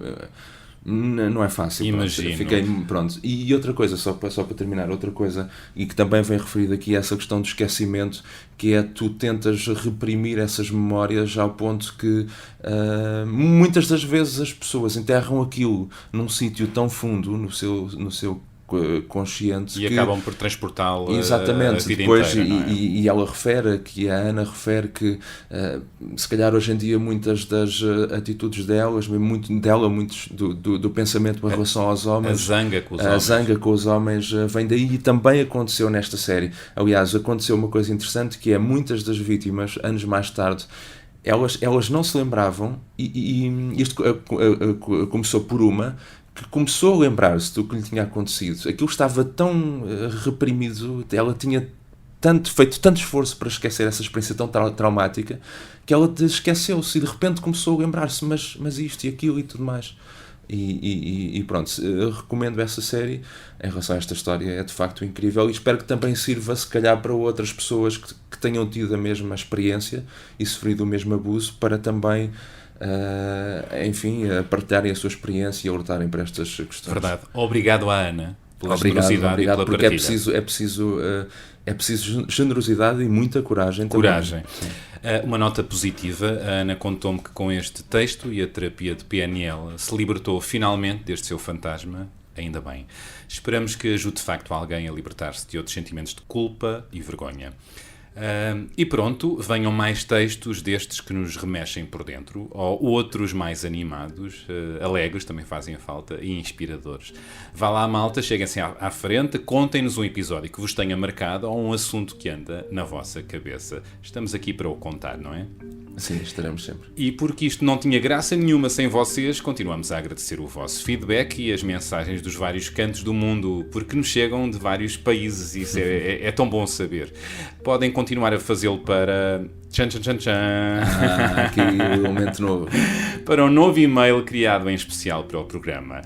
Não é fácil. Imagino. Pronto. E outra coisa, só para terminar, outra coisa, e que também vem referido aqui, é essa questão do esquecimento, que é tu tentas reprimir essas memórias ao ponto que muitas das vezes as pessoas enterram aquilo num sítio tão fundo no seu consciente e acabam por transportá-lo exatamente a vida depois inteira, não é? e ela refere, que a Ana refere que se calhar hoje em dia muitas das atitudes delas, muitos do pensamento em relação aos homens, a zanga com os homens vem daí, e também aconteceu nesta série. Aliás, aconteceu uma coisa interessante, que é muitas das vítimas, anos mais tarde, elas não se lembravam, e isto começou por uma que começou a lembrar-se do que lhe tinha acontecido. Aquilo estava tão reprimido, ela tinha feito tanto esforço para esquecer essa experiência tão traumática, que ela esqueceu-se e de repente começou a lembrar-se, mas isto e aquilo e tudo mais. E pronto, eu recomendo essa série em relação a esta história, é de facto incrível, e espero que também sirva se calhar para outras pessoas que tenham tido a mesma experiência e sofrido o mesmo abuso, para também partilharem a sua experiência e alertarem para estas questões. Verdade. Obrigado à Ana pela generosidade e pela porque partilha. é preciso generosidade e muita coragem. Coragem. Uma nota positiva, a Ana contou-me que com este texto e a terapia de PNL se libertou finalmente deste seu fantasma, ainda bem. Esperamos que ajude de facto alguém a libertar-se de outros sentimentos de culpa e vergonha. E pronto, venham mais textos destes que nos remexem por dentro, ou outros mais animados, alegres, também fazem falta, e inspiradores. Vá lá, malta, cheguem-se à frente, contem-nos um episódio que vos tenha marcado ou um assunto que anda na vossa cabeça. Estamos aqui para o contar, não é? Sim, estaremos sempre. E porque isto não tinha graça nenhuma sem vocês, continuamos a agradecer o vosso feedback e as mensagens dos vários cantos do mundo, porque nos chegam de vários países, e isso é tão bom saber. Podem continuar a fazê-lo para... Aqui um momento novo. Para um novo e-mail criado em especial para o programa.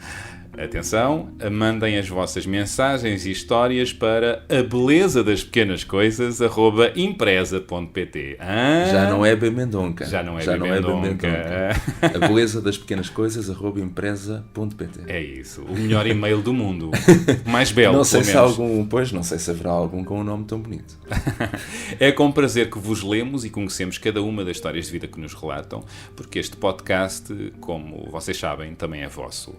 Atenção, mandem as vossas mensagens e histórias para abelezadaspequenascoisas@empresa.pt. Já não é B. Mendonca. Já não é B. Mendonca. A beleza das pequenas coisas@empresa.pt. É isso, o melhor e-mail do mundo. Mais belo, não sei pelo se menos. não sei se haverá algum com um nome tão bonito. É com prazer que vos lemos e conhecemos cada uma das histórias de vida que nos relatam, porque este podcast, como vocês sabem, também é vosso.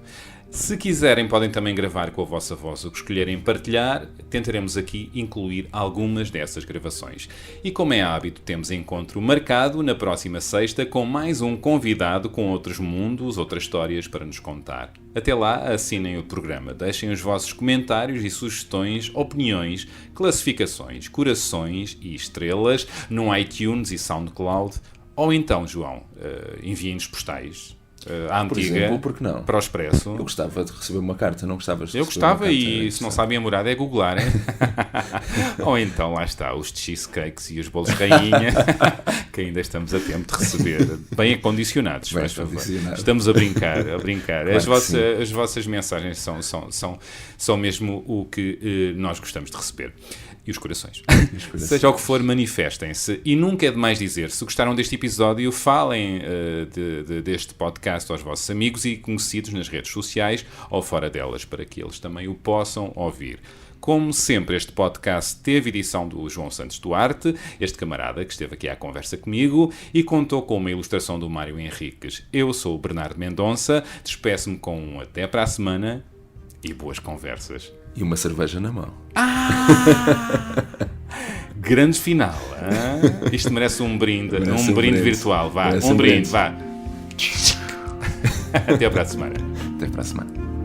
Se quiserem, podem também gravar com a vossa voz o que escolherem partilhar. Tentaremos aqui incluir algumas dessas gravações. E como é hábito, temos encontro marcado na próxima sexta com mais um convidado com outros mundos, outras histórias para nos contar. Até lá, assinem o programa, deixem os vossos comentários e sugestões, opiniões, classificações, corações e estrelas no iTunes e SoundCloud. Ou então, João, enviem-nos postais. À antiga, por exemplo, porque não? Para o Expresso. Eu gostava de receber uma carta, não gostavas de Eu receber gostava, uma carta? e se não sabem a morada é googlar, hein? Ou então, lá está, os cheesecakes e os bolos rainha, que ainda estamos a tempo de receber, bem acondicionados. Bem acondicionado. Estamos a brincar. Claro As vossas mensagens são mesmo o que nós gostamos de receber. E os corações. Seja o que for, manifestem-se. E nunca é demais dizer, se gostaram deste episódio, falem deste podcast aos vossos amigos e conhecidos nas redes sociais ou fora delas, para que eles também o possam ouvir. Como sempre, este podcast teve edição do João Santos Duarte, este camarada que esteve aqui à conversa comigo, e contou com uma ilustração do Mário Henriques. Eu sou o Bernardo Mendonça, despeço-me com um até para a semana e boas conversas. E uma cerveja na mão. Grande final. Isto merece um brinde, brinde virtual. Vá, um brinde, vá. Até para a semana. Até para a semana.